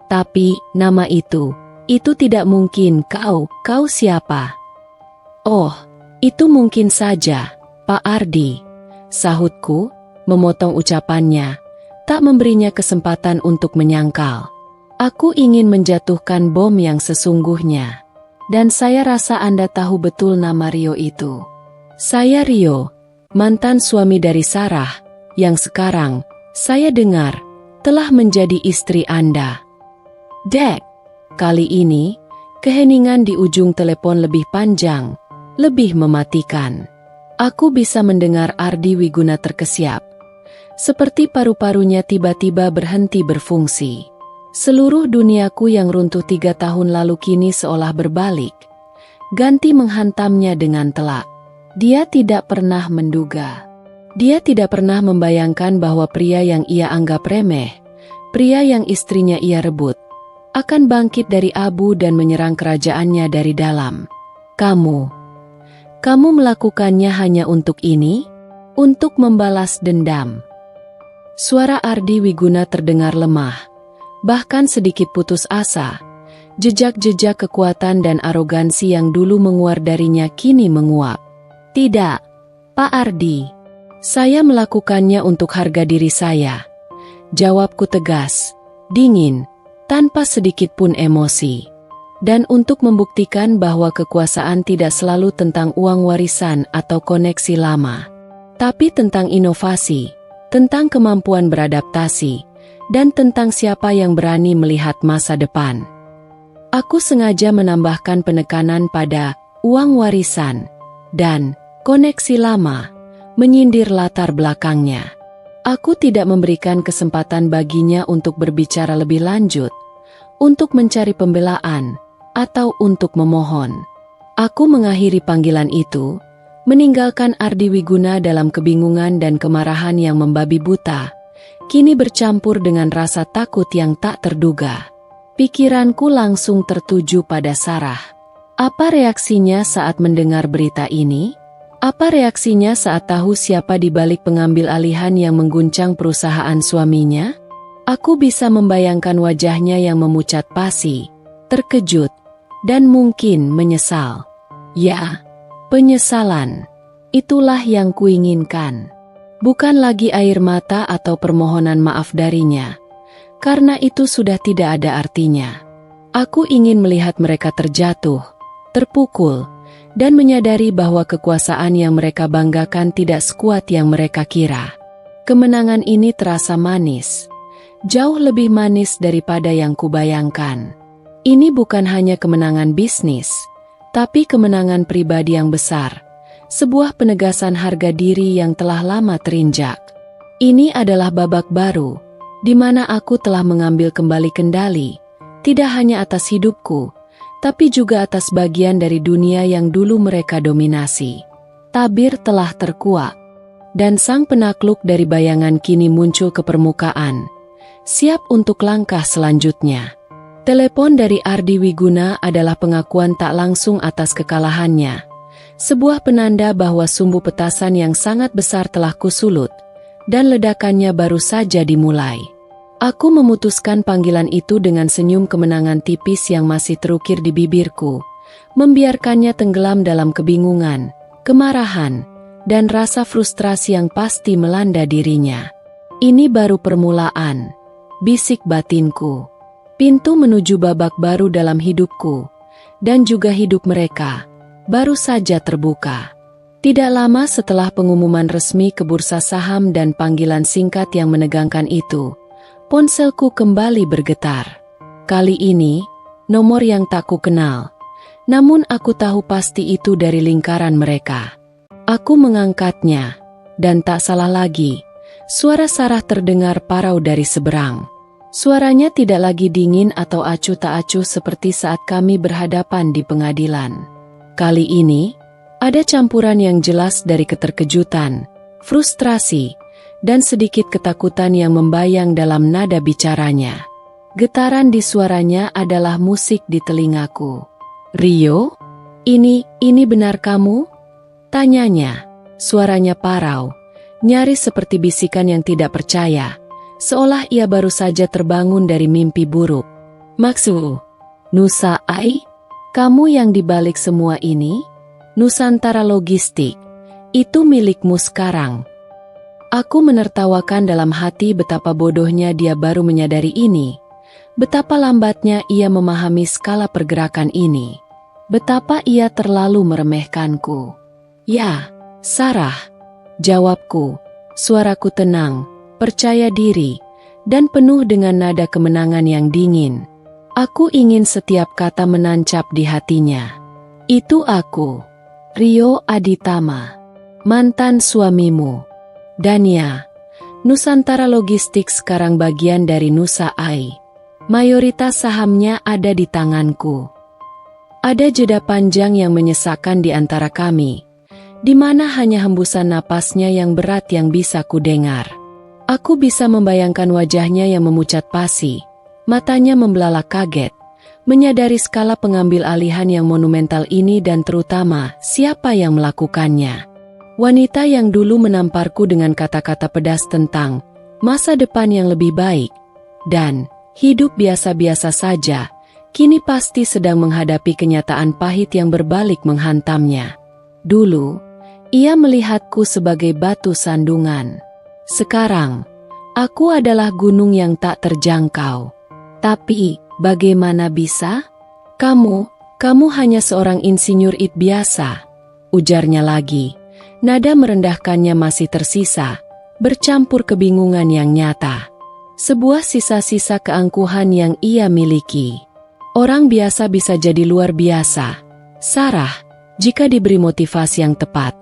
Tapi, nama itu tidak mungkin. Kau siapa? Oh, itu mungkin saja, Pak Ardi, sahutku, memotong ucapannya, tak memberinya kesempatan untuk menyangkal. Aku ingin menjatuhkan bom yang sesungguhnya, dan saya rasa Anda tahu betul nama Rio itu. Saya Rio, mantan suami dari Sarah, yang sekarang, saya dengar, telah menjadi istri Anda. Dek, kali ini, keheningan di ujung telepon lebih panjang, lebih mematikan. Aku bisa mendengar Ardi Wiguna terkesiap, seperti paru-parunya tiba-tiba berhenti berfungsi. Seluruh duniaku yang runtuh 3 tahun lalu kini seolah berbalik, ganti menghantamnya dengan telak. Dia tidak pernah menduga. Dia tidak pernah membayangkan bahwa pria yang ia anggap remeh, pria yang istrinya ia rebut, akan bangkit dari abu dan menyerang kerajaannya dari dalam. Kamu melakukannya hanya untuk ini? Untuk membalas dendam. Suara Ardi Wiguna terdengar lemah, bahkan sedikit putus asa. Jejak-jejak kekuatan dan arogansi yang dulu menguar darinya kini menguap. Tidak, Pak Ardi. Saya melakukannya untuk harga diri saya. Jawabku tegas, dingin, tanpa sedikit pun emosi. Dan untuk membuktikan bahwa kekuasaan tidak selalu tentang uang warisan atau koneksi lama, tapi tentang inovasi, tentang kemampuan beradaptasi, dan tentang siapa yang berani melihat masa depan. Aku sengaja menambahkan penekanan pada uang warisan dan koneksi lama, menyindir latar belakangnya. Aku tidak memberikan kesempatan baginya untuk berbicara lebih lanjut, untuk mencari pembelaan, atau untuk memohon. Aku mengakhiri panggilan itu, meninggalkan Ardi Wiguna dalam kebingungan dan kemarahan yang membabi buta, kini bercampur dengan rasa takut yang tak terduga. Pikiranku langsung tertuju pada Sarah. Apa reaksinya saat mendengar berita ini? Apa reaksinya saat tahu siapa di balik pengambil alihan yang mengguncang perusahaan suaminya? Aku bisa membayangkan wajahnya yang memucat pasi, terkejut, dan mungkin menyesal. Ya, penyesalan. Itulah yang kuinginkan. Bukan lagi air mata atau permohonan maaf darinya, karena itu sudah tidak ada artinya. Aku ingin melihat mereka terjatuh, terpukul, dan menyadari bahwa kekuasaan yang mereka banggakan tidak sekuat yang mereka kira. Kemenangan ini terasa manis, jauh lebih manis daripada yang kubayangkan. Ini bukan hanya kemenangan bisnis, tapi kemenangan pribadi yang besar. Sebuah penegasan harga diri yang telah lama terinjak. Ini adalah babak baru, di mana aku telah mengambil kembali kendali, tidak hanya atas hidupku, tapi juga atas bagian dari dunia yang dulu mereka dominasi. Tabir telah terkuak, dan sang penakluk dari bayangan kini muncul ke permukaan, siap untuk langkah selanjutnya. Telepon dari Ardi Wiguna adalah pengakuan tak langsung atas kekalahannya. Sebuah penanda bahwa sumbu petasan yang sangat besar telah kusulut, dan ledakannya baru saja dimulai. Aku memutuskan panggilan itu dengan senyum kemenangan tipis yang masih terukir di bibirku, membiarkannya tenggelam dalam kebingungan, kemarahan, dan rasa frustrasi yang pasti melanda dirinya. Ini baru permulaan, bisik batinku. Pintu menuju babak baru dalam hidupku, dan juga hidup mereka, baru saja terbuka. Tidak lama setelah pengumuman resmi ke bursa saham dan panggilan singkat yang menegangkan itu, ponselku kembali bergetar. Kali ini, nomor yang tak kukenal, namun aku tahu pasti itu dari lingkaran mereka. Aku mengangkatnya, dan tak salah lagi, suara Sarah terdengar parau dari seberang. Suaranya tidak lagi dingin atau acuh tak acuh seperti saat kami berhadapan di pengadilan. Kali ini, ada campuran yang jelas dari keterkejutan, frustrasi, dan sedikit ketakutan yang membayang dalam nada bicaranya. Getaran di suaranya adalah musik di telingaku. "Rio, ini benar kamu?" tanyanya. Suaranya parau, nyaris seperti bisikan yang tidak percaya, seolah ia baru saja terbangun dari mimpi buruk. "Maksud, Nusa Ai? Kamu yang dibalik semua ini? Nusantara Logistik, itu milikmu sekarang." Aku menertawakan dalam hati betapa bodohnya dia baru menyadari ini, betapa lambatnya ia memahami skala pergerakan ini, betapa ia terlalu meremehkanku. "Ya, Sarah," jawabku, suaraku tenang, percaya diri, dan penuh dengan nada kemenangan yang dingin. Aku ingin setiap kata menancap di hatinya. "Itu aku, Rio Aditama, mantan suamimu. Dan ya, Nusantara Logistik sekarang bagian dari Nusa Ai. Mayoritas sahamnya ada di tanganku." Ada jeda panjang yang menyesakkan di antara kami, di mana hanya hembusan napasnya yang berat yang bisa kudengar. Aku bisa membayangkan wajahnya yang memucat pasi, matanya membelalak kaget, menyadari skala pengambil alihan yang monumental ini dan terutama siapa yang melakukannya. Wanita yang dulu menamparku dengan kata-kata pedas tentang masa depan yang lebih baik dan hidup biasa-biasa saja, kini pasti sedang menghadapi kenyataan pahit yang berbalik menghantamnya. Dulu, ia melihatku sebagai batu sandungan. Sekarang, aku adalah gunung yang tak terjangkau. Tapi, bagaimana bisa? Kamu hanya seorang insinyur IT biasa, ujarnya lagi. Nada merendahkannya masih tersisa, bercampur kebingungan yang nyata. Sebuah sisa-sisa keangkuhan yang ia miliki. Orang biasa bisa jadi luar biasa, Sarah, jika diberi motivasi yang tepat.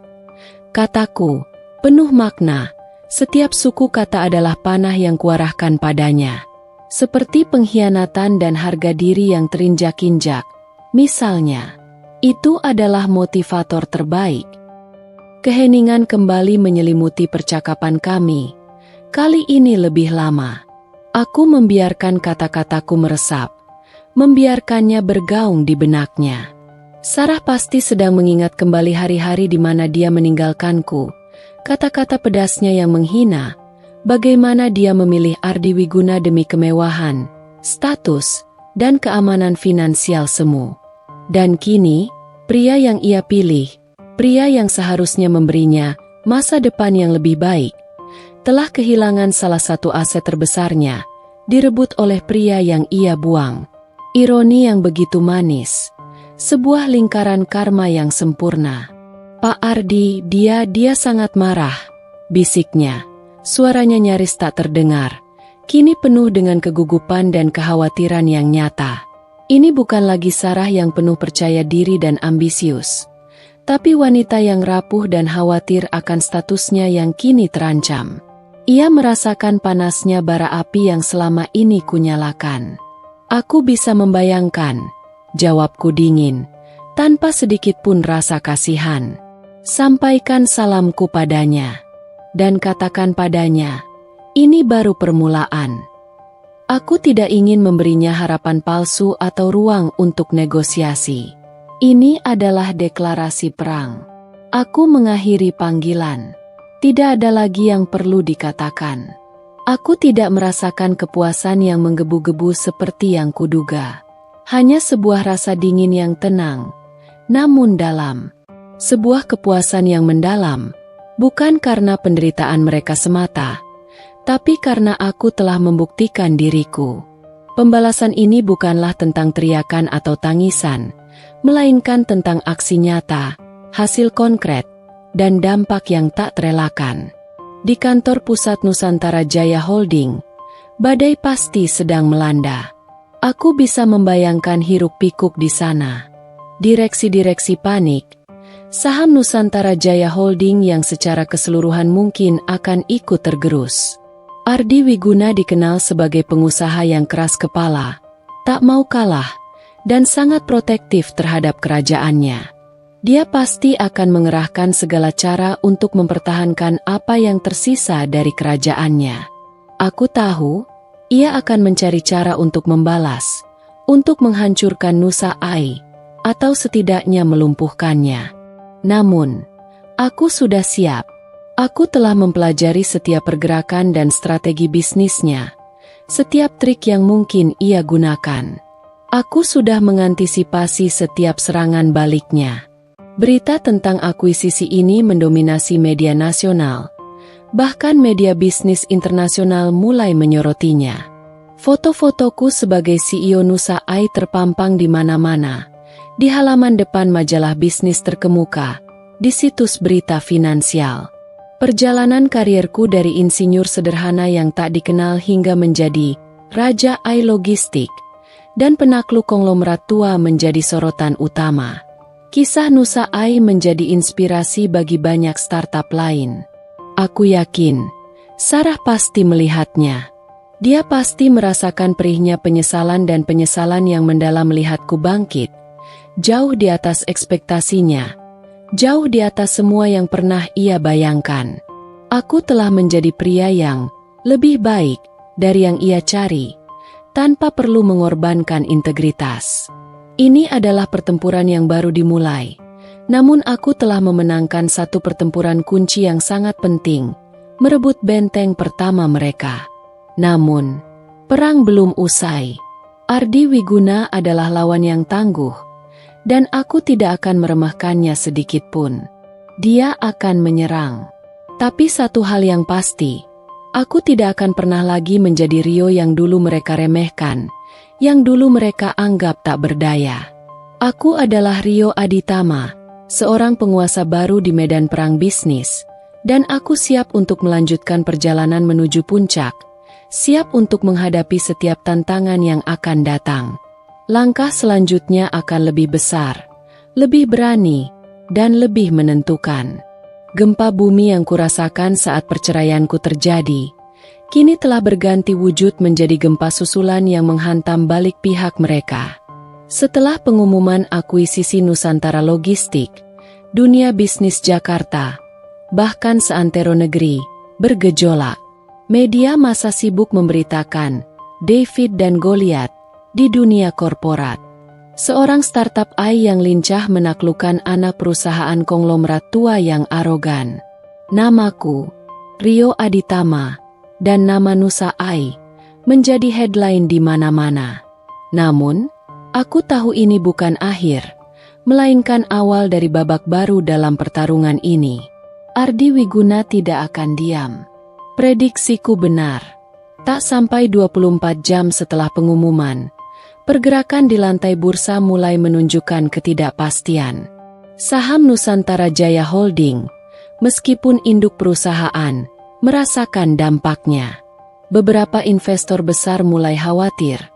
Kataku, penuh makna, setiap suku kata adalah panah yang kuarahkan padanya. Seperti pengkhianatan dan harga diri yang terinjak-injak. Misalnya, itu adalah motivator terbaik. Keheningan kembali menyelimuti percakapan kami. Kali ini lebih lama. Aku membiarkan kata-kataku meresap, membiarkannya bergaung di benaknya. Sarah pasti sedang mengingat kembali hari-hari di mana dia meninggalkanku. Kata-kata pedasnya yang menghina, bagaimana dia memilih Ardi Wiguna demi kemewahan, status, dan keamanan finansial semu. Dan kini, pria yang ia pilih, pria yang seharusnya memberinya masa depan yang lebih baik, telah kehilangan salah satu aset terbesarnya, direbut oleh pria yang ia buang. Ironi yang begitu manis. Sebuah lingkaran karma yang sempurna. Pak Ardi, dia sangat marah, bisiknya. Suaranya nyaris tak terdengar, kini penuh dengan kegugupan dan kekhawatiran yang nyata. Ini bukan lagi Sarah yang penuh percaya diri dan ambisius, tapi wanita yang rapuh dan khawatir akan statusnya yang kini terancam. Ia merasakan panasnya bara api yang selama ini kunyalakan. Aku bisa membayangkan, jawabku dingin, tanpa sedikit pun rasa kasihan. Sampaikan salamku padanya, dan katakan padanya, ini baru permulaan. Aku tidak ingin memberinya harapan palsu atau ruang untuk negosiasi. Ini adalah deklarasi perang. Aku mengakhiri panggilan. Tidak ada lagi yang perlu dikatakan. Aku tidak merasakan kepuasan yang menggebu-gebu seperti yang kuduga. Hanya sebuah rasa dingin yang tenang, namun dalam. Sebuah kepuasan yang mendalam, bukan karena penderitaan mereka semata, tapi karena aku telah membuktikan diriku. Pembalasan ini bukanlah tentang teriakan atau tangisan, melainkan tentang aksi nyata, hasil konkret, dan dampak yang tak terelakkan. Di kantor pusat Nusantara Jaya Holding, badai pasti sedang melanda. Aku bisa membayangkan hiruk-pikuk di sana. Direksi-direksi panik. Saham Nusantara Jaya Holding yang secara keseluruhan mungkin akan ikut tergerus. Ardi Wiguna dikenal sebagai pengusaha yang keras kepala, tak mau kalah, dan sangat protektif terhadap kerajaannya. Dia pasti akan mengerahkan segala cara untuk mempertahankan apa yang tersisa dari kerajaannya. Aku tahu, ia akan mencari cara untuk membalas, untuk menghancurkan Nusa Ai, atau setidaknya melumpuhkannya. Namun, aku sudah siap. Aku telah mempelajari setiap pergerakan dan strategi bisnisnya, setiap trik yang mungkin ia gunakan. Aku sudah mengantisipasi setiap serangan baliknya. Berita tentang akuisisi ini mendominasi media nasional. Bahkan media bisnis internasional mulai menyorotinya. Foto-fotoku sebagai CEO Nusa Ai terpampang di mana-mana, di halaman depan majalah bisnis terkemuka, di situs berita finansial. Perjalanan karierku dari insinyur sederhana yang tak dikenal hingga menjadi Raja Ai Logistik dan penakluk konglomerat tua menjadi sorotan utama. Kisah Nusa Ai menjadi inspirasi bagi banyak startup lain. Aku yakin, Sarah pasti melihatnya. Dia pasti merasakan perihnya penyesalan dan penyesalan yang mendalam melihatku bangkit, jauh di atas ekspektasinya. Jauh di atas semua yang pernah ia bayangkan. Aku telah menjadi pria yang lebih baik dari yang ia cari, tanpa perlu mengorbankan integritas. Ini adalah pertempuran yang baru dimulai, namun aku telah memenangkan satu pertempuran kunci yang sangat penting, merebut benteng pertama mereka. Namun, perang belum usai. Ardi Wiguna adalah lawan yang tangguh, dan aku tidak akan meremehkannya sedikit pun. Dia akan menyerang. Tapi satu hal yang pasti, aku tidak akan pernah lagi menjadi Rio yang dulu mereka remehkan, yang dulu mereka anggap tak berdaya. Aku adalah Rio Aditama, seorang penguasa baru di medan perang bisnis, dan aku siap untuk melanjutkan perjalanan menuju puncak, siap untuk menghadapi setiap tantangan yang akan datang. Langkah selanjutnya akan lebih besar, lebih berani, dan lebih menentukan. Gempa bumi yang kurasakan saat perceraianku terjadi, kini telah berganti wujud menjadi gempa susulan yang menghantam balik pihak mereka. Setelah pengumuman akuisisi Nusantara Logistik, dunia bisnis Jakarta, bahkan seantero negeri, bergejolak. Media massa sibuk memberitakan David dan Goliat di dunia korporat. Seorang startup AI yang lincah menaklukkan anak perusahaan konglomerat tua yang arogan. Namaku, Rio Aditama, dan nama Nusa Ai menjadi headline di mana-mana. Namun, aku tahu ini bukan akhir. melainkan awal dari babak baru dalam pertarungan ini. Ardi Wiguna tidak akan diam. Prediksiku benar. Tak sampai 24 jam setelah pengumuman, pergerakan di lantai bursa mulai menunjukkan ketidakpastian. Saham Nusantara Jaya Holding, meskipun induk perusahaan, merasakan dampaknya. Beberapa investor besar mulai khawatir,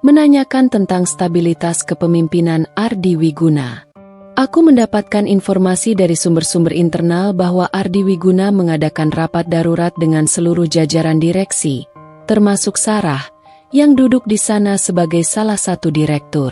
menanyakan tentang stabilitas kepemimpinan Ardi Wiguna. Aku mendapatkan informasi dari sumber-sumber internal bahwa Ardi Wiguna mengadakan rapat darurat dengan seluruh jajaran direksi, termasuk Sarah, yang duduk di sana sebagai salah satu direktur.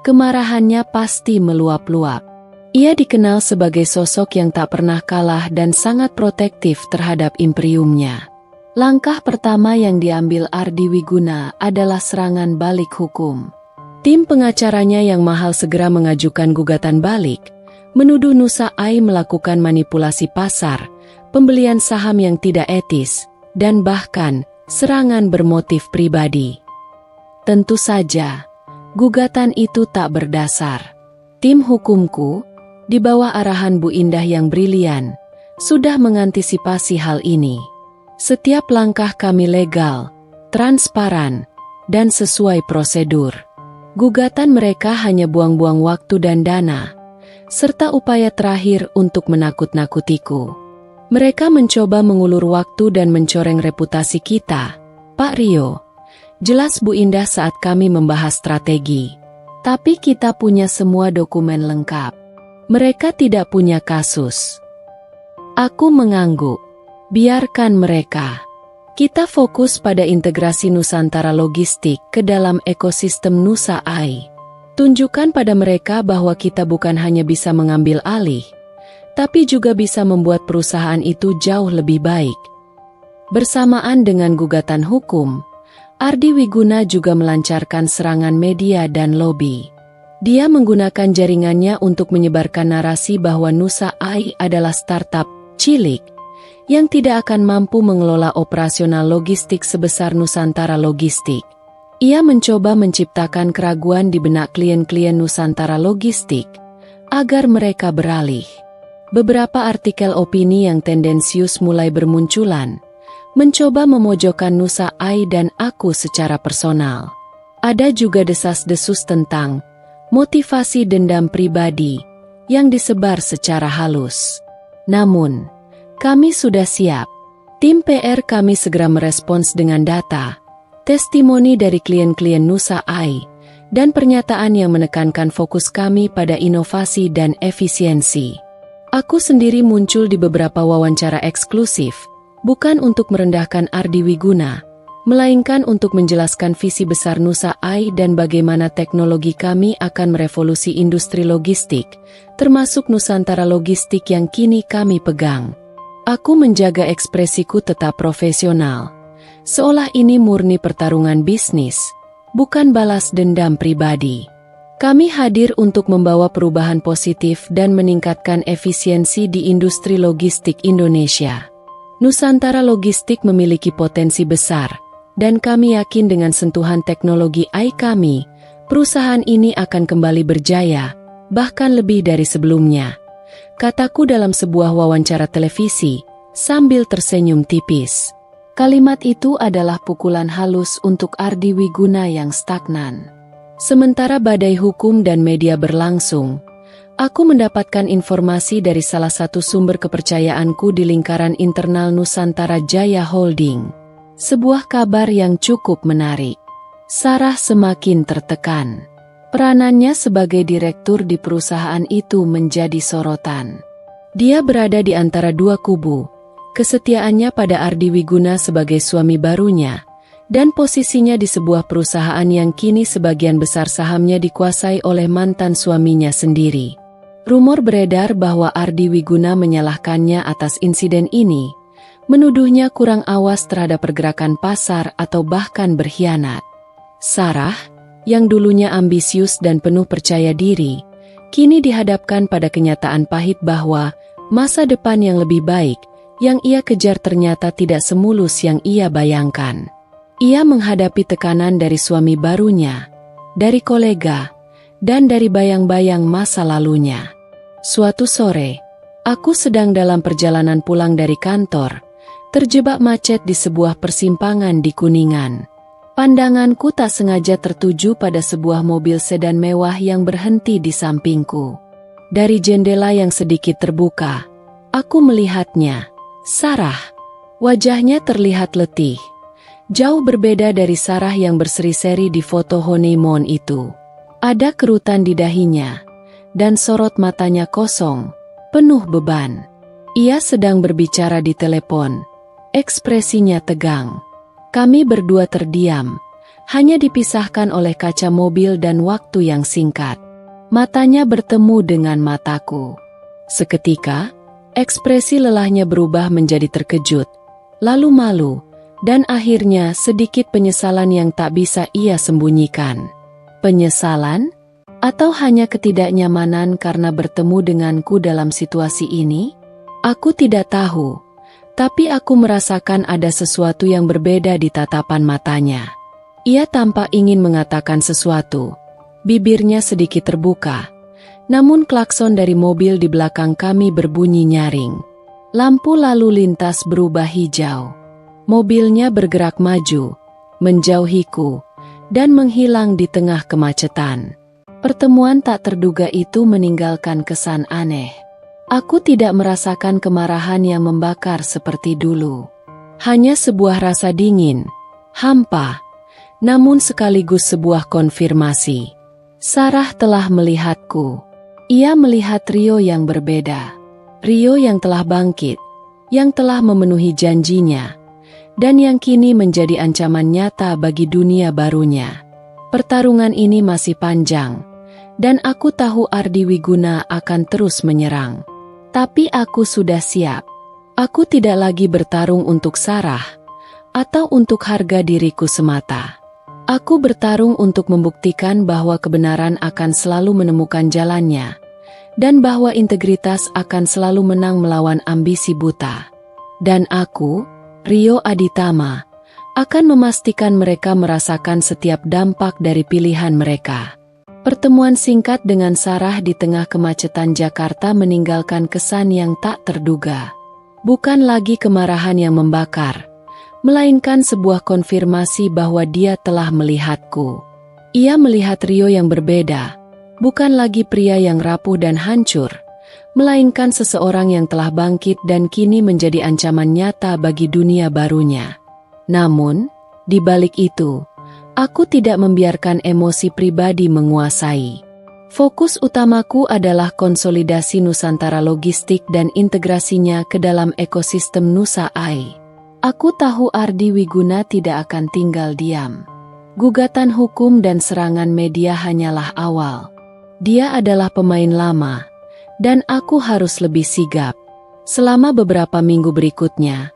Kemarahannya pasti meluap-luap. Ia dikenal sebagai sosok yang tak pernah kalah dan sangat protektif terhadap imperiumnya. Langkah pertama yang diambil Ardi Wiguna adalah serangan balik hukum. Tim pengacaranya yang mahal segera mengajukan gugatan balik, menuduh Nusa AI melakukan manipulasi pasar, pembelian saham yang tidak etis, dan bahkan serangan bermotif pribadi. Tentu saja, gugatan itu tak berdasar. Tim hukumku, di bawah arahan Bu Indah yang brilian, sudah mengantisipasi hal ini. Setiap langkah kami legal, transparan, dan sesuai prosedur. Gugatan mereka hanya buang-buang waktu dan dana, serta upaya terakhir untuk menakut-nakutiku. Mereka mencoba mengulur waktu dan mencoreng reputasi kita, Pak Rio. Jelas Bu Indah saat kami membahas strategi. Tapi kita punya semua dokumen lengkap. Mereka tidak punya kasus. Aku mengangguk. Biarkan mereka. Kita fokus pada integrasi Nusantara Logistik ke dalam ekosistem Nusa AI. Tunjukkan pada mereka bahwa kita bukan hanya bisa mengambil alih, tapi juga bisa membuat perusahaan itu jauh lebih baik. Bersamaan dengan gugatan hukum, Ardi Wiguna juga melancarkan serangan media dan lobi. Dia menggunakan jaringannya untuk menyebarkan narasi bahwa Nusa AI adalah startup cilik yang tidak akan mampu mengelola operasional logistik sebesar Nusantara Logistik. Ia mencoba menciptakan keraguan di benak klien-klien Nusantara Logistik agar mereka beralih. Beberapa artikel opini yang tendensius mulai bermunculan, mencoba memojokkan Nusa AI dan aku secara personal. Ada juga desas-desus tentang motivasi dendam pribadi yang disebar secara halus. Namun, kami sudah siap. Tim PR kami segera merespons dengan data, testimoni dari klien-klien Nusa AI, dan pernyataan yang menekankan fokus kami pada inovasi dan efisiensi. Aku sendiri muncul di beberapa wawancara eksklusif, bukan untuk merendahkan Ardi Wiguna, melainkan untuk menjelaskan visi besar Nusa AI dan bagaimana teknologi kami akan merevolusi industri logistik, termasuk Nusantara Logistik yang kini kami pegang. Aku menjaga ekspresiku tetap profesional, seolah ini murni pertarungan bisnis, bukan balas dendam pribadi. Kami hadir untuk membawa perubahan positif dan meningkatkan efisiensi di industri logistik Indonesia. Nusantara Logistik memiliki potensi besar, dan kami yakin dengan sentuhan teknologi AI kami, perusahaan ini akan kembali berjaya, bahkan lebih dari sebelumnya. Kataku dalam sebuah wawancara televisi, sambil tersenyum tipis. Kalimat itu adalah pukulan halus untuk Ardi Wiguna yang stagnan. Sementara badai hukum dan media berlangsung, aku mendapatkan informasi dari salah satu sumber kepercayaanku di lingkaran internal Nusantara Jaya Holding. Sebuah kabar yang cukup menarik. Sarah semakin tertekan. Peranannya sebagai direktur di perusahaan itu menjadi sorotan. Dia berada di antara dua kubu, kesetiaannya pada Ardi Wiguna sebagai suami barunya, dan posisinya di sebuah perusahaan yang kini sebagian besar sahamnya dikuasai oleh mantan suaminya sendiri. Rumor beredar bahwa Ardi Wiguna menyalahkannya atas insiden ini, menuduhnya kurang awas terhadap pergerakan pasar atau bahkan berkhianat. Sarah, yang dulunya ambisius dan penuh percaya diri, kini dihadapkan pada kenyataan pahit bahwa masa depan yang lebih baik yang ia kejar ternyata tidak semulus yang ia bayangkan. Ia menghadapi tekanan dari suami barunya, dari kolega, dan dari bayang-bayang masa lalunya. Suatu sore, aku sedang dalam perjalanan pulang dari kantor, terjebak macet di sebuah persimpangan di Kuningan. Pandanganku tak sengaja tertuju pada sebuah mobil sedan mewah yang berhenti di sampingku. Dari jendela yang sedikit terbuka, aku melihatnya. Sarah. Wajahnya terlihat letih. Jauh berbeda dari Sarah yang berseri-seri di foto honeymoon itu. Ada kerutan di dahinya, dan sorot matanya kosong, penuh beban. Ia sedang berbicara di telepon. Ekspresinya tegang. Kami berdua terdiam, hanya dipisahkan oleh kaca mobil dan waktu yang singkat. Matanya bertemu dengan mataku. Seketika, ekspresi lelahnya berubah menjadi terkejut, lalu malu, dan akhirnya sedikit penyesalan yang tak bisa ia sembunyikan. Penyesalan? Atau hanya ketidaknyamanan karena bertemu denganku dalam situasi ini? Aku tidak tahu, tapi aku merasakan ada sesuatu yang berbeda di tatapan matanya. Ia tampak ingin mengatakan sesuatu. Bibirnya sedikit terbuka, namun klakson dari mobil di belakang kami berbunyi nyaring. Lampu lalu lintas berubah hijau. Mobilnya bergerak maju, menjauhiku, dan menghilang di tengah kemacetan. Pertemuan tak terduga itu meninggalkan kesan aneh. Aku tidak merasakan kemarahan yang membakar seperti dulu. Hanya sebuah rasa dingin, hampa, namun sekaligus sebuah konfirmasi. Sarah telah melihatku. Ia melihat Rio yang berbeda. Rio yang telah bangkit, yang telah memenuhi janjinya, dan yang kini menjadi ancaman nyata bagi dunia barunya. Pertarungan ini masih panjang, dan aku tahu Ardi Wiguna akan terus menyerang. Tapi aku sudah siap. Aku tidak lagi bertarung untuk Sarah, atau untuk harga diriku semata. Aku bertarung untuk membuktikan bahwa kebenaran akan selalu menemukan jalannya, dan bahwa integritas akan selalu menang melawan ambisi buta. Dan aku, Rio Aditama, akan memastikan mereka merasakan setiap dampak dari pilihan mereka. Pertemuan singkat dengan Sarah di tengah kemacetan Jakarta meninggalkan kesan yang tak terduga. Bukan lagi kemarahan yang membakar, melainkan sebuah konfirmasi bahwa dia telah melihatku. Ia melihat Rio yang berbeda, bukan lagi pria yang rapuh dan hancur, melainkan seseorang yang telah bangkit dan kini menjadi ancaman nyata bagi dunia barunya. Namun, di balik itu, aku tidak membiarkan emosi pribadi menguasai. Fokus utamaku adalah konsolidasi Nusantara logistik dan integrasinya ke dalam ekosistem Nusa AI. Aku tahu Ardi Wiguna tidak akan tinggal diam. Gugatan hukum dan serangan media hanyalah awal. Dia adalah pemain lama, dan aku harus lebih sigap. Selama beberapa minggu berikutnya,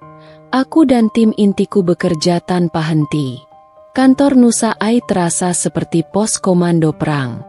aku dan tim intiku bekerja tanpa henti. Kantor Nusa AI terasa seperti pos komando perang.